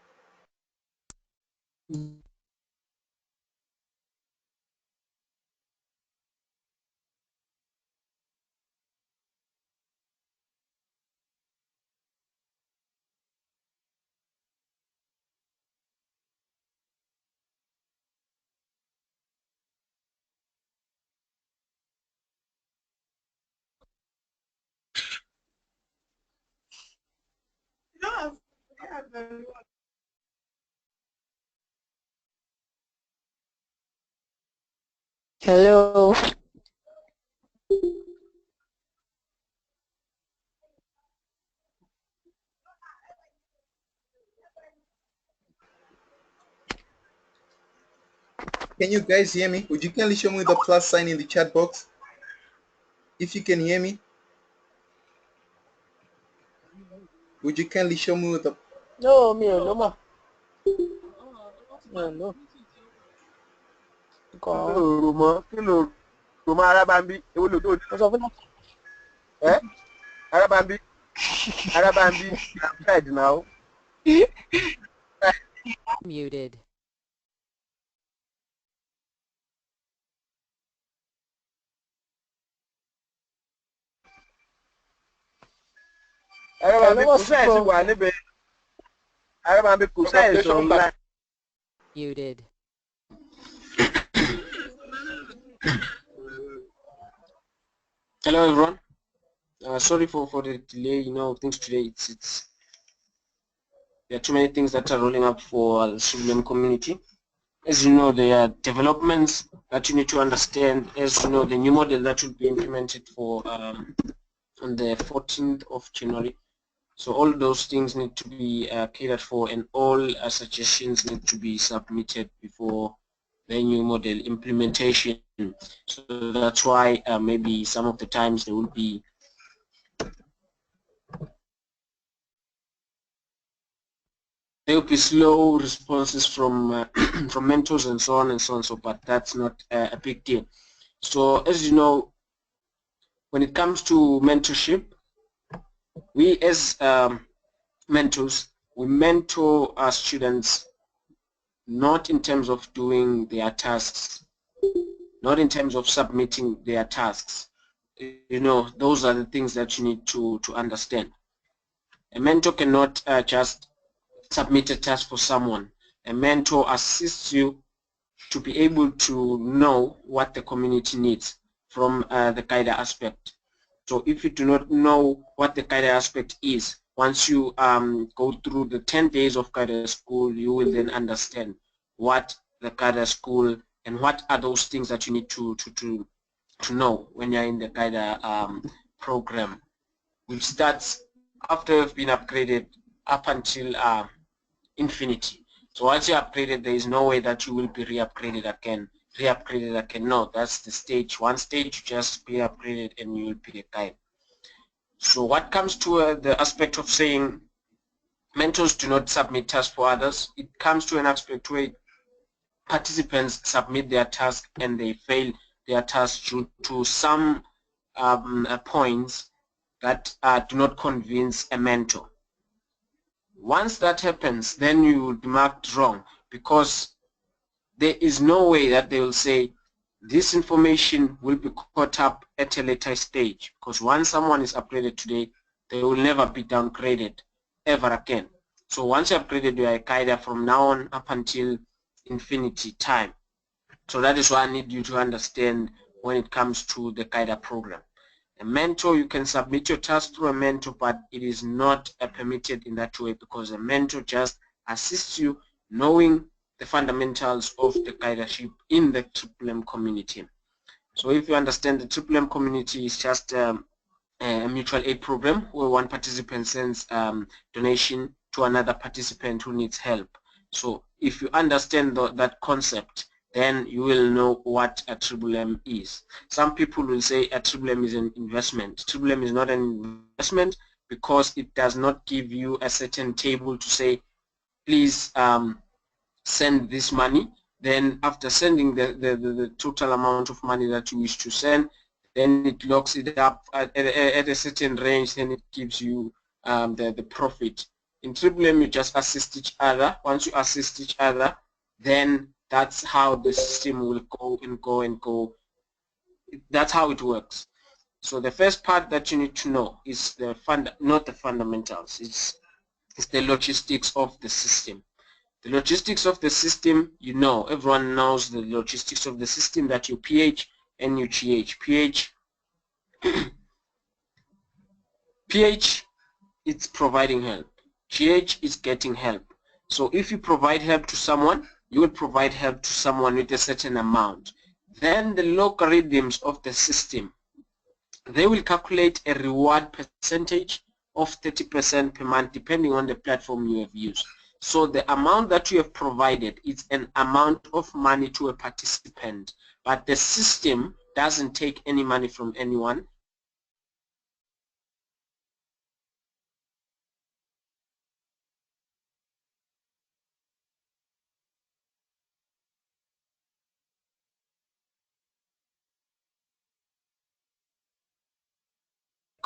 Hello. Can you guys hear me? Would you kindly show me the plus sign in the chat box? If you can hear me. Would you kindly show me the... No, me no more. No. Kilo Roma Arabambi, it will do. Arabambi, I'm dead now. Muted. Muted. Hello everyone. Sorry for the delay. You know, things today there are too many things that are rolling up for the civilian community. As you know, there are developments that you need to understand. As you know, the new model that will be implemented for on the 14th of January. So all those things need to be catered for, and all suggestions need to be submitted before the new model implementation. So that's why maybe some of the times there will be slow responses from from mentors and so on and so on. So, but that's not a big deal. So as you know, when it comes to mentorship, we as mentors, we mentor our students not in terms of doing their tasks, not in terms of submitting their tasks. You know, those are the things that you need to understand. A mentor cannot just submit a task for someone. A mentor assists you to be able to know what the community needs from the CAIDA aspect. So if you do not know what the CAIDA aspect is, once you go through the 10 days of CAIDA school, you will then understand what the CAIDA school and what are those things that you need to know when you're in the CAIDA program, which starts after you've been upgraded up until infinity. So once you're upgraded, there is no way that you will be re-upgraded again. No, that's the stage. One stage, you just be upgraded and you will be a guide. So what comes to the aspect of saying mentors do not submit tasks for others, it comes to an aspect where participants submit their task and they fail their task due to some points that do not convince a mentor. Once that happens, then you will be marked wrong, because there is no way that they will say this information will be caught up at a later stage, because once someone is upgraded today, they will never be downgraded ever again. So once you're upgraded, you are a CAIDA from now on up until infinity time. So that is what I need you to understand when it comes to the CAIDA program. A mentor, you can submit your task through a mentor, but it is not permitted in that way, because a mentor just assists you knowing the fundamentals of the guidership in the M community. So if you understand, the M community is just a mutual aid program where one participant sends donation to another participant who needs help. So if you understand that concept, then you will know what a M is. Some people will say a M is an investment. M is not an investment, because it does not give you a certain table to say, please send this money. Then after sending the total amount of money that you wish to send, then it locks it up at a certain range, then it gives you the profit. In TripleM, you just assist each other. Once you assist each other, then that's how the system will go and go and go. That's how it works. So the first part that you need to know is not the fundamentals. It's the logistics of the system. The logistics of the system, you know, everyone knows the logistics of the system, that you PH and you GH. PH, it's providing help. GH is getting help. So if you provide help to someone, you will provide help to someone with a certain amount. Then the logarithms of the system, they will calculate a reward percentage of 30% per month depending on the platform you have used. So the amount that you have provided is an amount of money to a participant, but the system doesn't take any money from anyone.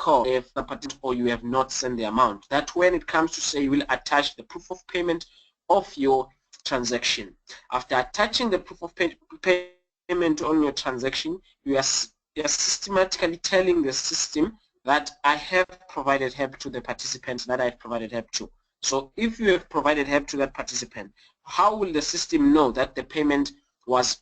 If the participant or you have not sent the amount, that when it comes to say, you will attach the proof of payment of your transaction. After attaching the proof of payment on your transaction, you are systematically telling the system that I have provided help to the participants that I've provided help to. So if you have provided help to that participant, how will the system know that the payment was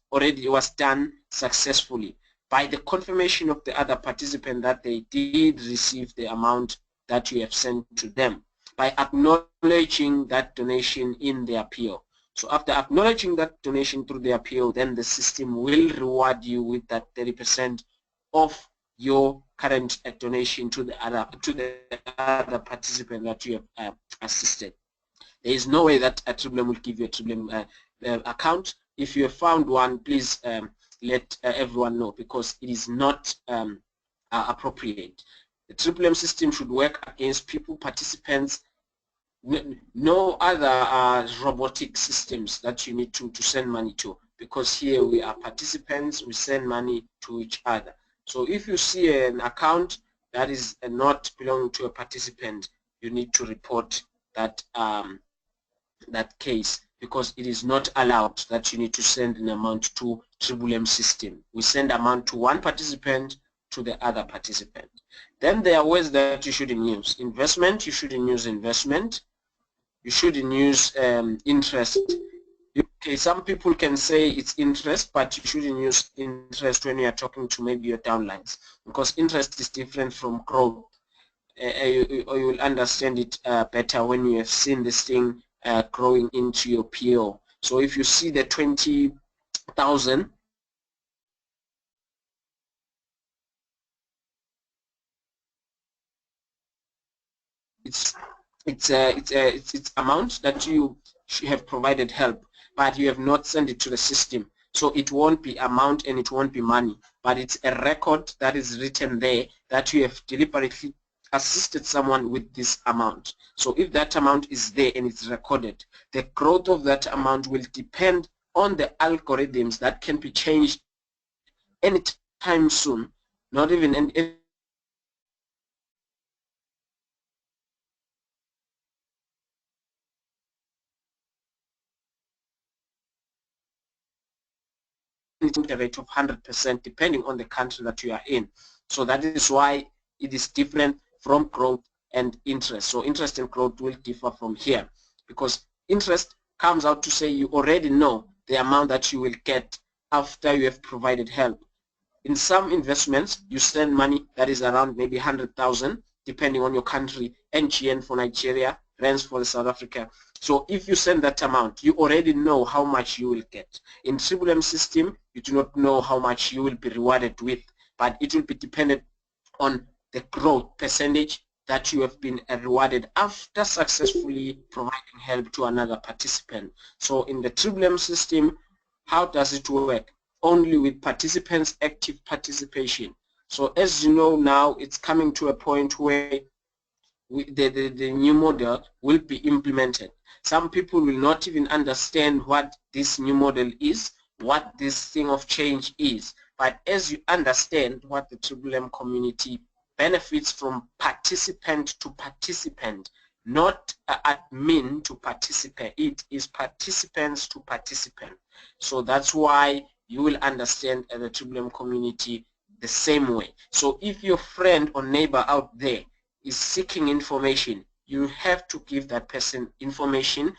done successfully? By the confirmation of the other participant that they did receive the amount that you have sent to them, by acknowledging that donation in the appeal. So after acknowledging that donation through the appeal, then the system will reward you with that 30% of your current donation to the other participant that you have assisted. There is no way that a TripleM will give you a TripleM account. If you have found one, please let everyone know, because it is not appropriate. The TripleM system should work against people, participants, no other robotic systems that you need to send money to, because here we are participants, we send money to each other. So if you see an account that is not belonging to a participant, you need to report that that case, because it is not allowed that you need to send an amount to TripleM system. We send amount to one participant to the other participant. Then there are ways that you shouldn't use. Investment, you shouldn't use investment. You shouldn't use interest. Okay, some people can say it's interest, but you shouldn't use interest when you are talking to maybe your downlines, because interest is different from growth. Or you will understand it better when you have seen this thing growing into your PO. So if you see the 20,000, it's amount that you have provided help, but you have not sent it to the system. So it won't be amount and it won't be money, but it's a record that is written there that you have deliberately assisted someone with this amount. So if that amount is there and it's recorded, the growth of that amount will depend on the algorithms that can be changed anytime soon, not even anything the rate of 100% depending on the country that you are in. So that is why it is different from growth and interest. So interest and growth will differ from here, because interest comes out to say you already know the amount that you will get after you have provided help. In some investments, you send money that is around maybe 100,000 depending on your country, NGN for Nigeria, rands for South Africa. So if you send that amount, you already know how much you will get. In TripleM system, you do not know how much you will be rewarded with, but it will be dependent on the growth percentage that you have been rewarded after successfully providing help to another participant. So in the TripleM system, how does it work? Only with participants' active participation. So as you know now, it's coming to a point where the new model will be implemented. Some people will not even understand what this new model is, what this thing of change is. But as you understand what the M community benefits from participant to participant, not admin to participant, it is participants to participant. So that's why you will understand the M community the same way. So if your friend or neighbor out there is seeking information, you have to give that person information.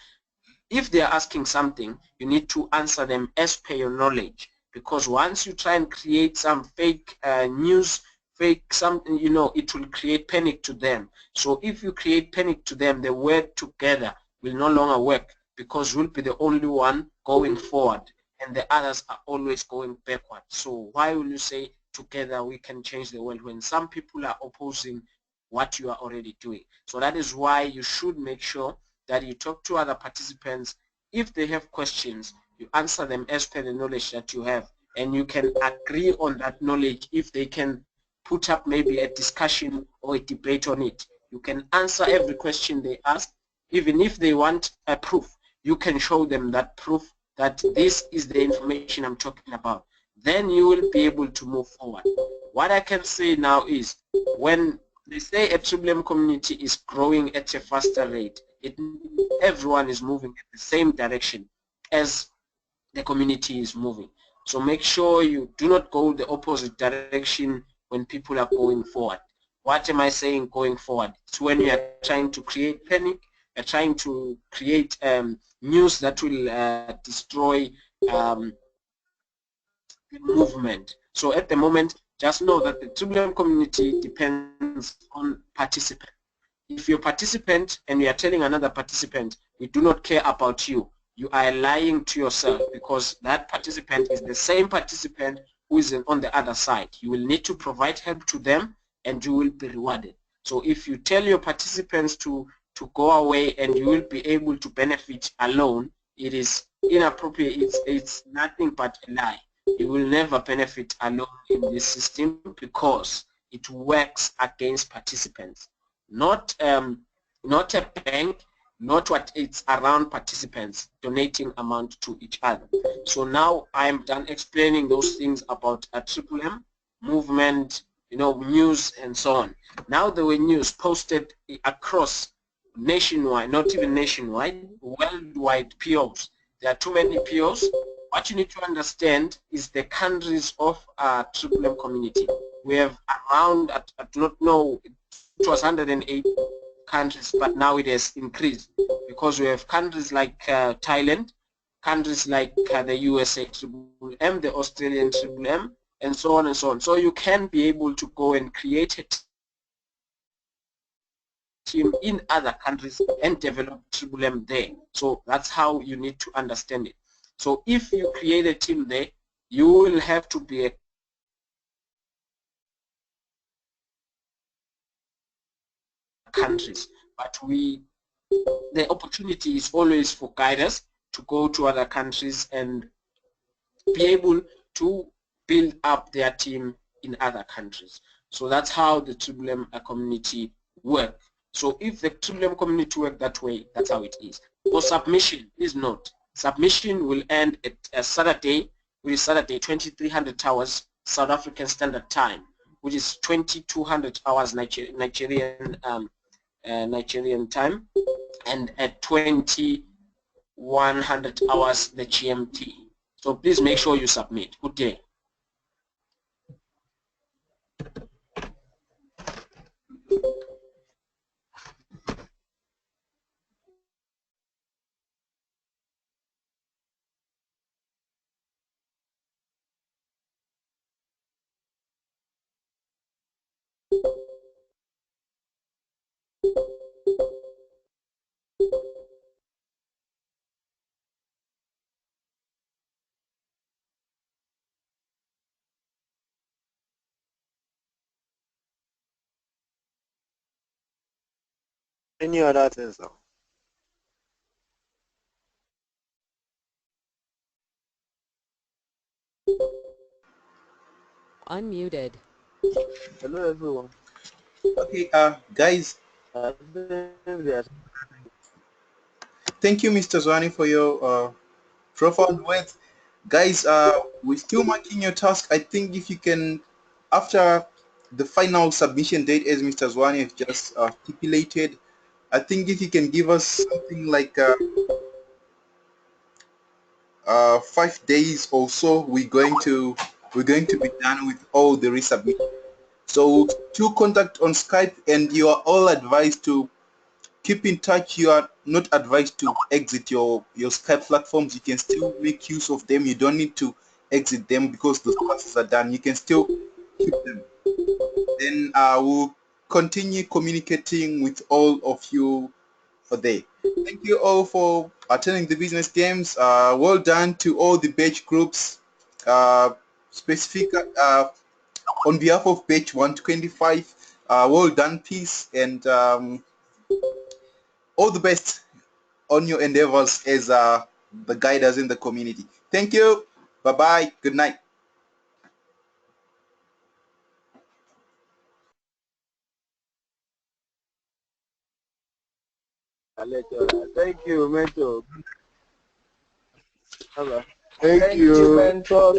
If they are asking something, you need to answer them as per your knowledge, because once you try and create some fake news, fake something, you know, it will create panic to them. So if you create panic to them, the word together will no longer work, because you'll be the only one going forward and the others are always going backward. So why will you say together we can change the world when some people are opposing what you are already doing? So that is why you should make sure that you talk to other participants. If they have questions, you answer them as per the knowledge that you have, and you can agree on that knowledge. If they can put up maybe a discussion or a debate on it, you can answer every question they ask. Even if they want a proof, you can show them that proof that this is the information I'm talking about. Then you will be able to move forward. What I can say now is, when they say a M community is growing at a faster rate, everyone is moving in the same direction as the community is moving. So make sure you do not go the opposite direction when people are going forward. What am I saying going forward? It's when you are trying to create panic, you're trying to create news that will destroy the movement. So at the moment, just know that the M community depends on participants. If you're a participant and you are telling another participant, we do not care about you, you are lying to yourself, because that participant is the same participant who is on the other side. You will need to provide help to them and you will be rewarded. So if you tell your participants to go away and you will be able to benefit alone, it is inappropriate. It's nothing but a lie. You will never benefit alone in this system, because it works against participants. Not a bank, not what it's around participants donating amount to each other. So now I'm done explaining those things about a M movement, you know, news and so on. Now there were news posted across nationwide, not even nationwide, worldwide POs. There are too many POs. What you need to understand is the countries of our M community. We have around, I do not know, it was 108 countries, but now it has increased, because we have countries like Thailand, countries like the USA M, the Australian M, and so on and so on. So you can be able to go and create a team in other countries and develop M there. So that's how you need to understand it. So if you create a team there, you will have to be a countries, but the opportunity is always for guiders to go to other countries and be able to build up their team in other countries. So that's how the M community work. So if the M community work that way, that's how it is. For submission, please note, submission will end at Saturday, which is Saturday 2300 hours South African Standard Time, which is 2200 hours Nigerian time, and at 2100 hours the GMT. So please make sure you submit. Good day. Any other things now? Unmuted. Hello everyone. Okay, guys, Thank you, Mr. Zwani, for your profound words. Guys, we're still marking your task. I think if you can, after the final submission date, as Mr. Zwani has just stipulated, I think if you can give us something like 5 days or so, we're going to be done with all the resubmission. So to contact on Skype, and you are all advised to keep in touch. You are not advised to exit your Skype platforms. You can still make use of them. You don't need to exit them because the classes are done. You can still keep them. Then we'll continue communicating with all of you for there. Thank you all for attending the business games. Well done to all the batch groups. Specific on behalf of batch 125. Well done, peace, and all the best on your endeavors as the guiders in the community. Thank you. Bye-bye. Good night. Thank you, mentor. Thank you. Mentor.